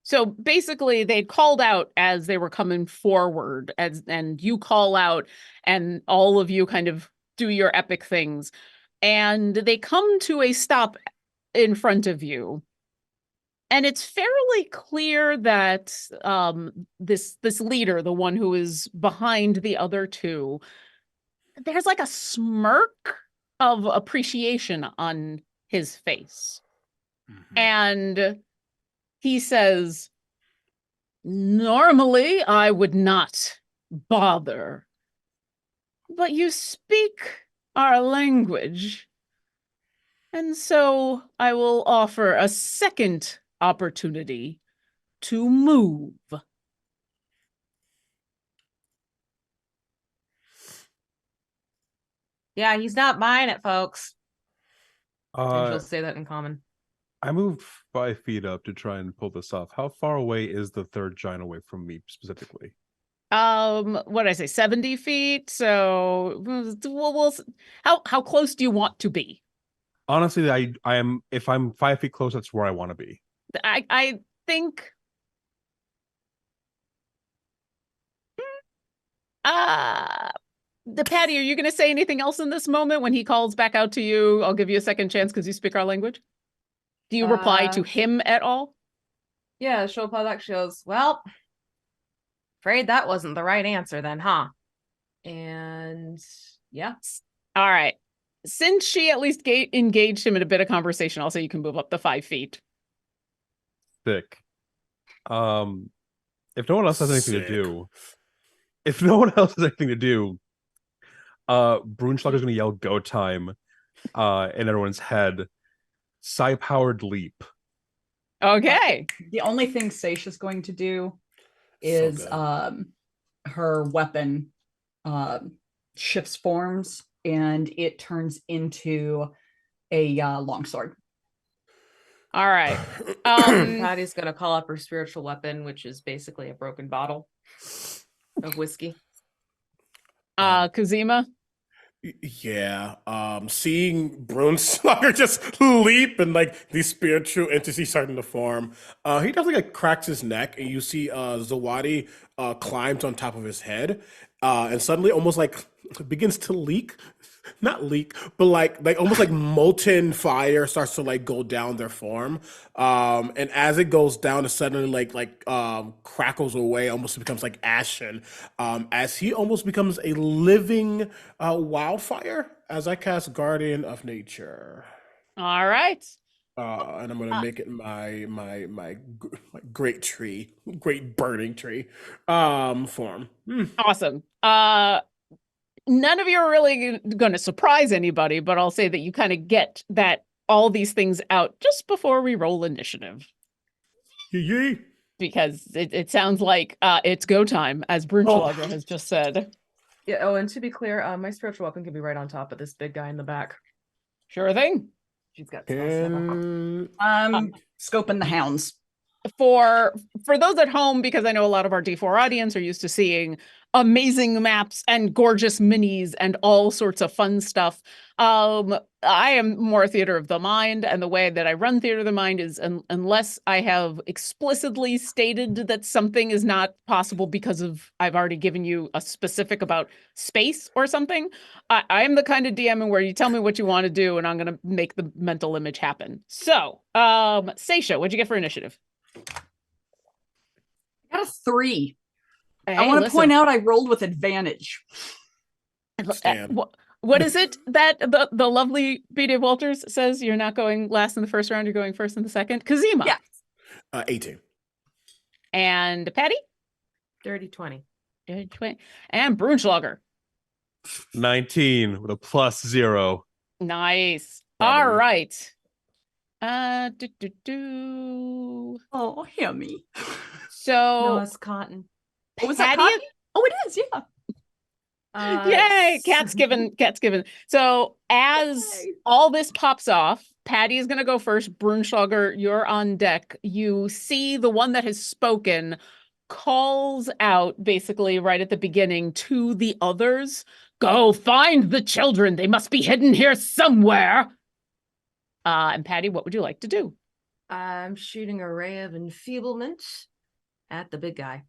So basically they'd called out as they were coming forward and you call out and all of you kind of do your epic things. And they come to a stop in front of you. And it's fairly clear that this leader, the one who is behind the other two, there's like a smirk of appreciation on his face. Mm-hmm. And he says, normally I would not bother, but you speak our language. And so I will offer a second opportunity to move. Yeah, he's not buying it, folks. And she'll Uh, say that in common. I moved 5 feet up to try and pull this off. How far away is the third giant away from me specifically? What did I say, 70 feet? So how close do you want to be? Honestly, I am. If I'm 5 feet close, that's where I want to be. I think the Patty, are you going to say anything else in this moment when he calls back out to you? I'll give you a second chance because you speak our language. Do you reply to him at all? Yeah, she'll reply back. She goes, well, afraid that wasn't the right answer then, huh? And yeah. All right. Since she at least engaged him in a bit of conversation, I'll say you can move up to 5 feet. Sick. If no one else has anything to do, Brunschlager's gonna yell "Go time!" in everyone's head. Psi-powered leap. Okay. The only thing Seisha's going to do is her weapon shifts forms and it turns into a longsword. All right. Patty's gonna call up her spiritual weapon, which is basically a broken bottle of whiskey. Kazima? Yeah, seeing Brunslinger just leap and like these spiritual entities starting to form, he definitely like cracks his neck, and you see Zawadi climbs on top of his head, and suddenly almost like begins to leak, not leak, but like almost like molten fire starts to like go down their form, and as it goes down, it suddenly crackles away, almost becomes like ashen, as he almost becomes a living wildfire as I cast Guardian of Nature. All right. And I'm gonna Uh, make it my great tree, great burning tree, form. awesome. None of you are really going to surprise anybody, but I'll say that you kind of get that all these things out just before we roll initiative, Yee. because it sounds like it's go time, as Brunschlager has just said. Yeah. Oh, and to be clear, my spiritual weapon can be right on top of this big guy in the back. Sure thing. She's got spell snapper. Scoping the hounds. For those at home, because I know a lot of our D4 audience are used to seeing amazing maps and gorgeous minis and all sorts of fun stuff. I am more theater of the mind, and the way that I run theater of the mind is unless I have explicitly stated that something is not possible because of I've already given you a specific about space or something. I am the kind of DM where you tell me what you want to do, and I'm going to make the mental image happen. So, Seisha, what'd you get for initiative? I got a 3. Hey, I want to listen, point out I rolled with advantage. Stan. what is it that the lovely B.D. Walters says? You're not going last in the first round, you're going first in the second? Kazima. Yeah. 18. And Patty? Dirty 20. And Brunschlager. 19 with a +0. Nice. Probably. All right. Do. Oh, Hammy. So No, it's cotton. Oh, was that Patty cotton? Oh, it is, yeah. Yay, cat's given. So as Yay. all this pops off, Patty is gonna go first. Brunschlager, you're on deck. You see the one that has spoken calls out basically right at the beginning to the others, go find the children. They must be hidden here somewhere. And Patty, what would you like to do? I'm shooting a ray of enfeeblement at the big guy.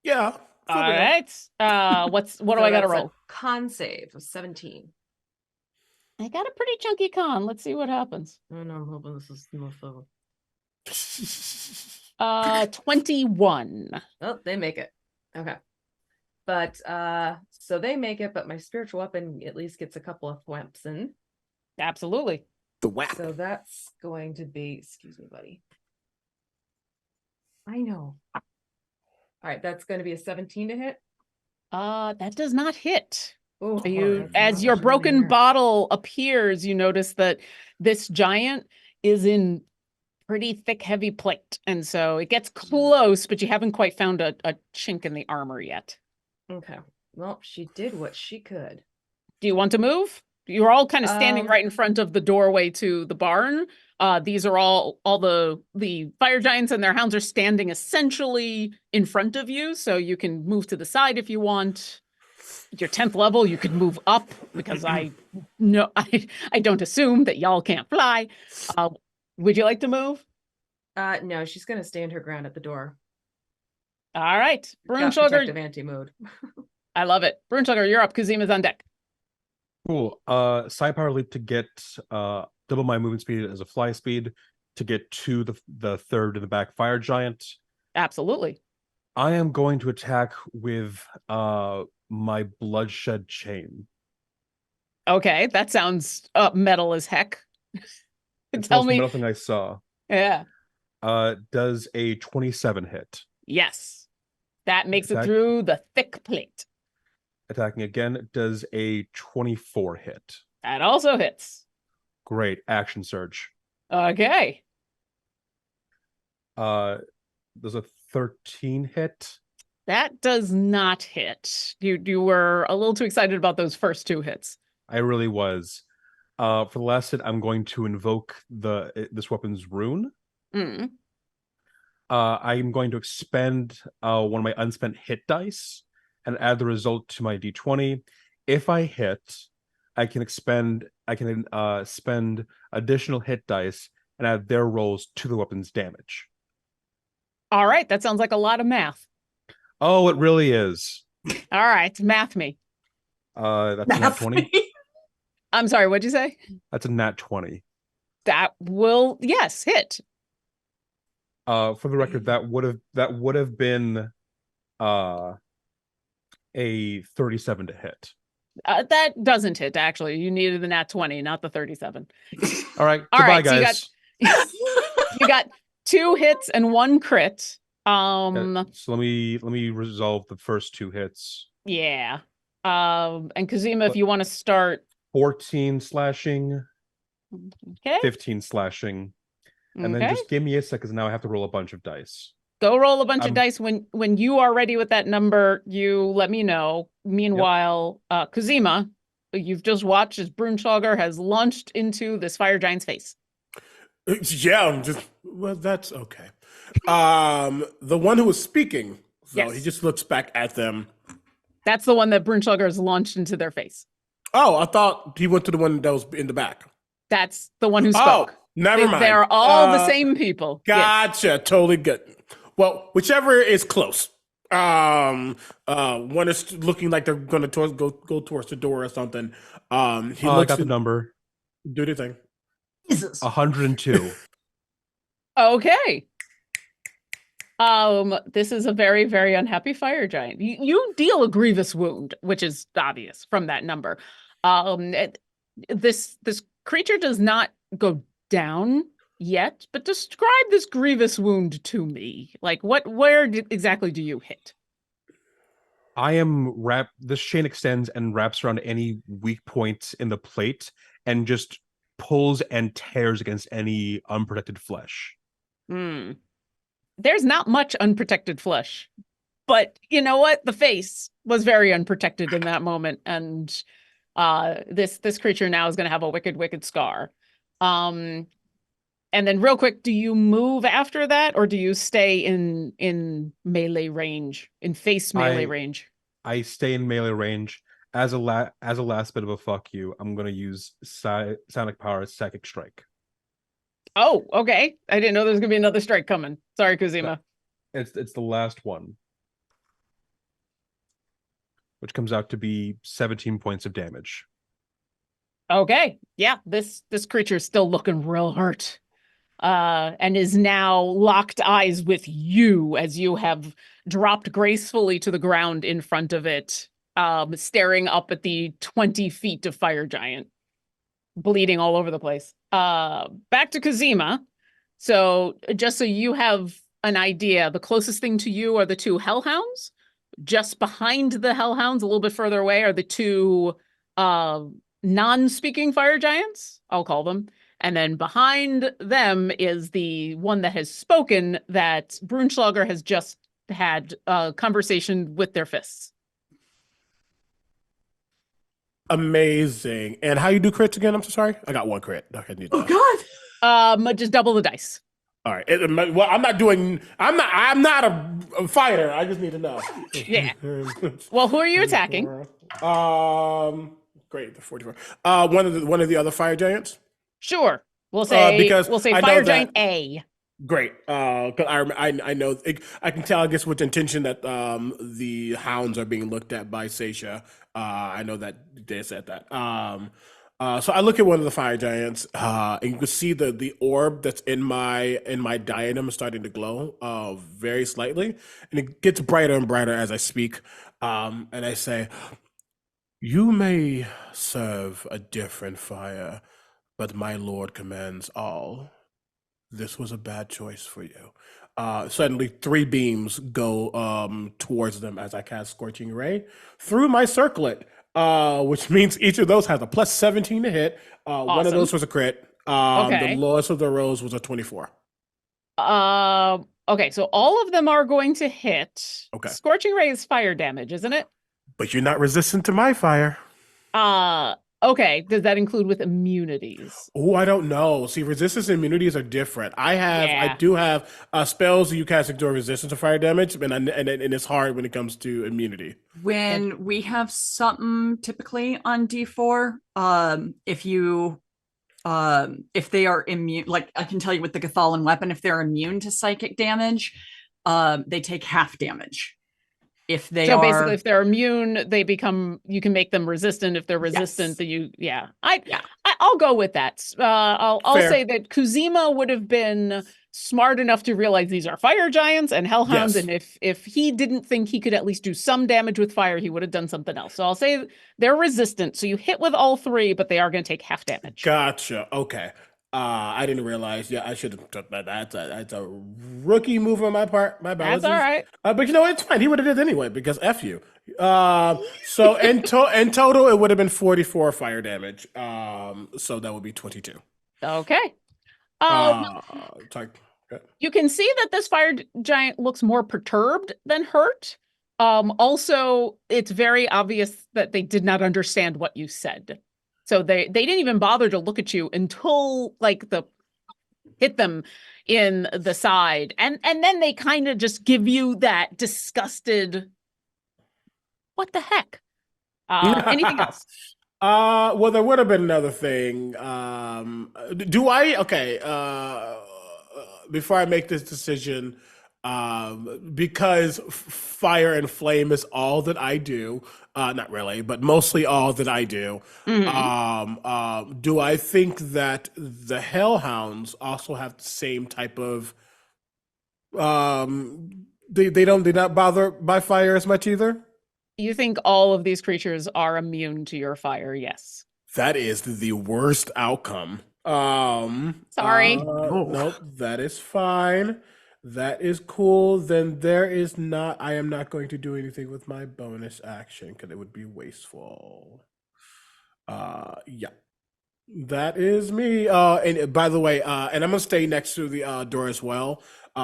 Yeah. All right. What do I got to roll? Con save of 17. I got a pretty chunky con. Let's see what happens. Oh no, I'm hoping this is more fun. 21. Oh, they make it. Okay. But so they make it, but my spiritual weapon at least gets a couple of thwamps in. Absolutely. The whap. So that's going to be, excuse me, buddy. I know. All right, that's going to be a 17 to hit. That does not hit. Oh, As your broken bottle appears, you notice that this giant is in pretty thick, heavy plate. And so it gets close, but you haven't quite found a chink in the armor yet. Okay. Well, she did what she could. Do you want to move? You're all kind of standing right in front of the doorway to the barn. These are all the fire giants and their hounds are standing essentially in front of you, so you can move to the side if you want. At your 10th level, you could move up because I don't assume that y'all can't fly. Would you like to move? No, she's going to stand her ground at the door. All right, Got Brunschlager. protective anti-mode. I love it. Brunschlager, you're up. Kazima's on deck. Cool. Side power leap to get double my movement speed as a fly speed to get to the third in the back fire giant. Absolutely. I am going to attack with my bloodshed chain. Okay, that sounds metal as heck. It's Tell the most me. metal thing I saw. Yeah. Does a 27 hit? Yes. That makes it Attack. through the thick plate. Attacking again, does a 24 hit? That also hits. Great. Action surge. Okay. Does a 13 hit? That does not hit. You were a little too excited about those first two hits. I really was. For the last hit, I'm going to invoke this weapon's rune. Mm. I'm going to expend one of my unspent hit dice and add the result to my d20. If I hit, I can spend additional hit dice and add their rolls to the weapon's damage. All right, that sounds like a lot of math. Oh, it really is. All right, math me. That's a nat 20. I'm sorry, what'd you say? That's a nat 20. That will, yes, hit. For the record, that would have been a 37 to hit. That doesn't hit, actually. You needed the nat 20, not the 37. All right, All goodbye, right, so guys. you got 2 hits and 1 crit. So let me resolve the first 2 hits. Yeah. And Kazima, if you want to start 14 slashing, okay. 15 slashing, and then Okay. just give me a sec because now I have to roll a bunch of dice. Go roll a bunch of dice. When you are ready with that number, you let me know. Meanwhile, Kazima, you've just watched as Brunschlager has launched into this fire giant's face. Yeah, well, that's okay. The one who was speaking, though, Yes. he just looks back at them. That's the one that Brunschlager has launched into their face. Oh, I thought he went to the one that was in the back. That's the one who spoke. Oh, never mind. They're all the same people. Gotcha. Yes. Totally good. Well, whichever is close. One is looking like they're going to go towards the door or something. He I got the number. Do the thing. Jesus. 102. Okay. This is a very, very unhappy fire giant. You deal a grievous wound, which is obvious from that number. This creature does not go down yet, but describe this grievous wound to me. Like, where exactly do you hit? I am this chain extends and wraps around any weak points in the plate and just pulls and tears against any unprotected flesh. There's not much unprotected flesh, but you know what? The face was very unprotected in that moment, and this creature now is going to have a wicked, wicked scar. And then, real quick, do you move after that, or do you stay in melee range, in face melee range? I stay in melee range. As a last bit of a fuck you, I'm going to use Sonic Power Psychic Strike. Oh, okay. I didn't know there was going to be another strike coming. Sorry, Kazima. It's the last one, which comes out to be 17 points of damage. Okay. Yeah, this creature is still looking real hurt. And is now locked eyes with you as you have dropped gracefully to the ground in front of it, staring up at the 20 feet of fire giant, bleeding all over the place. Back to Kazima. So just so you have an idea, the closest thing to you are the 2 hellhounds. Just behind the hellhounds, a little bit further away, are the 2 non-speaking fire giants, I'll call them. And then behind them is the one that has spoken that Brunschlager has just had a conversation with their fists. Amazing. And how you do crits again? I'm so sorry. I got 1 crit. Okay, Oh God. Just double the dice. All right. Well, I'm not a fighter. I just need to know. Yeah. Well, who are you attacking? Great. The 44. One of the other fire giants. Sure. We'll say fire giant A. Great. Because I know I can tell, I guess, with intention that the hounds are being looked at by Seisha. I know that they said that. So I look at one of the fire giants, and you can see the orb that's in my diadem starting to glow, very slightly, and it gets brighter and brighter as I speak. And I say, "You may serve a different fire, but my lord commands all. This was a bad choice for you." Suddenly, 3 beams go towards them as I cast Scorching Ray through my circlet, which means each of those has a plus 17 to hit. Awesome. One of those was a crit. Okay. The lowest of the rolls was a 24. Okay, so all of them are going to hit. Okay. Scorching Ray is fire damage, isn't it? But you're not resistant to my fire. Okay, does that include with immunities? Oh, I don't know. See, resistance and immunities are different. I Yeah. do have spells that you cast endure resistance to fire damage, and it's hard when it comes to immunity. When we have something typically on D4, if they are immune, like I can tell you with the Gathalan weapon, if they're immune to psychic damage, they take half damage. If they So are basically, if they're immune, they become, you can make them resistant. If they're resistant, Yes. then Yeah. I'll go with that. I'll Fair. say that Kuzima would have been smart enough to realize these are fire giants and hellhounds, Yes. and if he didn't think he could at least do some damage with fire, he would have done something else. So I'll say they're resistant. So you hit with all three, but they are going to take half damage. Gotcha. Okay. I didn't realize. Yeah, I should have took that. That's a rookie move on my part. My bad. That's all right. But you know what? It's fine. He would have did anyway because F you. So in total, it would have been 44 fire damage. So that would be 22. Okay. Sorry. You can see that this fire giant looks more perturbed than hurt. Also, it's very obvious that they did not understand what you said. So they didn't even bother to look at you until like the hit them in the side. And then they kind of just give you that disgusted, what the heck? Anything else? Well, there would have been another thing. Do I? Okay. Before I make this decision, because fire and flame is all that I do. Not really, but mostly all that I do. Do I think that the Hellhounds also have the same type of? They're not bothered by fire as much either. You think all of these creatures are immune to your fire? Yes. That is the worst outcome. Sorry. Nope, that is fine. That is cool. Then there is not, I am not going to do anything with my bonus action because it would be wasteful. Yeah. That is me. And by the way, and I'm gonna stay next to the door as well.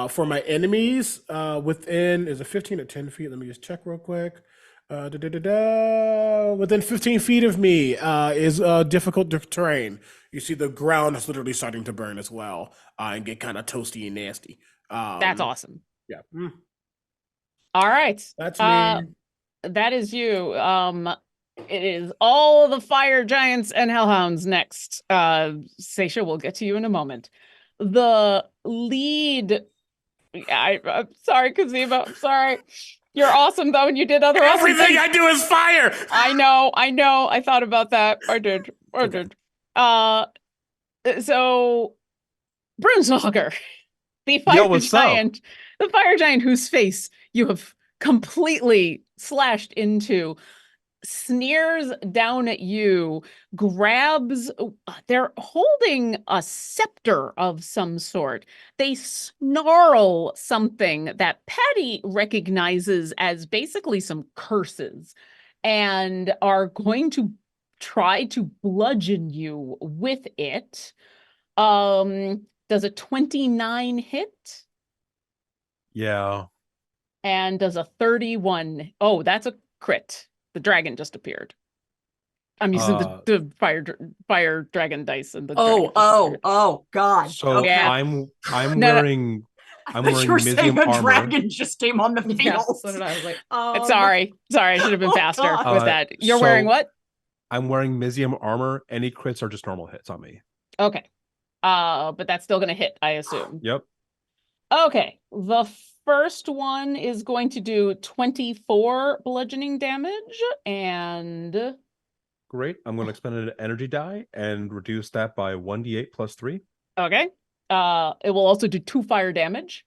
For my enemies, within is it 15 or 10 feet? Let me just check real quick. Within 15 feet of me is difficult terrain. You see the ground is literally starting to burn as well and get kind of toasty and nasty. That's awesome. Yeah. All right. That's me. That is you. It is all the fire giants and hellhounds next. Seisha, we'll get to you in a moment. The lead. I'm sorry, Kazima. I'm sorry. You're awesome though, and you did other awesome Everything things. I do is fire. I know. I thought about that. I did. So Brunswager, the fire what's up? giant, the fire giant whose face you have completely slashed into, sneers down at you, grabs, they're holding a scepter of some sort. They snarl something that Patty recognizes as basically some curses and are going to try to bludgeon you with it. Does a 29 hit? Yeah. And does a 31? Oh, that's a crit. The dragon just appeared. I'm using the fire dragon dice and the God. So Yeah. I'm No. wearing I thought you were saying Mizium a armor. dragon just came on the field. Yes, so did I. was like, Sorry, I should have been Oh, faster God. with that. You're so- wearing what? I'm wearing Mizium armor. Any crits are just normal hits on me. Okay. But that's still gonna hit, I assume. Yep. Okay. The first one is going to do 24 bludgeoning damage, and Great. I'm going to expend an energy die and reduce that by 1d8 plus 3. okay. It will also do 2 fire damage.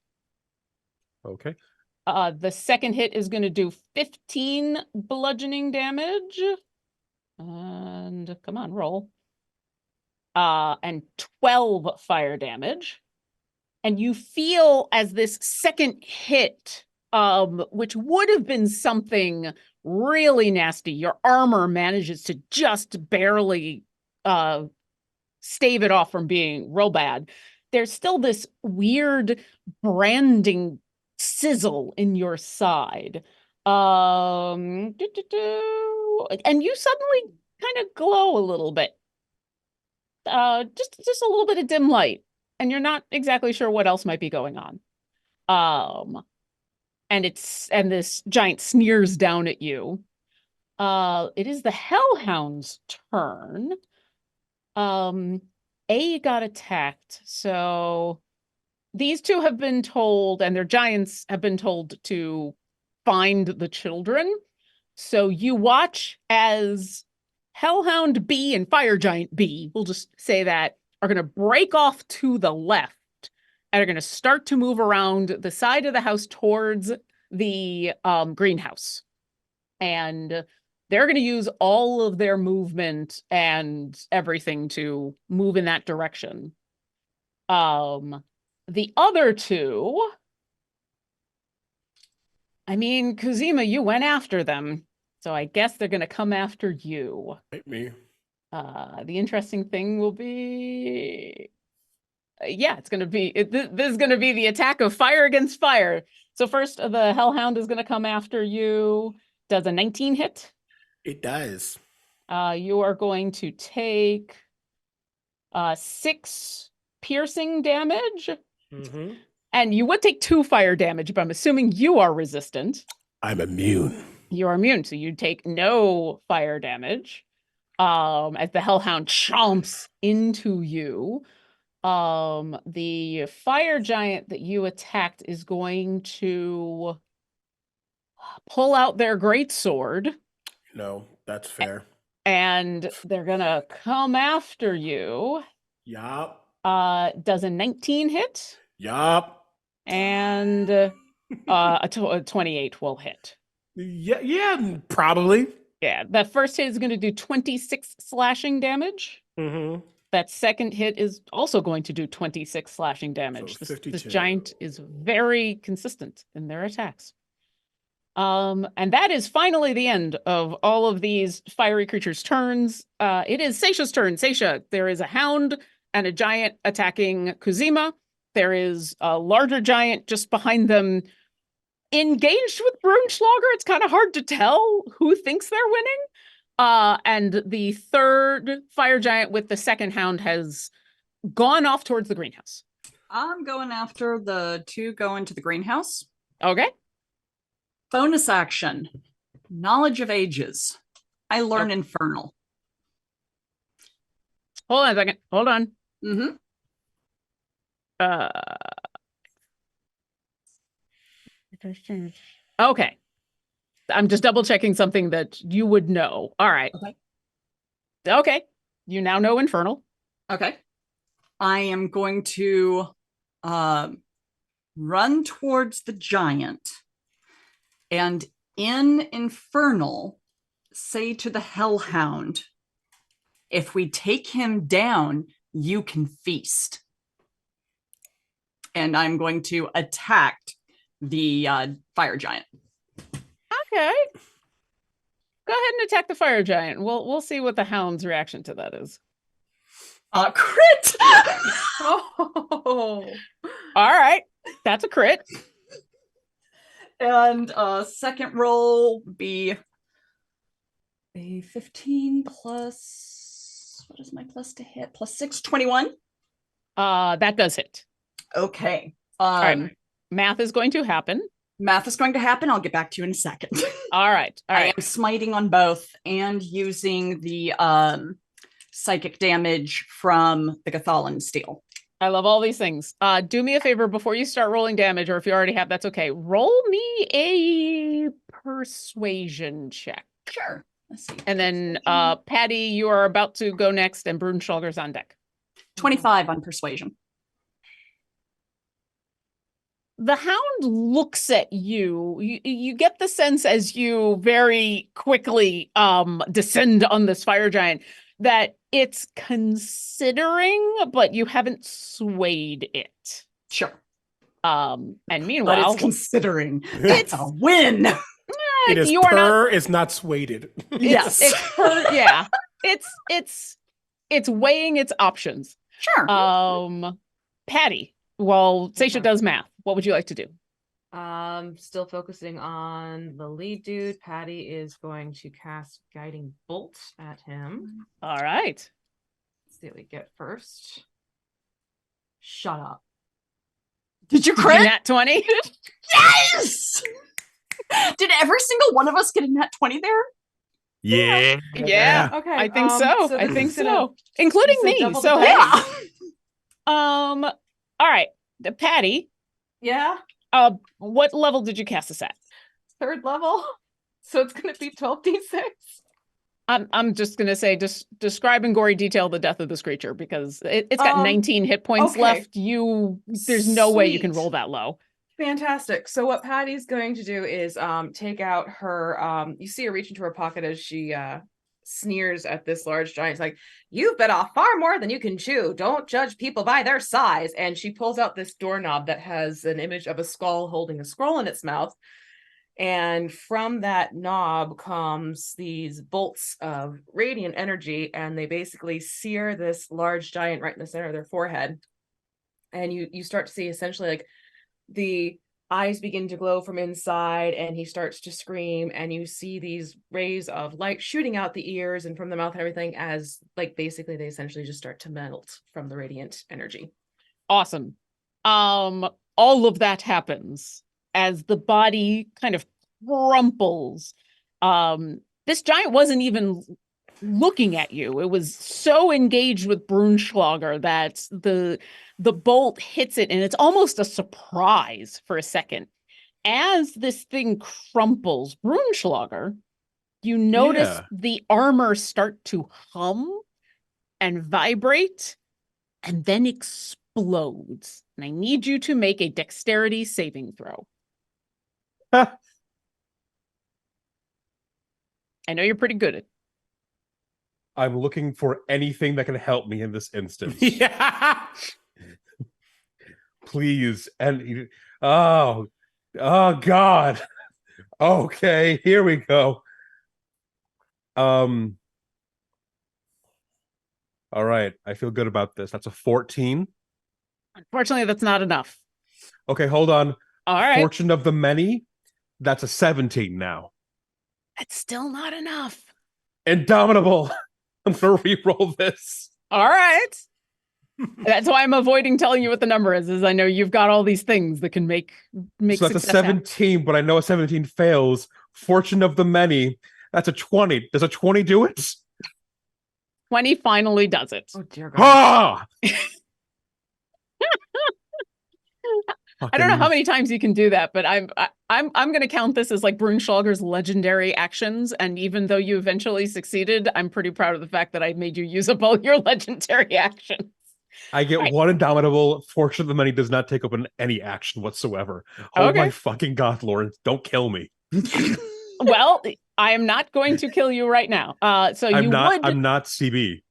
Okay. The second hit is going to do 15 bludgeoning damage. And come on, roll. And 12 fire damage. And you feel as this second hit, which would have been something really nasty, your armor manages to just barely stave it off from being real bad. There's still this weird branding sizzle in your side. And you suddenly kind of glow a little bit. Just a little bit of dim light, and you're not exactly sure what else might be going on. And this giant sneers down at you. It is the Hellhound's turn. A got attacked, so these two have been told, and their giants have been told to find the children. So you watch as Hellhound B and Fire Giant B, we'll just say that, are going to break off to the left and are going to start to move around the side of the house towards the greenhouse. And they're going to use all of their movement and everything to move in that direction. The other two, I mean, Kuzima, you went after them, so I guess they're going to come after you. Hit me. The interesting thing will be, yeah, it's going to be, this is going to be the attack of fire against fire. So first, the Hellhound is going to come after you. Does a 19 hit? It does. You are going to take 6 piercing damage. Mm-hmm. And you would take 2 fire damage, but I'm assuming you are resistant. I'm immune. You are immune, so you take no fire damage. As the Hellhound chomps into you. The fire giant that you attacked is going to pull out their greatsword. No, that's fair. And they're gonna come after you. Yup. Does a 19 hit? Yup. And a 28 will hit. Yeah, probably. Yeah, that first hit is going to do 26 slashing damage. Mm-hmm. That second hit is also going to do 26 slashing damage. So This 52. giant is very consistent in their attacks. And that is finally the end of all of these fiery creatures' turns. It is Seisha's turn. Seisha, there is a hound and a giant attacking Kuzima. There is a larger giant just behind them engaged with Brunschlager. It's kind of hard to tell who thinks they're winning. And the third fire giant with the second hound has gone off towards the greenhouse. I'm going after the two going to the greenhouse. Okay. Bonus action. Knowledge of ages. I learn Infernal. Hold on a second. Hold on. Mm-hmm. Okay. I'm just double checking something that you would know. All right. Okay. You now know Infernal. Okay. I am going to run towards the giant and in Infernal say to the Hellhound, if we take him down, you can feast. And I'm going to attack the fire giant. Okay. Go ahead and attack the fire giant. We'll see what the hound's reaction to that is. Crit! Oh. All right. That's a crit. And second roll be a 15 plus, what is my plus to hit? Plus 6, 21. That does hit. Okay. All right. Math is going to happen. Math is going to happen. I'll get back to you in a second. All right. All right. I am smiting on both and using the psychic damage from the Gathalan steel. I love all these things. Do me a favor before you start rolling damage, or if you already have, that's okay. Roll me a persuasion check. Sure. Let's see. And then Patty, you are about to go next, and Brunschlager's on deck. 25 on persuasion. The hound looks at you. You get the sense as you very quickly descend on this fire giant that it's considering, but you haven't swayed it. Sure. And meanwhile, but it's considering. It's a win. It is you are purr, it's not swayed. Yes. Yeah. It's weighing its options. Sure. Patty, while Seisha does math, what would you like to do? Still focusing on the lead dude. Patty is going to cast Guiding Bolt at him. All right. Let's see what we get first. Shut up. Did you Did crit? you nat 20? Yes! Did every single one of us get a nat 20 there? Yeah. Yeah. Okay. I think so. So I this think is gonna- so. Including this is me. double the So dice. hey. All right. Patty, Yeah. what level did you cast this at? 3rd level. So it's gonna be 12d6. I'm just gonna say, just describe in gory detail the death of this creature because it's got 19 hit points okay. left. There's no way you can Sweet. roll that low. Fantastic. So what Patty's going to do is take out her you see her reach into her pocket as she sneers at this large giant. It's like, you've bit off far more than you can chew. Don't judge people by their size. And she pulls out this doorknob that has an image of a skull holding a scroll in its mouth. And from that knob comes these bolts of radiant energy, and they basically sear this large giant right in the center of their forehead. And you start to see essentially like the eyes begin to glow from inside, and he starts to scream, and you see these rays of light shooting out the ears and from the mouth and everything, as like basically they essentially just start to melt from the radiant energy. Awesome. All of that happens as the body kind of crumples. This giant wasn't even looking at you. It was so engaged with Brunschlager that the bolt hits it, and it's almost a surprise for a second. As this thing crumples, Brunschlager, you notice the armor start to hum and vibrate and then explodes. And I need you to make a dexterity saving throw. I know you're pretty good at it. I'm looking for anything that can help me in this instance. Yeah. Please. And oh God. Okay, here we go. All right, I feel good about this. That's a 14. Unfortunately, that's not enough. Okay, hold on. All right. Fortune of the Many. That's a 17 now. That's still not enough. Indomitable. I'm gonna re-roll this. All right. That's why I'm avoiding telling you what the number is I know you've got all these things that can make So that's a success happen. 17, but I know a 17 fails. Fortune of the Many. That's a 20. Does a 20 do it? 20 finally does it. Oh dear God. Ah! I don't know how many times you can do that, but I'm going to count this as like Brunschlager's legendary actions. And even though you eventually succeeded, I'm pretty proud of the fact that I made you use up all your legendary actions. I get Right. one Indomitable. Fortune of the Many does not take up any action whatsoever. Oh Okay. my fucking God, Lawrence. Don't kill me. Well, I am not going to kill you right now. So I'm you not would. CB.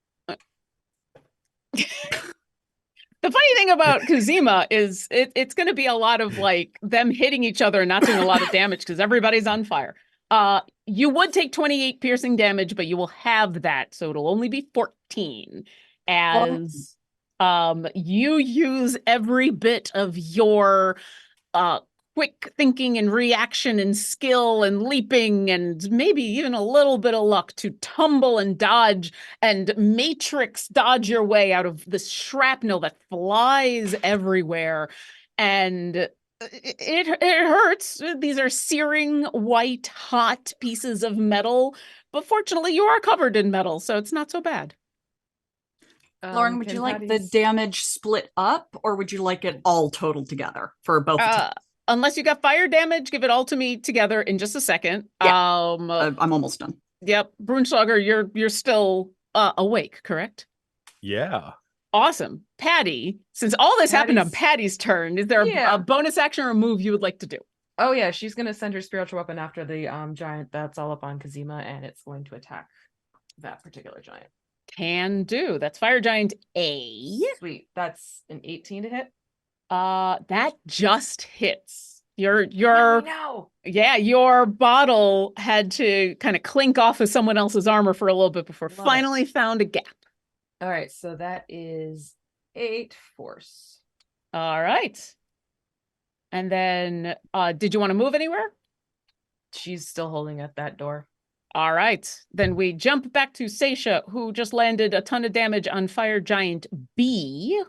The funny thing about Kuzima is it's going to be a lot of like them hitting each other and not doing a lot of damage because everybody's on fire. You would take 28 piercing damage, but you will have that, so it'll only be 14 as you use every bit of your quick thinking and reaction and skill and leaping and maybe even a little bit of luck to tumble and dodge and matrix dodge your way out of this shrapnel that flies everywhere. And it hurts. These are searing white hot pieces of metal, but fortunately you are covered in metal, so it's not so bad. Lauren, would Can you like the Patty's- damage split up, or would you like it all totaled together for both attacks? Unless you got fire damage, give it all to me together in just a second. I'm almost done. Yep, Brunschlager, you're still awake, correct? Yeah. Awesome. Patty, since all this happened on Patty's- Patty's turn, is there Yeah. a bonus action or a move you would like to do? Oh yeah, she's gonna send her spiritual weapon after the giant that's all up on Kazima, and it's going to attack that particular giant. Can do. That's Fire Giant A. Sweet. That's an 18 to hit. That just hits. Your No. yeah, your bottle had to kind of clink off of someone else's armor for a little bit before Love it. finally found a gap. All right, so that is 8 force. All right. And then, did you want to move anywhere? She's still holding at that door. All right. Then we jump back to Seisha, who just landed a ton of damage on Fire Giant B.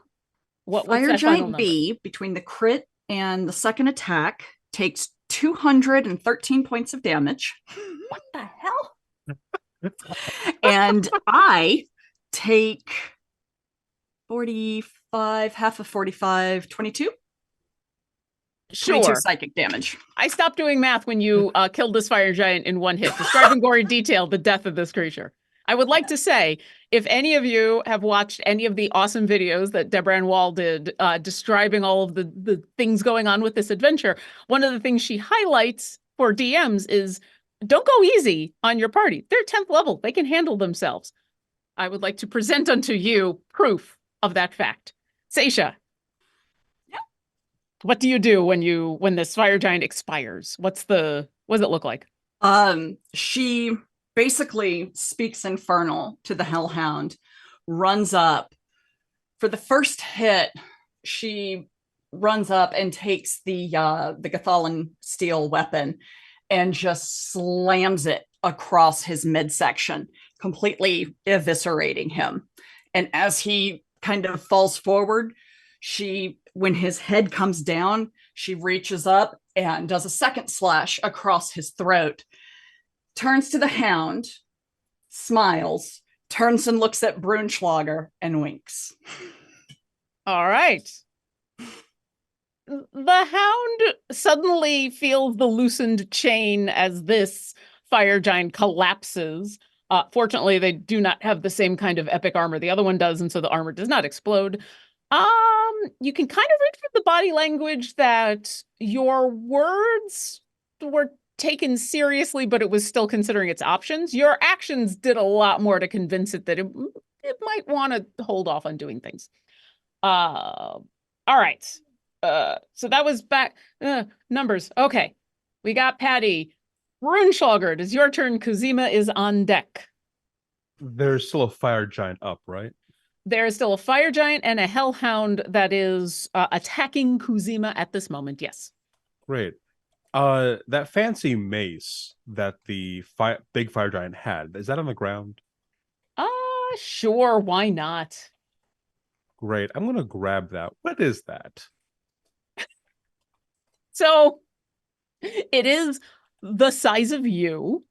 What's Fire that final Giant number? B, between the crit and the second attack, takes 213 points of damage. What the hell? And I take 45, half of 45, 22. 22 Sure. psychic damage. I stopped doing math when you killed this fire giant in one hit. Describe in gory detail the death of this creature. I would like to say, if any of you have watched any of the awesome videos that Deborah Ann Wall did describing all of the things going on with this adventure, one of the things she highlights for DMs is don't go easy on your party. They're 10th level. They can handle themselves. I would like to present unto you proof of that fact. Seisha. What do you do when this fire giant expires? What does it look like? She basically speaks infernal to the hellhound, runs up. For the first hit, she runs up and takes the Gathalan steel weapon and just slams it across his midsection, completely eviscerating him. And as he kind of falls forward, when his head comes down, she reaches up and does a second slash across his throat, turns to the hound, smiles, turns and looks at Brunschlager and winks. All right. The hound suddenly feels the loosened chain as this fire giant collapses. Fortunately, they do not have the same kind of epic armor the other one does, and so the armor does not explode. You can kind of read from the body language that your words were taken seriously, but it was still considering its options. Your actions did a lot more to convince it that it might want to hold off on doing things. All right. So that was back numbers. Okay. We got Patty. Runschlager, it is your turn. Kuzima is on deck. There's still a fire giant up, right? There is still a fire giant and a hellhound that is attacking Kuzima at this moment. Yes. Great. That fancy mace that the big fire giant had, is that on the ground? Sure. Why not? Great. I'm gonna grab that. What is that? So it is the size of you.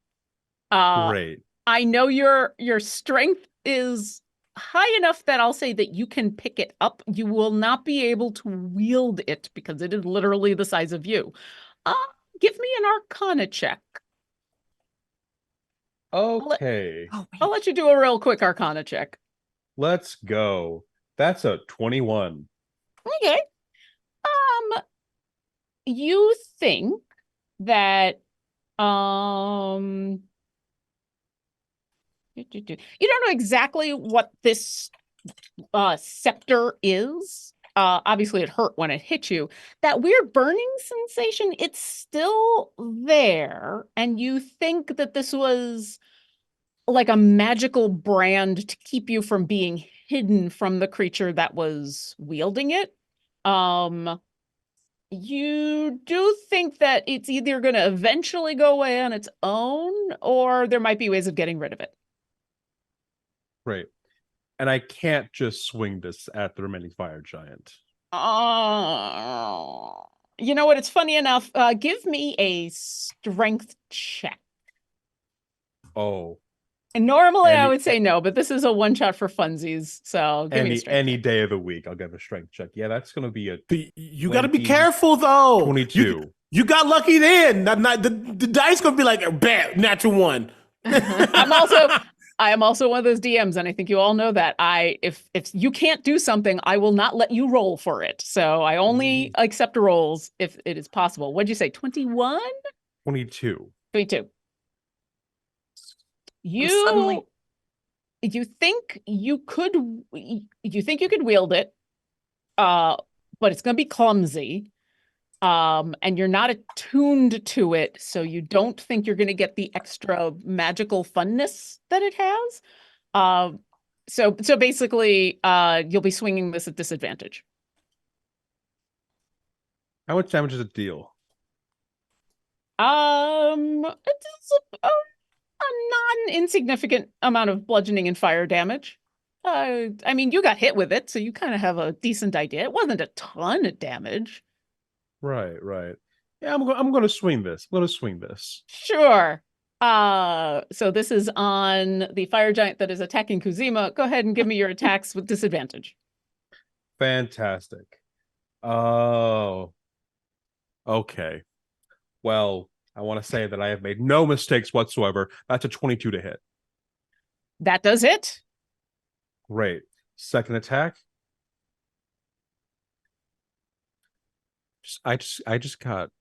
Great. I know your strength is high enough that I'll say that you can pick it up. You will not be able to wield it because it is literally the size of you. Give me an Arcana check. Okay. I'll let you do a real quick Arcana check. Let's go. That's a 21. Okay. You think that you don't know exactly what this scepter is. Obviously it hurt when it hit you. That weird burning sensation, it's still there, and you think that this was like a magical brand to keep you from being hidden from the creature that was wielding it. You do think that it's either going to eventually go away on its own, or there might be ways of getting rid of it. Great. And I can't just swing this at the remaining fire giant. You know what? It's funny enough. Give me a strength check. Oh. And normally I would say no, but this is a one shot for funsies. So give me a strength any check. day of the week, I'll give a strength check. Yeah, that's going to be a. You got to be careful though. 22. You got lucky then. The dice gonna be like, bam, natural one. I am also one of those DMs, and I think you all know that. If you can't do something, I will not let you roll for it. So I only accept rolls if it is possible. What'd you say? 21? 22. 22. Suddenly, you think you could wield it, but it's gonna be clumsy. And you're not attuned to it, so you don't think you're gonna get the extra magical funness that it has. So basically, you'll be swinging this at disadvantage. How much damage does it deal? It's a non-insignificant amount of bludgeoning and fire damage. I mean, you got hit with it, so you kind of have a decent idea. It wasn't a ton of damage. Right, right. Yeah, I'm going to swing this. I'm going to swing this. Sure. So this is on the fire giant that is attacking Kuzima. Go ahead and give me your attacks with disadvantage. Fantastic. Oh, okay. Well, I want to say that I have made no mistakes whatsoever. That's a 22 to hit. That does hit. Great. Second attack. I just got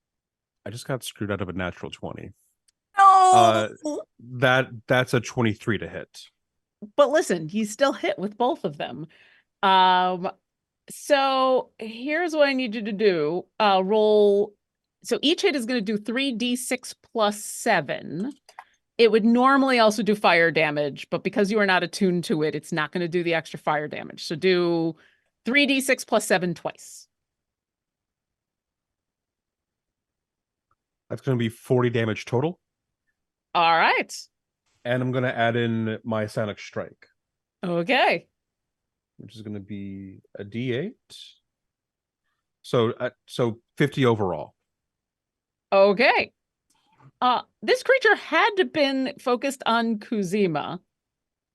screwed out of a natural 20. No. That's a 23 to hit. But listen, you still hit with both of them. So here's what I need you to do. Roll. So each hit is going to do 3d6 plus 7. It would normally also do fire damage, but because you are not attuned to it, it's not going to do the extra fire damage. So do 3d6 plus 7 twice. That's going to be 40 damage total. All right. And I'm going to add in my Sonic Strike, Okay. which is going to be a D8. So 50 overall. Okay. This creature had been focused on Kuzima,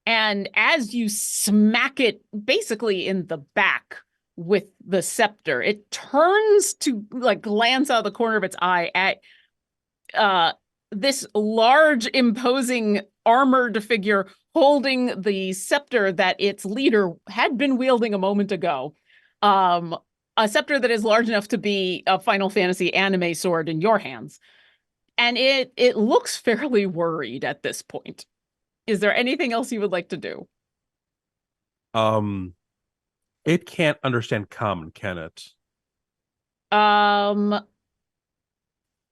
and as you smack it basically in the back with the scepter, it turns to like glance out of the corner of its eye at this large, imposing, armored figure holding the scepter that its leader had been wielding a moment ago. A scepter that is large enough to be a Final Fantasy anime sword in your hands. And it looks fairly worried at this point. Is there anything else you would like to do? It can't understand common, can it?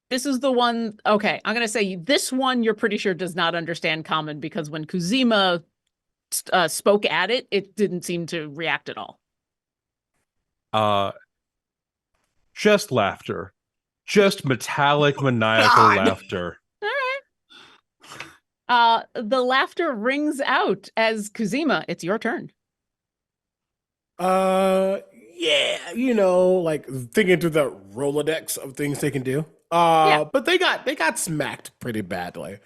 This is the one. Okay, I'm gonna say this one you're pretty sure does not understand common because when Kuzima spoke at it, it didn't seem to react at all. Just laughter. Just metallic, maniacal God. laughter. All right. The laughter rings out as Kuzima, it's your turn. Yeah, like thinking through the Rolodex of things they can do. Yeah. But they got smacked pretty badly.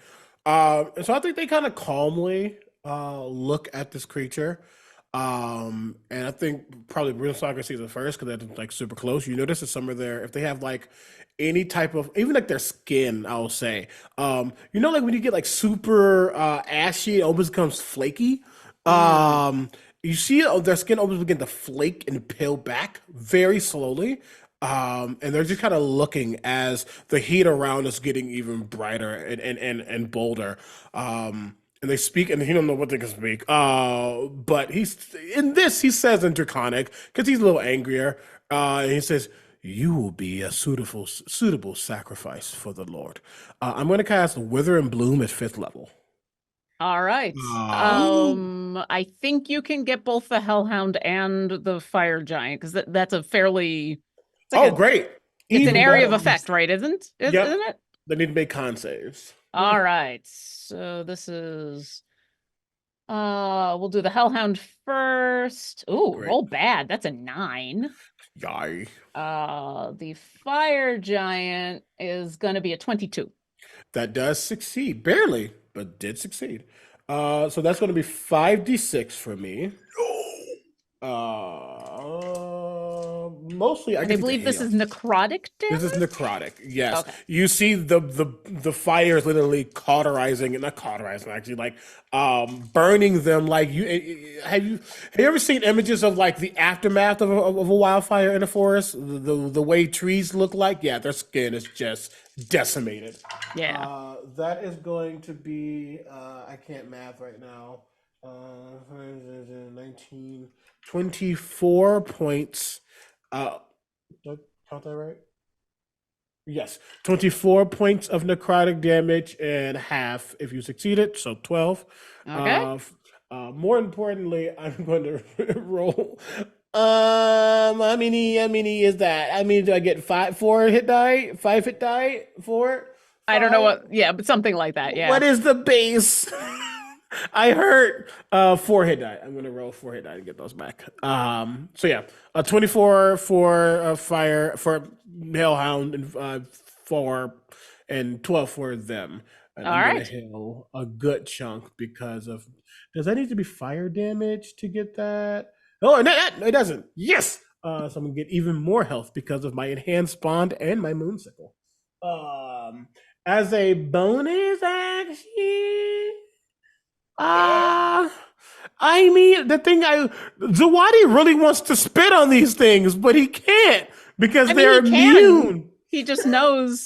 And so I think they kind of calmly look at this creature. And I think probably Bruno Saga sees it first because they're like super close. You notice that some of their, if they have like any type of, even like their skin, I'll say, like when you get like super ashy, it almost becomes flaky. You see their skin almost begin to flake and peel back very slowly. And they're just kind of looking as the heat around is getting even brighter and bolder. And they speak, and he don't know what they can speak. But he says in Draconic because he's a little angrier. And he says, "You will be a suitable sacrifice for the Lord." I'm going to cast Wither and Bloom at 5th level. All right. I think you can get both the Hellhound and the Fire Giant because that's a fairly. Great! It's Even an area better. of effect, right? Isn't Yep. it? They need to make con saves. All right. So this is. We'll do the Hellhound first. Ooh, Great. roll bad. That's a 9. Yay. The Fire Giant is going to be a 22. That does succeed. Barely, but did succeed. So that's going to be 5d6 for me. Mostly, I believe this is necrotic damage? This is necrotic. Yes. Okay. You see the fires literally actually, like burning them. Like have you ever seen images of like the aftermath of a wildfire in a forest? The way trees look like? Yeah, their skin is just decimated. Yeah. That is going to be I can't math right now. 19, 24 points. Did I count that right? Yes, 24 points of necrotic damage and half if you succeeded, so 12. Okay. More importantly, I'm going to roll How many is that? I mean, do I get four hit die, 5 hit die, four, I don't know five? what, yeah, but something like that. Yeah. What is the base? I heard 4 hit die. I'm gonna roll 4 hit die to get those back. So yeah, 24 for fire for Hellhound and 4 and 12 for them. And All I'm gonna right. heal a good chunk because of. Does that need to be fire damage to get that? Oh, no, it doesn't. Yes. So I'm gonna get even more health because of my enhanced bond and my moonsicle. Um, as a bonus action. I mean, Zawadi really wants to spit on these things, but he can't because I mean, they're he can. immune. He just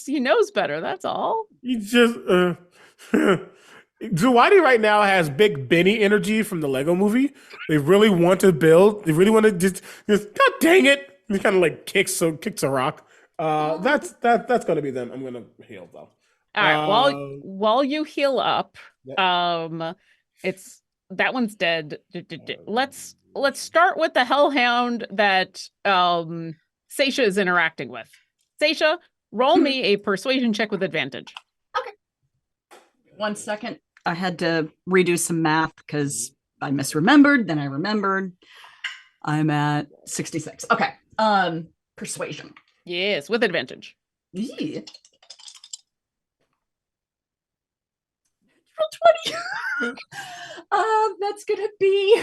he knows better. That's all. He just, Zawadi right now has Big Benny energy from the Lego movie. They really want to build. They really want to just God dang it. He kind of like kicks a rock. That's gonna be them. I'm gonna heal though. All right. While you heal up, Yep. it's that one's dead. Let's start with the hellhound that Seisha is interacting with. Seisha, roll me a persuasion check with advantage. 1 second. I had to redo some math because I misremembered, then I remembered. I'm at 66. Okay. Persuasion. Yes, with advantage. Yeah. Roll 20. That's gonna be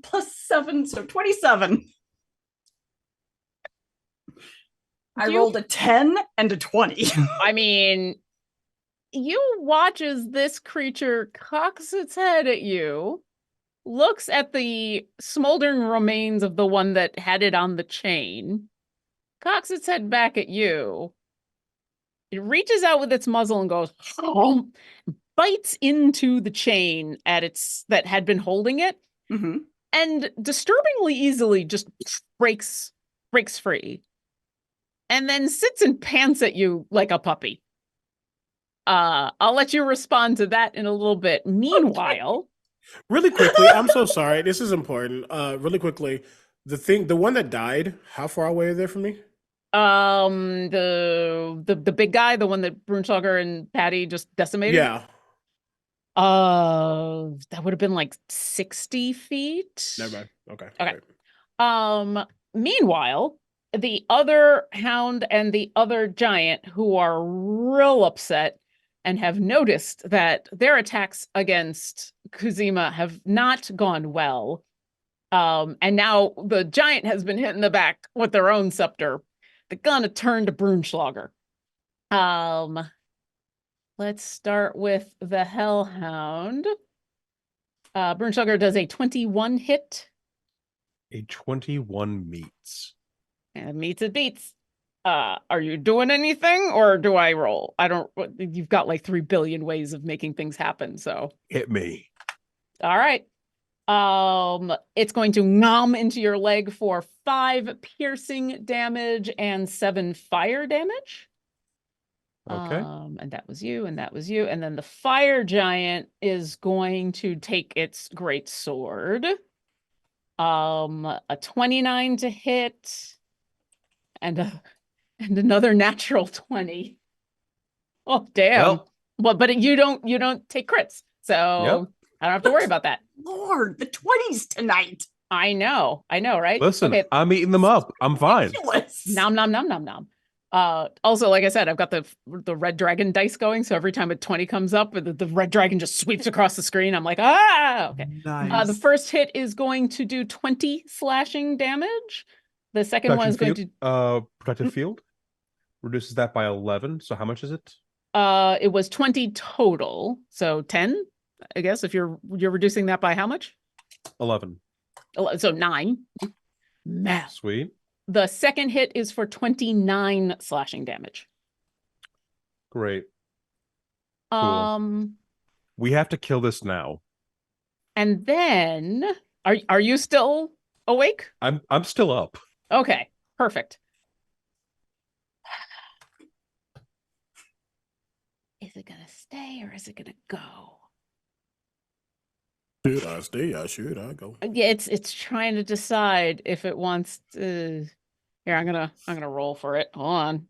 +7, so 27. I rolled a 10 and a 20. I mean, you watch as this creature cocks its head at you, looks at the smoldering remains of the one that had it on the chain, cocks its head back at you. It reaches out with its muzzle and goes, bites into the chain that had been holding it, and disturbingly easily just breaks free, and then sits and pants at you like a puppy. I'll let you respond to that in a little bit. Meanwhile, really quickly, I'm so sorry. This is important. Really quickly, the one that died, how far away are they from me? The big guy, the one that Brunschlager and Patty just decimated. Yeah. That would have been like 60 feet. Never mind. Okay. Okay. Great. Meanwhile, the other hound and the other giant, who are real upset and have noticed that their attacks against Kuzima have not gone well. And now the giant has been hit in the back with their own scepter. They're gonna turn to Brunschlager. Let's start with the Hellhound. Brunschlager does a 21 hit. A 21 meets. And meets it beats. Are you doing anything or do I roll? You've got like 3 billion ways of making things happen, so. Hit me. All right. It's going to nom into your leg for 5 piercing damage and 7 fire damage. Okay. And that was you, and that was you. And then the fire giant is going to take its great sword. A 29 to hit and another natural 20. Oh, damn. Well, but you don't take crits. So I don't have to worry about that. Lord, the 20s tonight. I know, right? Listen, okay. I'm eating them up. I'm fine. Nom nom nom nom nom. Also, like I said, I've got the red dragon dice going, so every time a 20 comes up, the red dragon just sweeps across the screen. I'm like, okay. Nice. The first hit is going to do 20 slashing damage. The second one is going to protected field reduces that by 11. So how much is it? It was 20 total, so 10, I guess. If you're reducing that by how much? 11. So 9. Math. Sweet. The second hit is for 29 slashing damage. Great. Cool. We have to kill this now. And then are you still awake? I'm still up. Okay, perfect. Is it gonna stay or is it gonna go? Should I stay? I should I go? Yeah, it's trying to decide if it wants to. Here, I'm gonna roll for it. Hold on.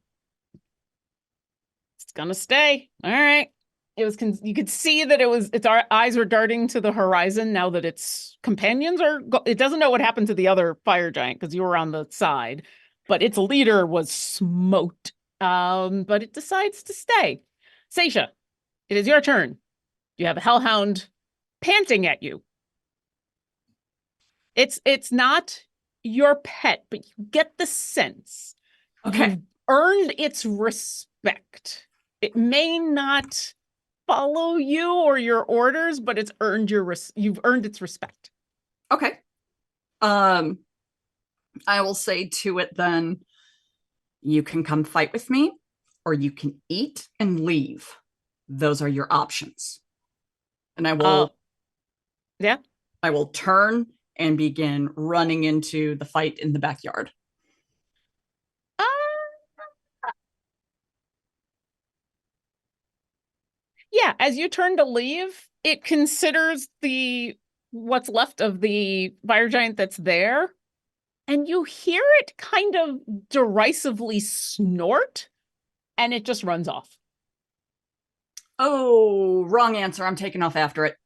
It's gonna stay. All right. It was. You could see that its eyes were darting to the horizon now that its companions are. It doesn't know what happened to the other fire giant because you were on the side, but its leader was smoked. But it decides to stay. Seisha, it is your turn. You have a hellhound panting at you. It's not your pet, but you get the sense Okay. you've earned its respect. It may not follow you or your orders, but it's earned you've earned its respect. Okay. I will say to it then, you can come fight with me, or you can eat and leave. Those are your options. And Yeah. I will turn and begin running into the fight in the backyard. Uh, yeah, as you turn to leave, it considers what's left of the fire giant that's there, and you hear it kind of derisively snort, and it just runs off. Oh, wrong answer. I'm taking off after it.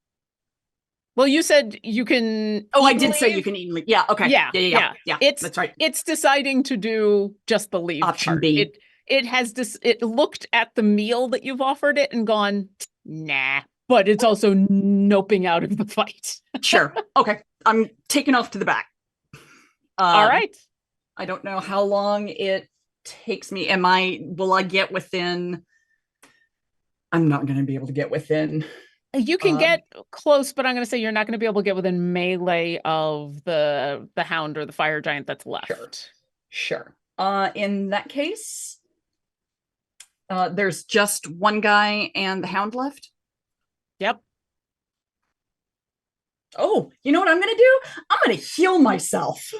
Well, you said you can. Oh, I eat did and say leave. you can eat and leave. Yeah, okay. Yeah. Yeah. That's right. It's deciding to do just the leave Option part. B. It looked at the meal that you've offered it and gone, nah. But it's also noping out of the fight. Sure. Okay. I'm taking off to the back. All right. I don't know how long it takes me. Will I get within? I'm not going to be able to get within. You can get close, but I'm going to say you're not going to be able to get within melee of the hound or the fire giant that's left. Sure. In that case, there's just one guy and the hound left. Yep. Oh, you know what I'm going to do? I'm going to heal myself.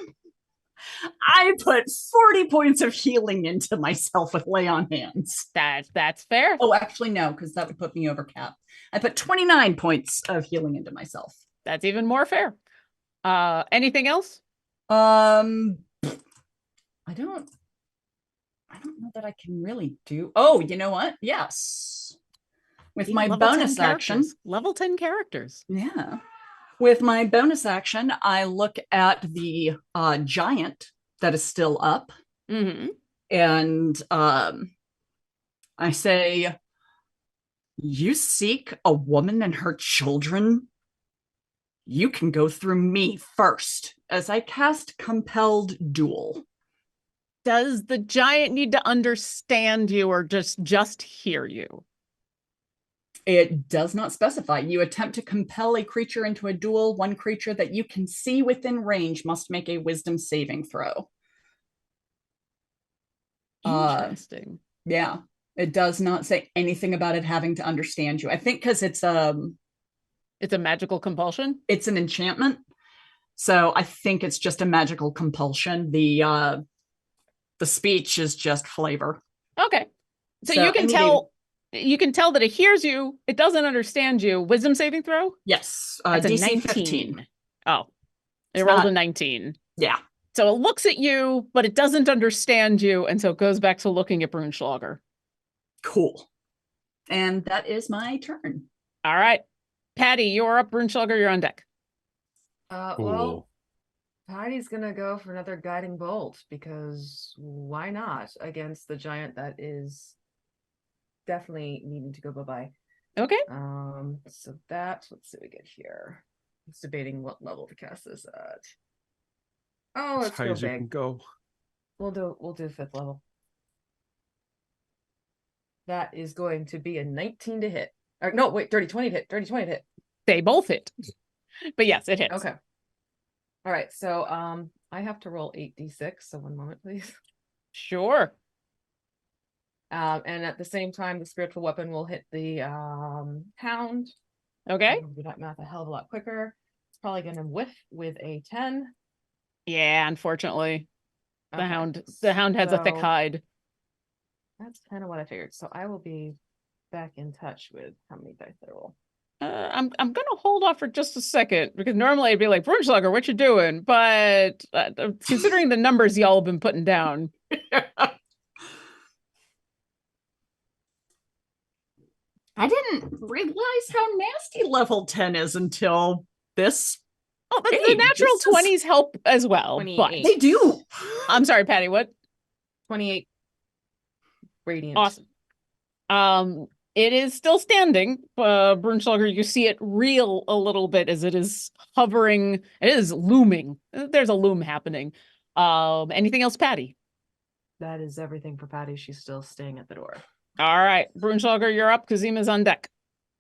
I put 40 points of healing into myself with lay on hands. That's fair. Oh, actually, no, because that would put me over cap. I put 29 points of healing into myself. That's even more fair. Anything else? I don't know that I can really do. Oh, you know what? Yes. With my bonus action. Level 10 characters. Yeah. With my bonus action, I look at the giant that is still up. Mm-hmm. And I say, you seek a woman and her children? You can go through me first, as I cast Compelled Duel. Does the giant need to understand you or just hear you? It does not specify. You attempt to compel a creature into a duel. One creature that you can see within range must make a wisdom saving throw. Interesting. Yeah. It does not say anything about it having to understand you. I think because it's a magical compulsion. It's an enchantment. So I think it's just a magical compulsion. The speech is just flavor. Okay. So you can tell that it hears you, it doesn't understand you. Wisdom saving throw? Yes. That's a DC 19. 15. Oh. It rolled a 19. Yeah. So it looks at you, but it doesn't understand you, and so it goes back to looking at Brunschlager. Cool. And that is my turn. All right. Patty, you're up. Brunschlager, you're on deck. Well, Patty's gonna go for another guiding bolt because why not against the giant that is definitely needing to go bye-bye. Okay. So let's see what we get here. I was debating what level to cast this at. Oh, let's go big. Can go. We'll do 5th level. That is going to be a 19 to hit. Or no, wait, 20 to hit. 20 to hit. They both hit. But yes, it hits. Okay. All right, so I have to roll 8d6, so one moment, please. Sure. And at the same time, the spiritual weapon will hit the hound. Okay. Do that math a hell of a lot quicker. It's probably going to whiff with a 10. Yeah, unfortunately. The Okay, hound has a thick so hide. That's kind of what I figured. So I will be back in touch with how many dice I roll. I'm gonna hold off for just a second because normally I'd be like, Brunschlager, what you doing? But considering the numbers y'all have been putting down, I didn't realize how nasty level 10 is until this. oh, the Hey, natural this is- 20s help as well. But 28. They do. I'm sorry, Patty. What? 28 radiant. Awesome. It is still standing. Brunschlager, you see it reel a little bit as it is hovering. It is looming. There's a loom happening. Anything else, Patty? That is everything for Patty. She's still staying at the door. All right, Brunschlager, you're up. Kazima's on deck.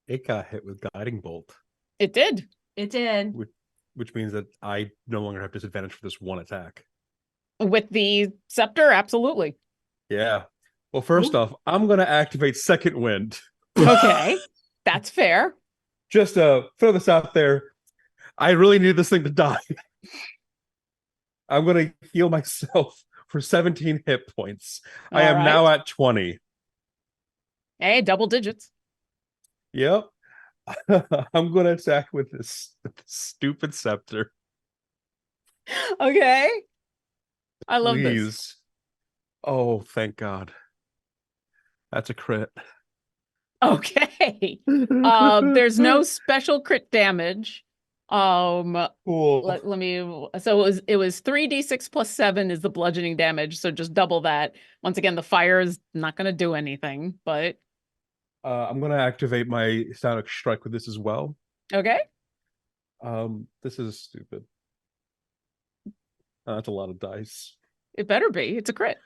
It got hit with guiding bolt, It did. It did. which means that I no longer have disadvantage for this one attack. With the scepter, absolutely. Yeah. Well, first off, I'm gonna activate Second Wind. Okay, that's fair. Just throw this out there. I really need this thing to die. I'm gonna heal myself for 17 hit points. I All am right. now at 20. Hey, double digits. Yep. I'm gonna attack with this stupid scepter. Okay. I love this. Please. Oh, thank God. That's a crit. Okay. There's no special crit damage. Cool. Let me, so it was 3d6 plus 7 is the bludgeoning damage, so just double that. Once again, the fire is not going to do anything, but I'm gonna activate my Sonic Strike with this as well. okay. This is stupid. That's a lot of dice. It better be. It's a crit.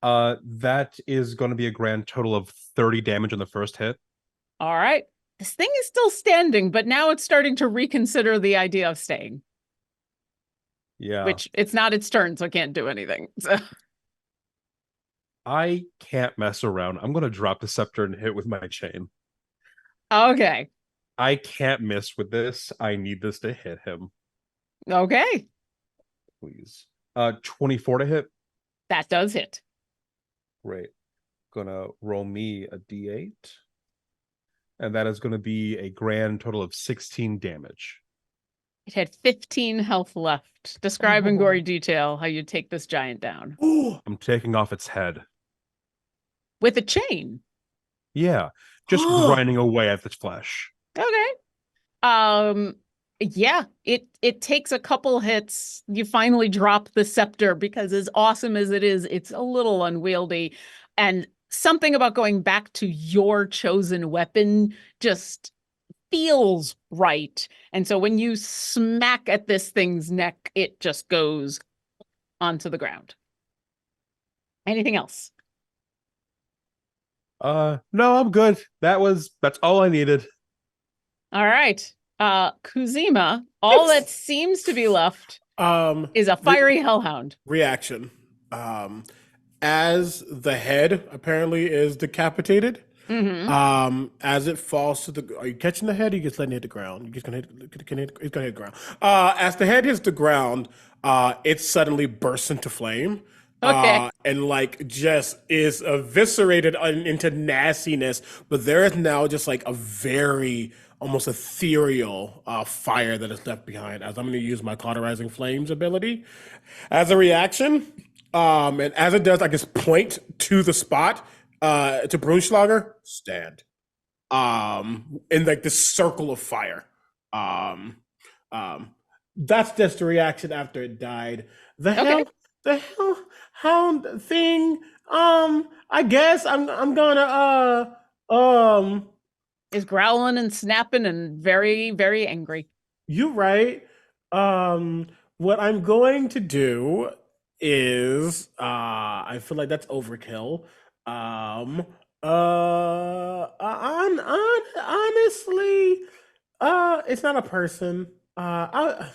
That is going to be a grand total of 30 damage on the first hit. All right. This thing is still standing, but now it's starting to reconsider the idea of staying, Yeah. which it's not its turn, so it can't do anything. So. I can't mess around. I'm going to drop the scepter and hit with my chain. Okay. I can't miss with this. I need this to hit him. Okay. Please. 24 to hit. That does hit. Great. Gonna roll me a d8. And that is going to be a grand total of 16 damage. It had 15 health left. Describe in gory detail how you take this giant down. I'm taking off its head. With a chain. Yeah. Just grinding away at its flesh. Okay. Yeah, it takes a couple hits. You finally drop the scepter because as awesome as it is, it's a little unwieldy. And something about going back to your chosen weapon just feels right. And so when you smack at this thing's neck, it just goes onto the ground. Anything else? No, I'm good. That's all I needed. All right. Kuzima, all that seems to be left is a fiery hellhound. Reaction. As the head apparently is decapitated, as it falls to the, are you catching the head? Or you just letting it hit the ground? You're just gonna hit, it's gonna hit the ground. As the head hits the ground, it suddenly bursts into flame. Okay. And like just is eviscerated into nastiness, but there is now just like a very almost ethereal fire that is left behind. As I'm going to use my cauterizing flames ability as a reaction, and as it does, I just point to the spot to Brunschlager, stand, in like this circle of fire. That's just the reaction after it died. The hellhound thing. I guess I'm gonna Is growling and snapping and very, very angry. You're right. What I'm going to do is I feel like that's overkill. Honestly, it's not a person. I'll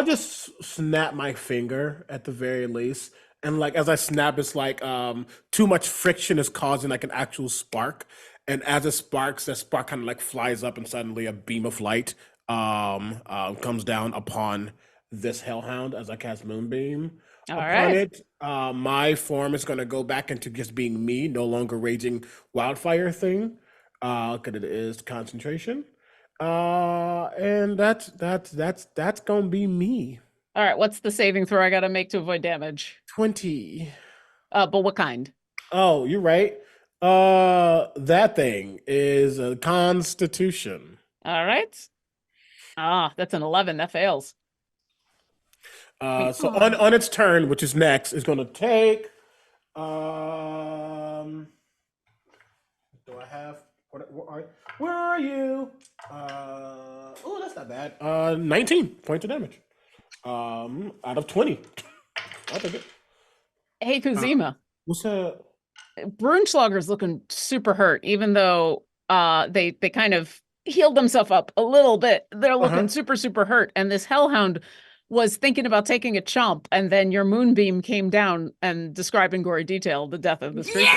just snap my finger at the very least. And like as I snap, it's like too much friction is causing like an actual spark. And as it sparks, that spark kind of like flies up, and suddenly a beam of light comes down upon this hellhound as I cast Moonbeam. All Upon right. it, my form is going to go back into just being me, no longer raging wildfire thing, because it is concentration. And that's gonna be me. All right, what's the saving throw I got to make to avoid damage? 20. But what kind? Oh, you're right. That thing is a Constitution. All right. Ah, that's an 11. That fails. So on its turn, which is next, is going to take. Do I have? Where are you? Oh, that's not bad. 19 points of damage. Out of 20. I'll take it. Hey, Kuzima. What's that? Brunschlager's looking super hurt, even though they kind of healed themselves up a little bit. They're looking super hurt, and this hellhound was thinking about taking a chomp, and then your moonbeam came down and described in gory detail the death of this creature.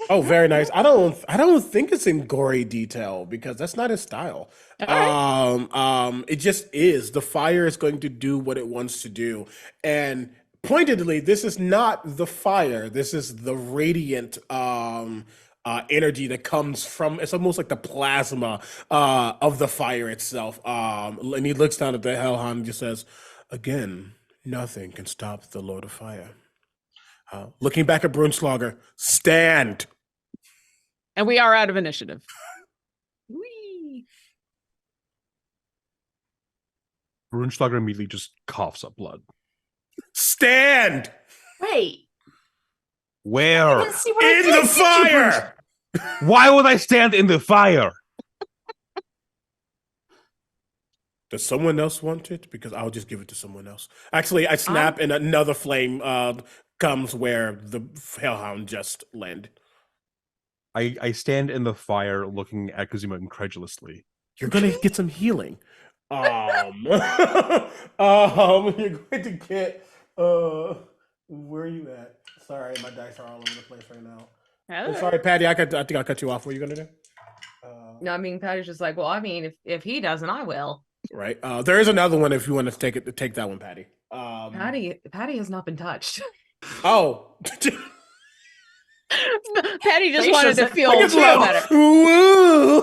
Oh, very nice. I don't think it's in gory detail because that's not his style. It just is. The fire is going to do what it wants to do. And pointedly, this is not the fire. This is the radiant energy that comes from. It's almost like the plasma of the fire itself. And he looks down at the hellhound and just says, "Again, nothing can stop the Lord of Fire." Looking back at Brunschlager, stand. And we are out of initiative. Whee! Brunschlager immediately just coughs up blood. Stand Wait. Where? Let's see what I in did the to you, fire. Why would I stand in the fire? Does someone else want it? Because I'll just give it to someone else. Actually, I snap and another flame comes where the hellhound just landed. I stand in the fire looking at Kazuma incredulously. You're gonna get some healing. You're going to get where are you at? Sorry, my dice are all over the place right now. I'm sorry, Patty. I think I cut you off. What are you gonna do? No, I mean Patty's just like, well, I mean, if he doesn't, I will. Right. There is another one if you want to take that one, Patty. Patty has not been touched. Oh. Patty just Seisha wanted to said, feel "Thank you." better. Woo!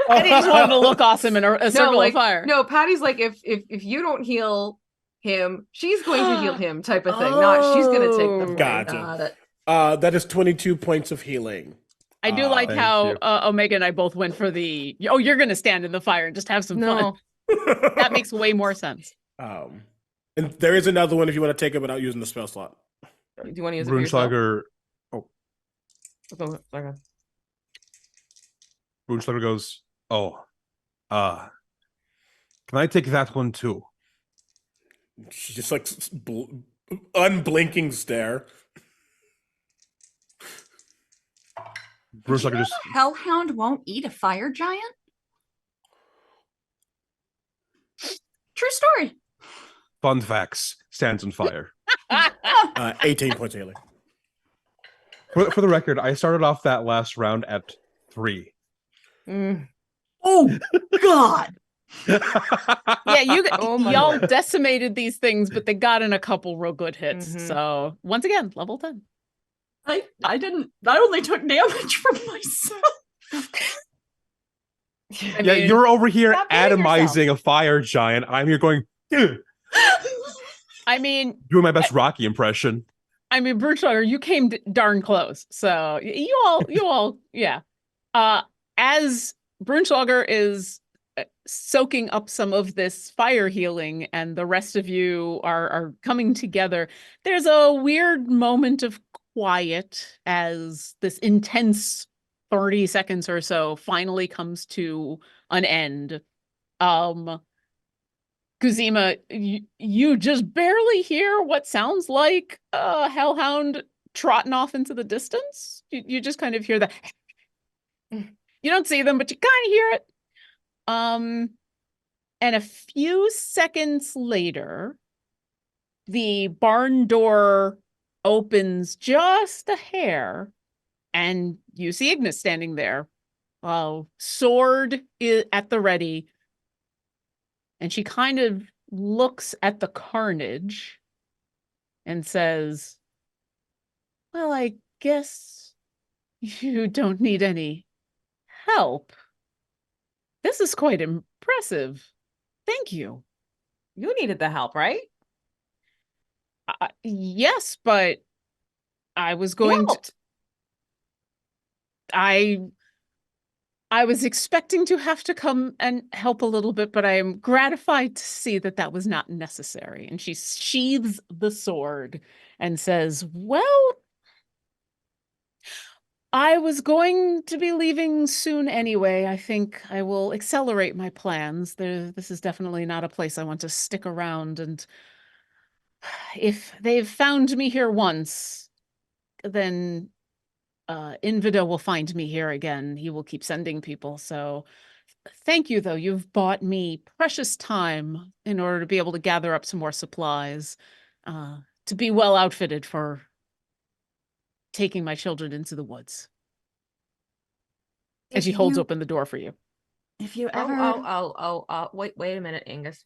Patty just wanted to look awesome in a circle like, of fire. No, Patty's like, if you don't heal him, she's going to heal him, type of thing. Not she's gonna take the blame. Gotcha. That is 22 points of healing. I do like Thank how you. Omega and I both went for the, oh, you're going to stand in the fire and just have some fun. No, That makes way more sense. And there is another one if you want to take it without using the spell slot. do you want to use it for yourself? Brunschlager Okay. Brunschlager goes, "Oh, can I take that one too?" She just like unblinking stare. Brunschlager just Hellhound won't eat a fire giant? True story. fun facts stands on fire. 18 points of healing. For the record, I started off that last round at 3. Oh God. Yeah, Oh my y'all lord. decimated these things, but they got in a couple real good hits. Mhm. So once again, level 10. I only took damage from myself. Yeah, you're over here stop hitting atomizing a fire giant. I'm here going, "Ugh," I mean, doing my best Rocky impression. Brunschlager, you came darn close. So you all, yeah. As Brunschlager is soaking up some of this fire healing and the rest of you are coming together, there's a weird moment of quiet as this intense 30 seconds or so finally comes to an end. Kuzima, you just barely hear what sounds like a hellhound trotting off into the distance. You just kind of hear that. You don't see them, but you kind of hear it. And a few seconds later, the barn door opens just a hair, and you see Ignis standing there, sword at the ready. And she kind of looks at the carnage and says, "Well, I guess you don't need any help, This is quite impressive. Thank you. You needed the help, right? Yes, but I was You going to. helped. I was expecting to have to come and help a little bit, but I am gratified to see that that was not necessary. And she sheathes the sword and says, "Well, I was going to be leaving soon anyway. I think I will accelerate my plans. This is definitely not a place I want to stick around. And if they've found me here once, then Invido will find me here again. He will keep sending people. So thank you, though. You've bought me precious time in order to be able to gather up some more supplies, to be well outfitted for taking my children into the woods." And If she holds you open the door for you. if you Oh, ever wait a minute, Angus.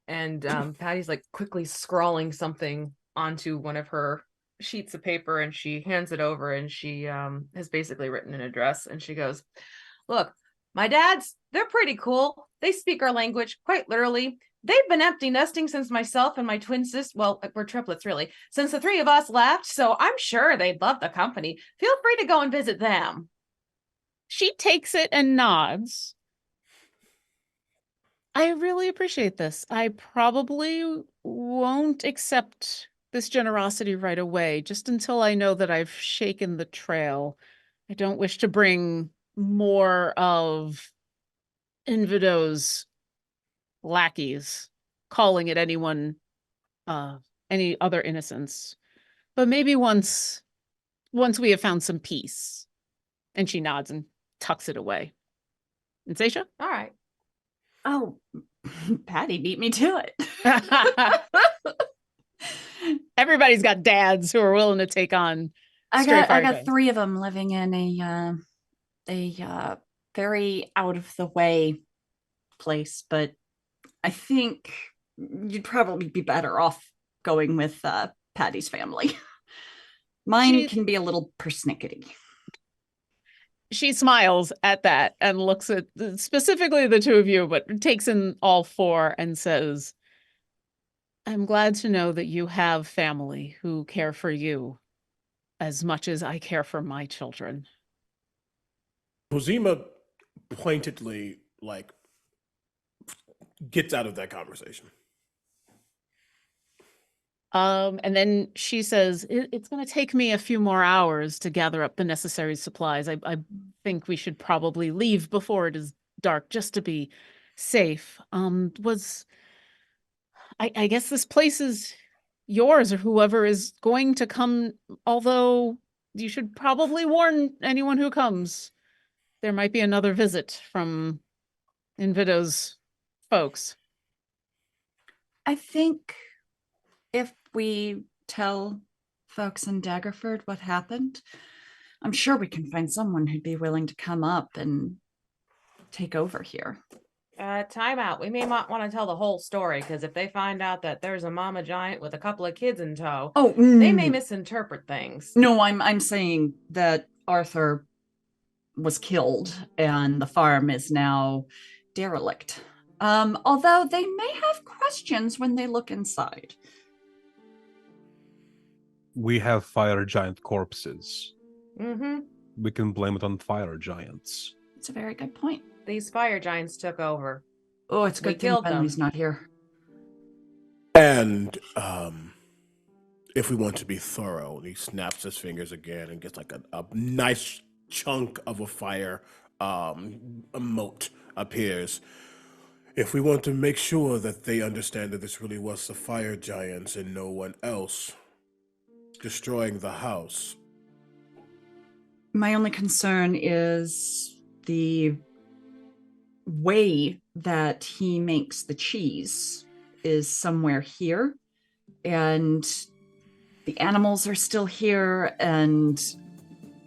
And Patty's like quickly scrawling something onto one of her sheets of paper, and she hands it over, and she has basically written an address, and she goes, "Look, my dads, they're pretty cool. They speak our language quite literally. They've been empty nesting since myself and my twin sis, well, we're triplets really, since the three of us left, so I'm sure they'd love the company. Feel free to go and visit them." She takes it and nods. I really appreciate this. I probably won't accept this generosity right away, just until I know that I've shaken the trail. I don't wish to bring more of Invido's lackeys, calling it any other innocence. But maybe once we have found some peace. And she nods and tucks it away. And Seisha? All right. Oh, Patty beat me to it. Everybody's got dads who are willing to take on I straight fire got giants. 3 of them living in a very out of the way place, but I think you'd probably be better off going with Patty's family. Mine can be a little persnickety. She smiles at that and looks at specifically the two of you, but takes in all 4 and says, "I'm glad to know that you have family who care for you as much as I care for my children." Cosima pointedly gets out of that conversation. And then she says, it's going to take me a few more hours to gather up the necessary supplies. I think we should probably leave before it is dark, just to be safe. I guess this place is yours, or whoever is going to come, although you should probably warn anyone who comes. There might be another visit from Invido's folks. I think if we tell folks in Daggerford what happened, I'm sure we can find someone who'd be willing to come up and take over here. Time out. We may not want to tell the whole story, because if they find out that there's a mama giant with a couple of kids in tow, Oh, they may misinterpret things. No, I'm saying that Arthur was killed and the farm is now derelict. Although they may have questions when they look inside. We have fire giant corpses. Mm-hmm. We can blame it on fire giants. It's a very good point. These fire giants took over. Oh, it's a We good thing killed Bentley's them. not here. And if we want to be thorough, he snaps his fingers again and gets like a nice chunk of a fire a mote appears. If we want to make sure that they understand that this really was the fire giants and no one else destroying the house. My only concern is the way that he makes the cheese is somewhere here, and the animals are still here, and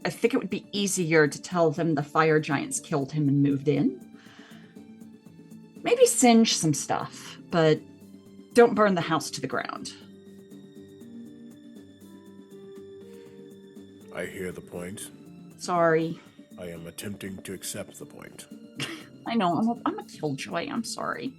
I think it would be easier to tell them the fire giants killed him and moved in. Maybe singe some stuff, but don't burn the house to the ground. I hear the point. Sorry. I am attempting to accept the point. I know. I'm a killjoy. I'm sorry.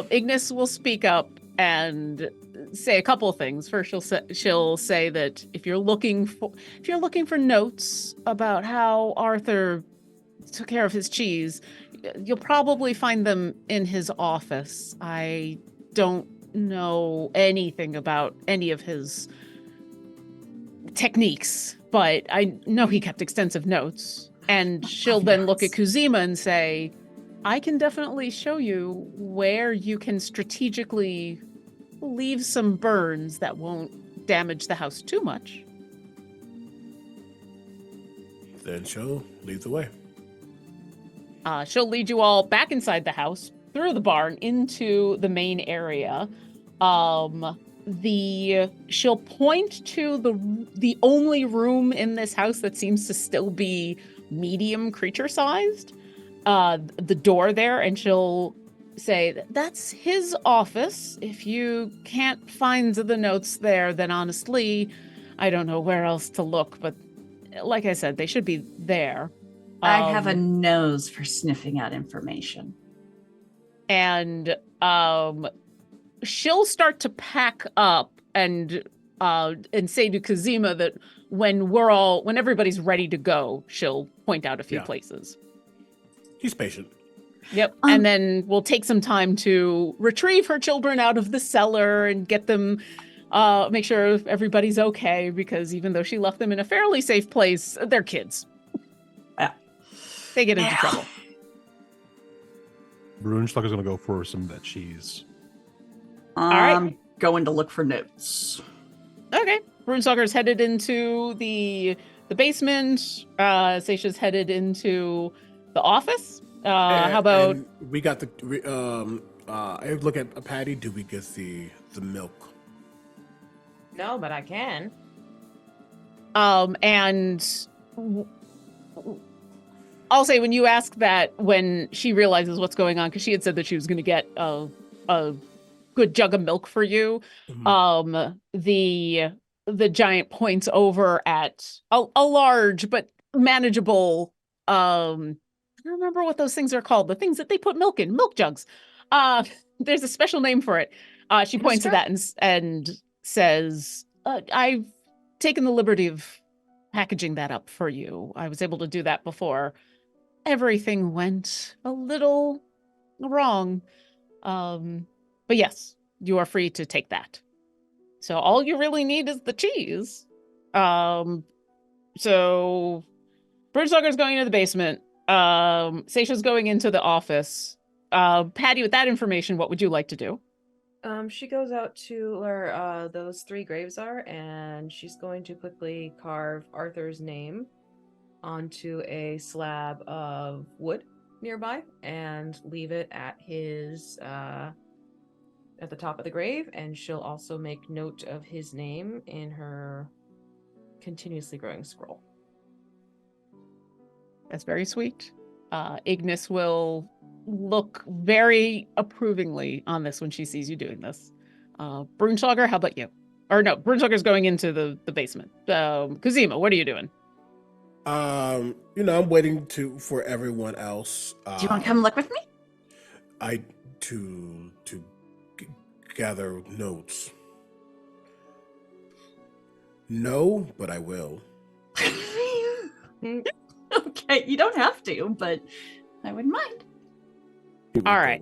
Ignis will speak up and say a couple of things. First, she'll say that if you're looking for notes about how Arthur took care of his cheese, you'll probably find them in his office. I don't know anything about any of his techniques, but I know he kept extensive notes. And she'll then look at Kuzima and say, I can definitely show you where you can strategically leave some burns that won't damage the house too much. Then she'll lead the way. She'll lead you all back inside the house, through the barn, into the main area. She'll point to the only room in this house that seems to still be medium creature sized. The door there, and she'll say, that's his office. If you can't find the notes there, then honestly, I don't know where else to look, but like I said, they should be there. I have a nose for sniffing out information. And she'll start to pack up and say to Kazima that when everybody's ready to go, she'll point out a few places. He's patient. Yep. And then we'll take some time to retrieve her children out of the cellar and get them, make sure everybody's okay, because even though she left them in a fairly safe place, they're kids. Yeah. They get into trouble. Brunschlager's gonna go for some of that cheese. I'm going to look for notes. Okay. Brunschlager's headed into the basement. Seisha's headed into the office. How about we got the I look at Patty. Do we get the milk? No, but I can. And I'll say when you ask that, when she realizes what's going on, because she had said that she was going to get a good jug of milk for you. Mm-hmm. The giant points over at a large but manageable. I don't remember what those things are called. The things that they put milk in, milk jugs. There's a special name for it. She points to that and says, I've taken the liberty of packaging that up for you. I was able to do that before everything went a little wrong. But yes, you are free to take that. So all you really need is the cheese. So Brunschlager's going into the basement. Seisha's going into the office. Patty, with that information, what would you like to do? She goes out to where those 3 graves are, and she's going to quickly carve Arthur's name onto a slab of wood nearby and leave it at his at the top of the grave, and she'll also make note of his name in her continuously growing scroll. That's very sweet. Ignis will look very approvingly on this when she sees you doing this. Brunschlager, how about you? Or no, Brunschlager's going into the basement. Kuzima, what are you doing? I'm waiting for everyone else. Do you want to come look with me? To gather notes. No, but I will. Okay, you don't have to, but I wouldn't mind. All right.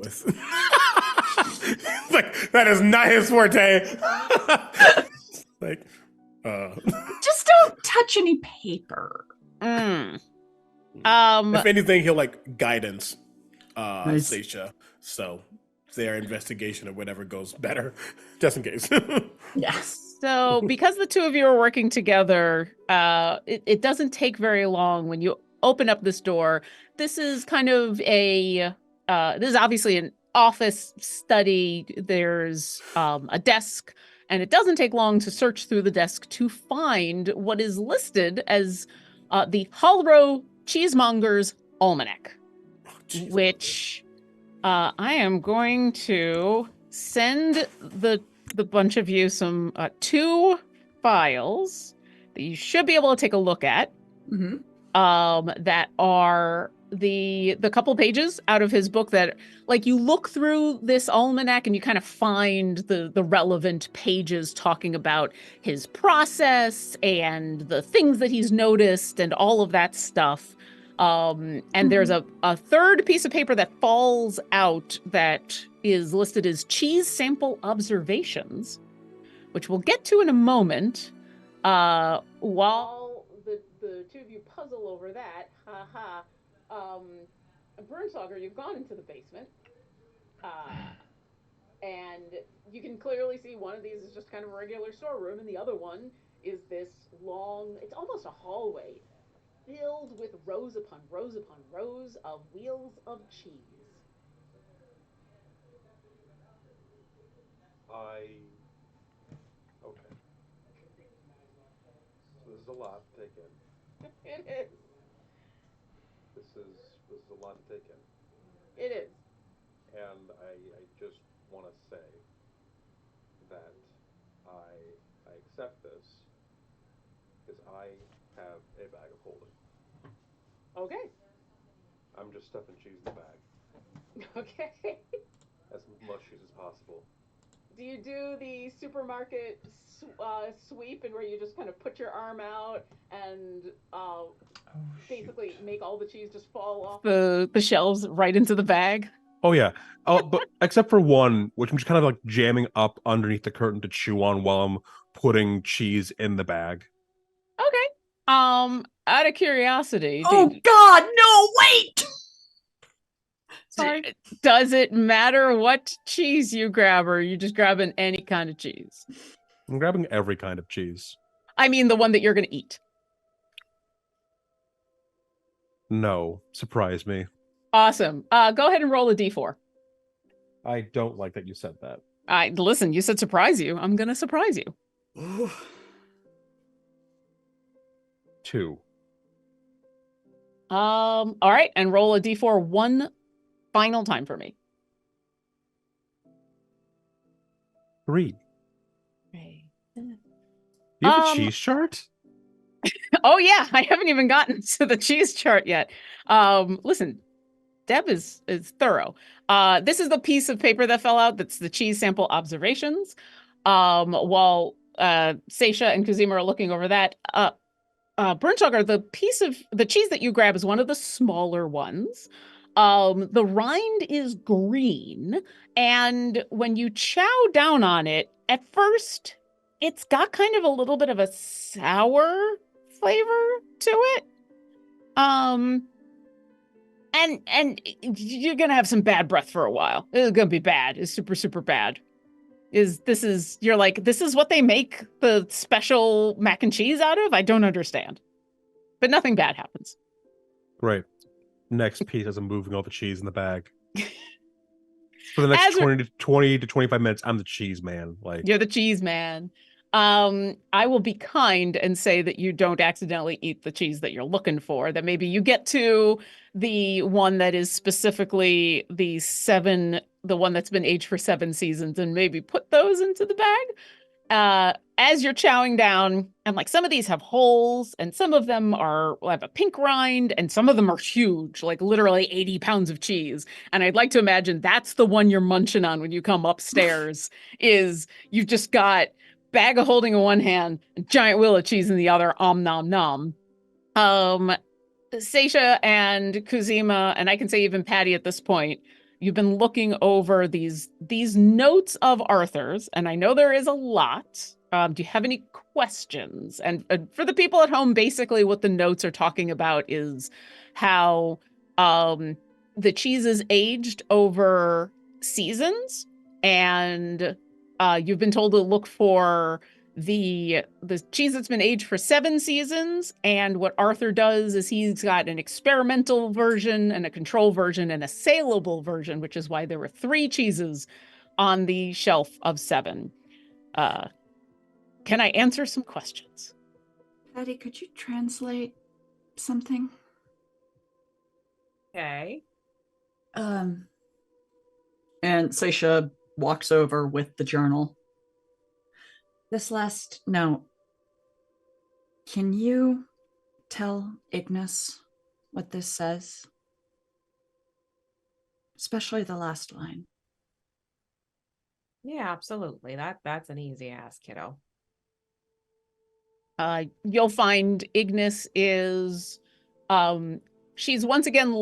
Like, that is not his forte. Just don't touch any paper. If anything, he'll guidance Nice. Seisha. So their investigation or whatever goes better, just in case. Yes. So because the two of you are working together, it doesn't take very long when you open up this door. This is kind of this is obviously an office study. There's a desk, and it doesn't take long to search through the desk to find what is listed as the Holrow Cheesemonger's Almanac, which I am going to send the bunch of you some 2 files that you should be able to take a look at. Mm-hmm. That are the couple pages out of his book that, like, you look through this almanac and you kind of find the relevant pages talking about his process and the things that he's noticed and all of that stuff. And there's a third piece of paper that falls out that is listed as cheese sample observations, which we'll get to in a moment. While the two of you puzzle over that, Bernsauger, you've gone into the basement, and you can clearly see one of these is just kind of a regular storeroom, and the other one is this long, it's almost a hallway, filled with rows upon rows upon rows of wheels of cheese. Okay. So this is a lot to take in. It is. This is a lot to take in. It is. And I just want to say that I accept this because I have a bag of holding. Okay. I'm just stuffing cheese in the bag. Okay. As much cheese as possible. Do you do the supermarket sweep, and where you just kind of put your arm out and basically make all the cheese just fall off the shelves right into the bag? Oh yeah. Oh, but except for one, which I'm just kind of like jamming up underneath the curtain to chew on while I'm putting cheese in the bag. Okay. Out of curiosity, Oh God, no! Wait. Sorry. Does it matter what cheese you grab, or are you just grabbing any kind of cheese? I'm grabbing every kind of cheese. I mean, the one that you're going to eat. No, surprise me. Awesome. Go ahead and roll a d4. I don't like that you said that. Listen, you said surprise you. I'm going to surprise you. 2. All right, and roll a d4 one final time for me. 3. You have a cheese chart? Oh yeah, I haven't even gotten to the cheese chart yet. Listen, Deb is thorough. This is the piece of paper that fell out. That's the cheese sample observations. While Seisha and Kuzima are looking over that, Bernsugar, the piece of the cheese that you grab is one of the smaller ones. The rind is green, and when you chow down on it, at first, it's got kind of a little bit of a sour flavor to it. And you're gonna have some bad breath for a while. It's gonna be bad. It's super, super bad. You're like, this is what they make the special mac and cheese out of? I don't understand. But nothing bad happens. Great. Next piece as I'm moving all the cheese in the bag. For the next 20 to 25 minutes, I'm the cheese man. Like, you're the cheese man. I will be kind and say that you don't accidentally eat the cheese that you're looking for, that maybe you get to the one that is specifically the one that's been aged for 7 seasons, and maybe put those into the bag. As you're chowing down, and like some of these have holes, and some of them have a pink rind, and some of them are huge, like literally 80 pounds of cheese. And I'd like to imagine that's the one you're munching on when you come upstairs, is you've just got bag of holding in one hand, a giant wheel of cheese in the other, nom nom. Seisha and Kuzima, and I can say even Patty at this point, you've been looking over these notes of Arthur's, and I know there is a lot. Do you have any questions? And for the people at home, basically what the notes are talking about is how the cheese is aged over seasons, and you've been told to look for the cheese that's been aged for 7 seasons. And what Arthur does is he's got an experimental version and a control version and a saleable version, which is why there were 3 cheeses on the shelf of 7. Can I answer some questions? Patty, could you translate something? Okay. And Seisha walks over with the journal. This last note, can you tell Ignis what this says? especially the last line. Yeah, absolutely. That's an easy ask, kiddo. You'll find Ignis is, she's once again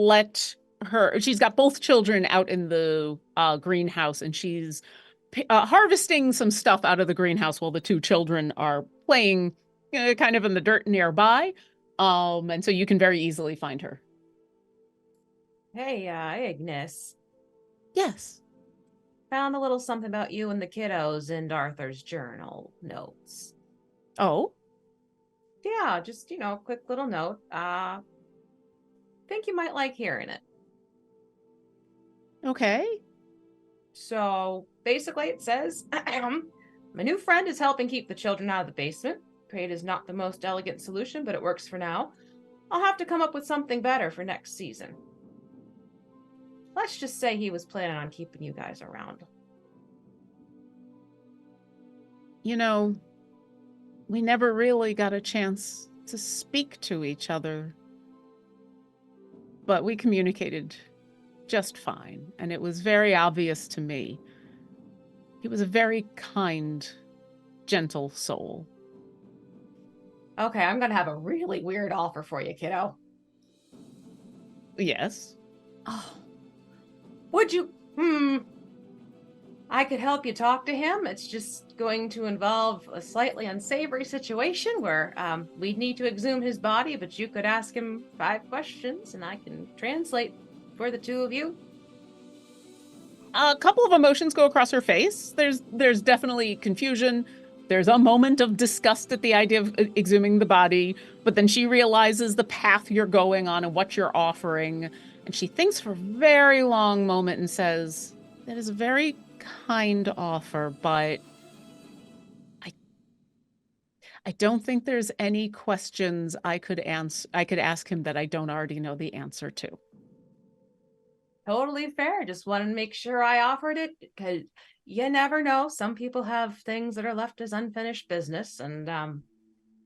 she's got both children out in the greenhouse, and she's harvesting some stuff out of the greenhouse while the two children are playing kind of in the dirt nearby. And so you can very easily find her. Hey, Ignis. Yes. Found a little something about you and the kiddos in Arthur's journal notes. Oh, Yeah, just, quick little note. Think you might like hearing it. okay. So basically it says, my new friend is helping keep the children out of the basement. Trade is not the most elegant solution, but it works for now. I'll have to come up with something better for next season. Let's just say he was planning on keeping you guys around. We never really got a chance to speak to each other, but we communicated just fine, and it was very obvious to me. He was a very kind, gentle soul. Okay, I'm gonna have a really weird offer for you, kiddo. Yes. Oh, Would you? I could help you talk to him. It's just going to involve a slightly unsavory situation where we'd need to exhume his body, but you could ask him 5 questions and I can translate for the two of you. A couple of emotions go across her face. There's definitely confusion. There's a moment of disgust at the idea of exhuming the body, but then she realizes the path you're going on and what you're offering, and she thinks for a very long moment and says, "That is a very kind offer, but I don't think there's any questions I could ask him that I don't already know the answer to." Totally fair. Just wanted to make sure I offered it because you never know. Some people have things that are left as unfinished business, and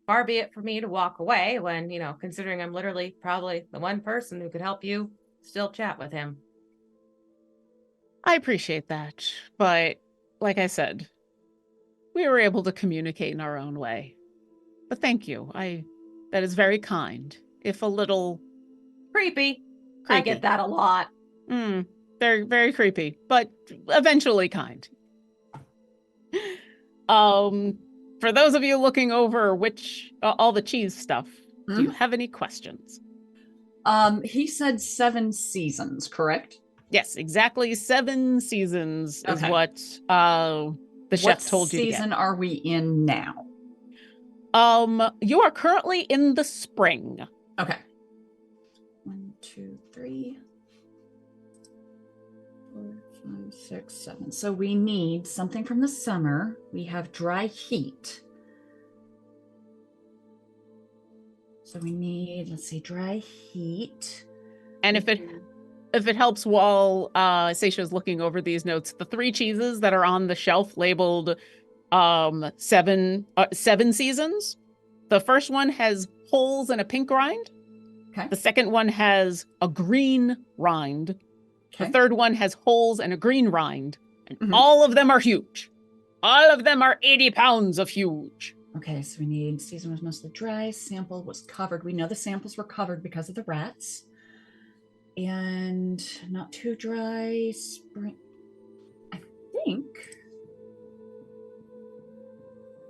far be it for me to walk away when, considering I'm literally probably the one person who could help you still chat with him. I appreciate that, but like I said, we were able to communicate in our own way. But thank you. That is very kind, if a little Creepy. I creepy. get that a lot. Very, very creepy, but eventually kind. For those of you looking over all the cheese stuff, do you have any questions? He said 7 seasons, correct? Yes, exactly 7 seasons is Okay. what the chef told you to get. What season are we in now? You are currently in the spring. Okay. 1, 2, 3, 4, 5, 6, 7. So we need something from the summer. We have dry heat. So we need, let's see, dry heat. And if it helps while Seisha's looking over these notes, the 3 cheeses that are on the shelf labeled 7 seasons. The first one has holes and a pink rind. Okay. The second one has a green rind. Okay. The third one has holes and a green rind. And all of them are huge. All of them are 80 pounds of huge. Okay, so we need season was mostly dry. Sample was covered. We know the samples were covered because of the rats. And not too dry. Spring. I think.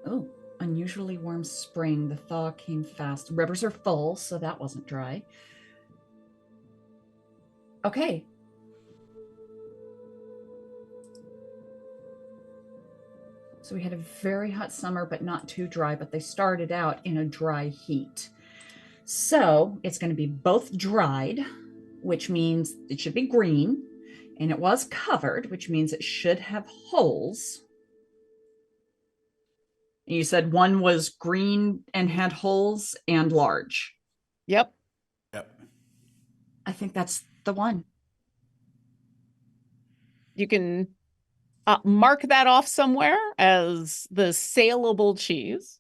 Oh, unusually warm spring. The thaw came fast. Rivers are full, so that wasn't dry. Okay. So we had a very hot summer, but not too dry, but they started out in a dry heat. So it's going to be both dried, which means it should be green, and it was covered, which means it should have holes. You said one was green and had holes and large. Yep. I think that's the one. You can mark that off somewhere as the saleable cheese.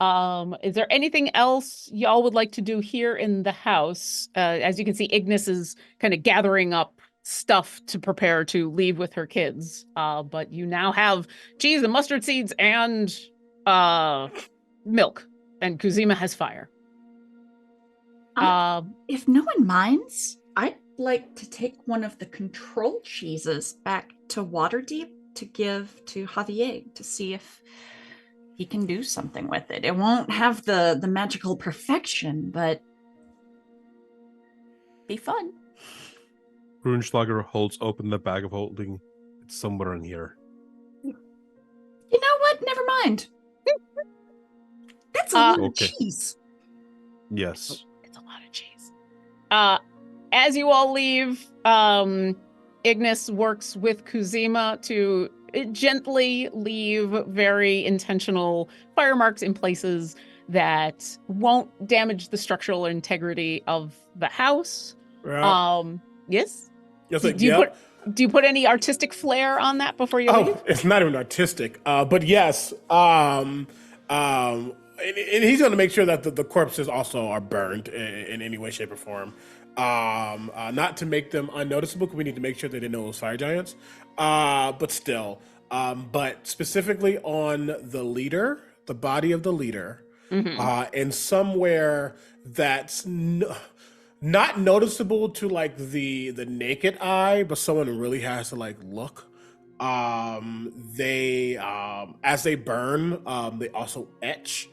Is there anything else y'all would like to do here in the house? As you can see, Ignis is kind of gathering up stuff to prepare to leave with her kids. But you now have cheese and mustard seeds and milk, and Kuzima has fire. If no one minds, I'd like to take one of the control cheeses back to Waterdeep to give to Javier to see if he can do something with it. It won't have the magical perfection, but be fun. Runenschlager holds open the bag of holding. It's somewhere in here. You know what? Never mind. That's a lot of cheese. Yes. It's a lot of cheese. As you all leave, Ignis works with Kuzima to gently leave very intentional fire marks in places that won't damage the structural integrity of the house. Yes? Do you put any artistic flair on that before you leave? It's not even artistic, but yes. And he's going to make sure that the corpses also are burned in any way, shape, or form. Not to make them unnoticeable, because we need to make sure that they know those fire giants. But still, but specifically on the leader, the body of the leader, and somewhere that's not noticeable to like the naked eye, but someone really has to like look. They as they burn, they also etch.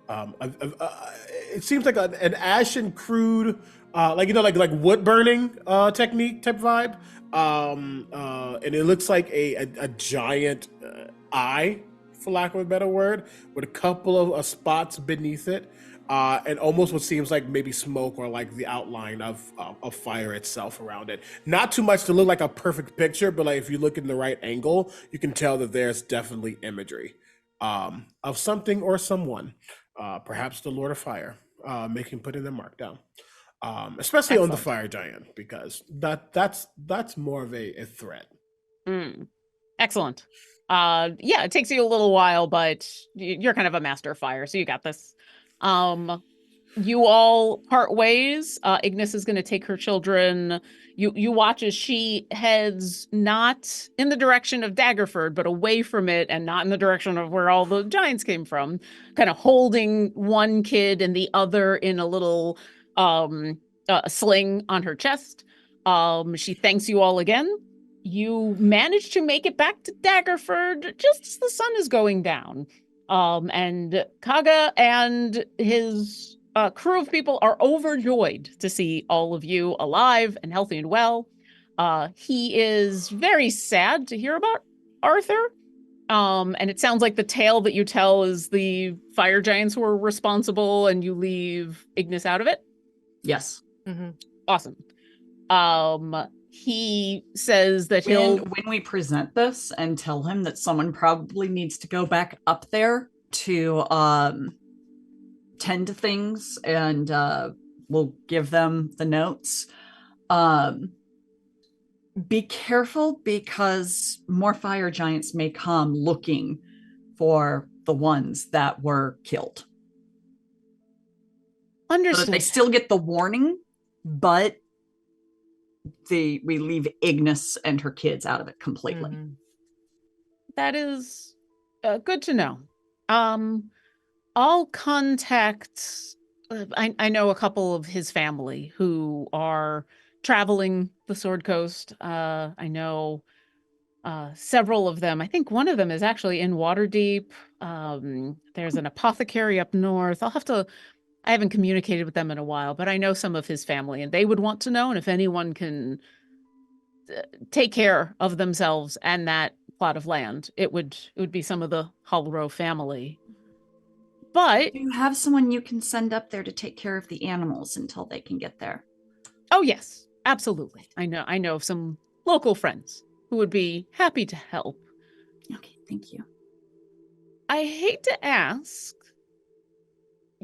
It seems like an ashen, crude, like wood burning technique type vibe. And it looks like a giant eye, for lack of a better word, with a couple of spots beneath it. And almost what seems like maybe smoke or like the outline of fire itself around it. Not too much to look like a perfect picture, but like if you look in the right angle, you can tell that there's definitely imagery of something or someone, perhaps the Lord of Fire, putting their mark down, especially on the fire giant, because that's more of a threat. Excellent. Yeah, it takes you a little while, but you're kind of a master of fire, so you got this. You all part ways. Ignis is going to take her children. You watch as she heads not in the direction of Daggerford, but away from it, and not in the direction of where all the giants came from, kind of holding one kid and the other in a little sling on her chest. She thanks you all again. You manage to make it back to Daggerford just as the sun is going down. And Kaga and his crew of people are overjoyed to see all of you alive and healthy and well. He is very sad to hear about Arthur. And it sounds like the tale that you tell is the fire giants were responsible and you leave Ignis out of it. Yes. Awesome. He says that when we present this and tell him that someone probably needs to go back up there to tend to things, and we'll give them the notes. Be careful, because more fire giants may come looking for the ones that were killed. Understood. So they still get the warning, but we leave Ignis and her kids out of it completely. That is good to know. I'll contact, I know a couple of his family who are traveling the Sword Coast. I know several of them. I think one of them is actually in Waterdeep. There's an apothecary up north. I haven't communicated with them in a while, but I know some of his family, and they would want to know. And if anyone can take care of themselves and that plot of land, it would be some of the Hullrow family. But do you have someone you can send up there to take care of the animals until they can get there? Oh yes, absolutely. I know of some local friends who would be happy to help. Okay, thank you. I hate to ask,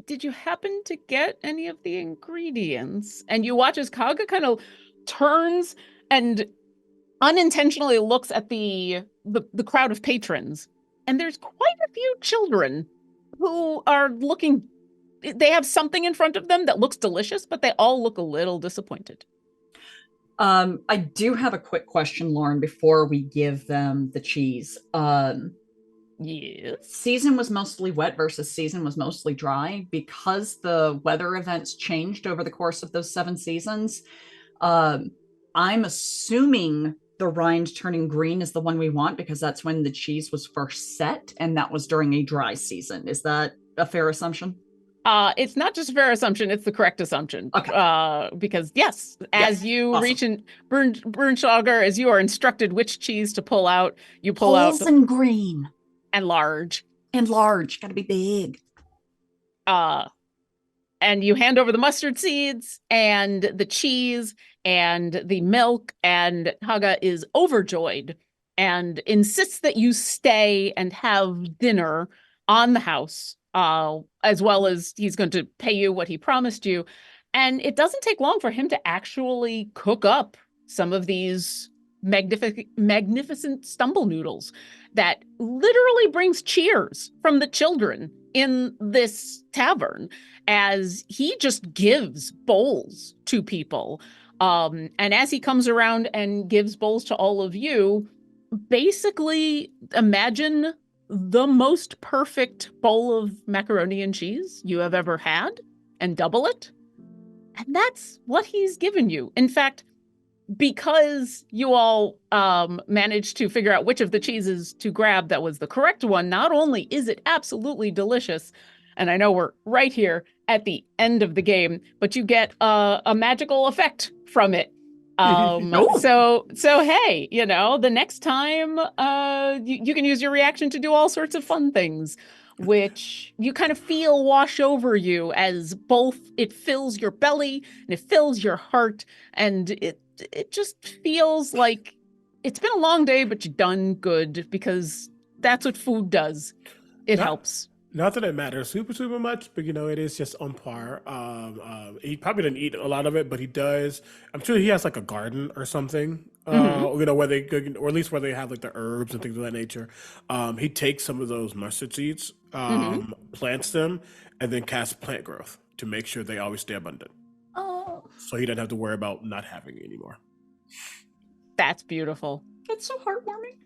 did you happen to get any of the ingredients? And you watch as Kaga kind of turns and unintentionally looks at the crowd of patrons, and there's quite a few children who are looking. They have something in front of them that looks delicious, but they all look a little disappointed. I do have a quick question, Lauren, before we give them the cheese. Yes. Season was mostly wet versus season was mostly dry because the weather events changed over the course of those 7 seasons. I'm assuming the rind turning green is the one we want because that's when the cheese was first set, and that was during a dry season. Is that a fair assumption? It's not just a fair assumption, it's the correct assumption. Okay. Because yes, as you awesome. reach in Bernschlager, as you are instructed which cheese to pull out, you pull Holes out and green and large. and large. Got to be big. And you hand over the mustard seeds and the cheese and the milk, and Haga is overjoyed and insists that you stay and have dinner on the house, as well as he's going to pay you what he promised you. And it doesn't take long for him to actually cook up some of these magnificent stumble noodles that literally brings cheers from the children in this tavern, as he just gives bowls to people. And as he comes around and gives bowls to all of you, basically imagine the most perfect bowl of macaroni and cheese you have ever had and double it. And that's what he's given you. In fact, because you all managed to figure out which of the cheeses to grab that was the correct one, not only is it absolutely delicious, and I know we're right here at the end of the game, but you get a magical effect from it. So hey, the next time you can use your reaction to do all sorts of fun things, which you kind of feel wash over you as both it fills your belly and it fills your heart, and it just feels like it's been a long day, but you've done good, because that's what food does. It helps. Not that it matters super much, but it is just on par. He probably didn't eat a lot of it, but he does. I'm sure he has like a garden or something, where they, or at least where they have like the herbs and things of that nature. He takes some of those mustard seeds, plants them, and then casts plant growth to make sure they always stay abundant. Oh, So he doesn't have to worry about not having it anymore. That's beautiful. That's so heartwarming.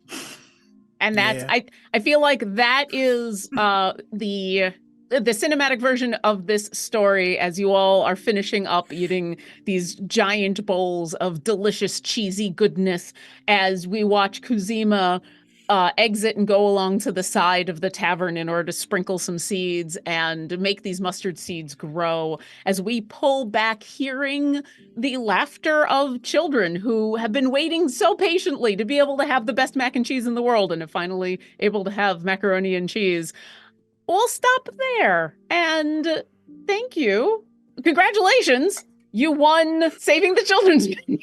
And that's Yeah. I feel like that is the cinematic version of this story, as you all are finishing up eating these giant bowls of delicious cheesy goodness, as we watch Kuzima exit and go along to the side of the tavern in order to sprinkle some seeds and make these mustard seeds grow, as we pull back, hearing the laughter of children who have been waiting so patiently to be able to have the best mac and cheese in the world and have finally able to have macaroni and cheese. We'll stop there. And thank you. Congratulations. You won Saving the Children's Menu.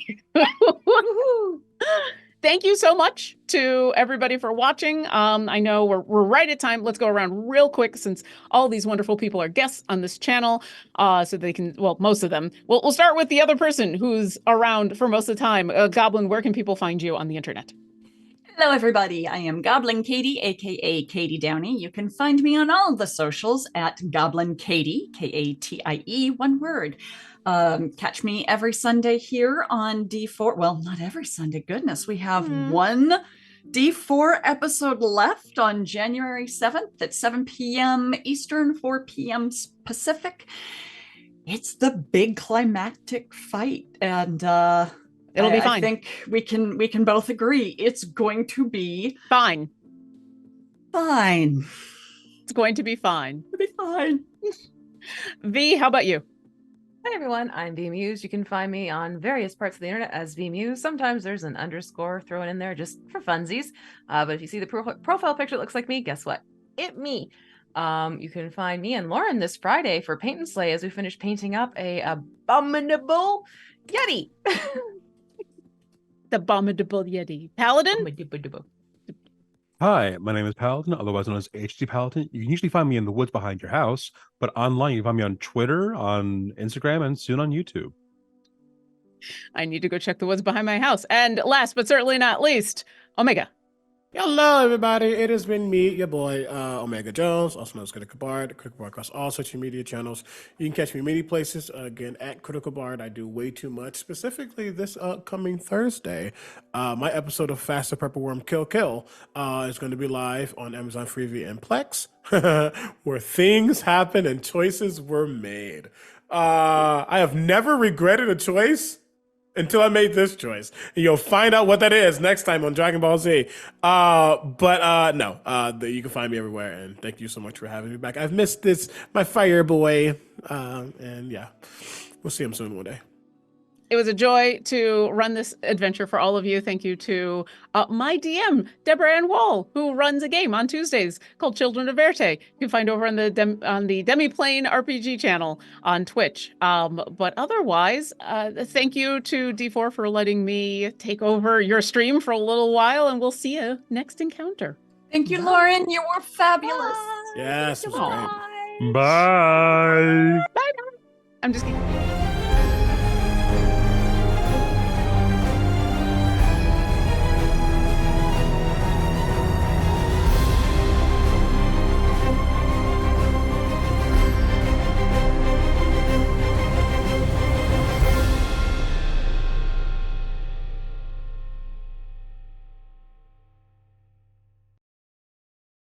Thank you so much to everybody for watching. I know we're right at time. Let's go around real quick, since all these wonderful people are guests on this channel, so they can, well, most of them. We'll start with the other person who's around for most of the time. Goblin, where can people find you on the internet? Hello, everybody. I am Goblin Katie, aka Katie Downey. You can find me on all the socials at Goblin Katie, Katie, one word. Catch me every Sunday here on D4. Well, not every Sunday. Goodness, we have one D4 episode left on January 7th at 7 p.m. Eastern, 4 p.m. Pacific. It's the big climactic fight, and It'll be fine. I think we can both agree it's going to be Fine. fine. It's going to be fine. It'll be fine. V, how about you? Hi everyone, I'm VMuse. You can find me on various parts of the internet as VMuse. Sometimes there's an underscore thrown in there just for funsies. But if you see the profile picture that looks like me, guess what? It me. You can find me and Lauren this Friday for Paint and Slay as we finish painting up a abominable Yeti. The Abominable Yeti. Paladin? Hi, my name is Paladin, otherwise known as HD Paladin. You can usually find me in the woods behind your house, but online you can find me on Twitter, on Instagram, and soon on YouTube. I need to go check the woods behind my house. And last but certainly not least, Omega. Hello, everybody. It has been me, your boy, Omega Jones, also known as Critical Bard across all social media channels. You can catch me many places. Again, at Critical Bard. I do way too much. Specifically, this upcoming Thursday, my episode of Faster Purple Worm Kill Kill is going to be live on Amazon Freevee and Plex, where things happen and choices were made. I have never regretted a choice until I made this choice. And you'll find out what that is next time on Dragon Ball Z. You can find me everywhere. And thank you so much for having me back. I've missed this, my fire boy. And yeah, we'll see him soon one day. It was a joy to run this adventure for all of you. Thank you to my DM, Deborah Ann Wall, who runs a game on Tuesdays called Children of Verte. You can find over on the Demiplane RPG channel on Twitch. But otherwise, thank you to D4 for letting me take over your stream for a little while, and we'll see you next encounter. Thank you, Lauren. You were fabulous. Yes, it was great. Bye. I'm just kidding.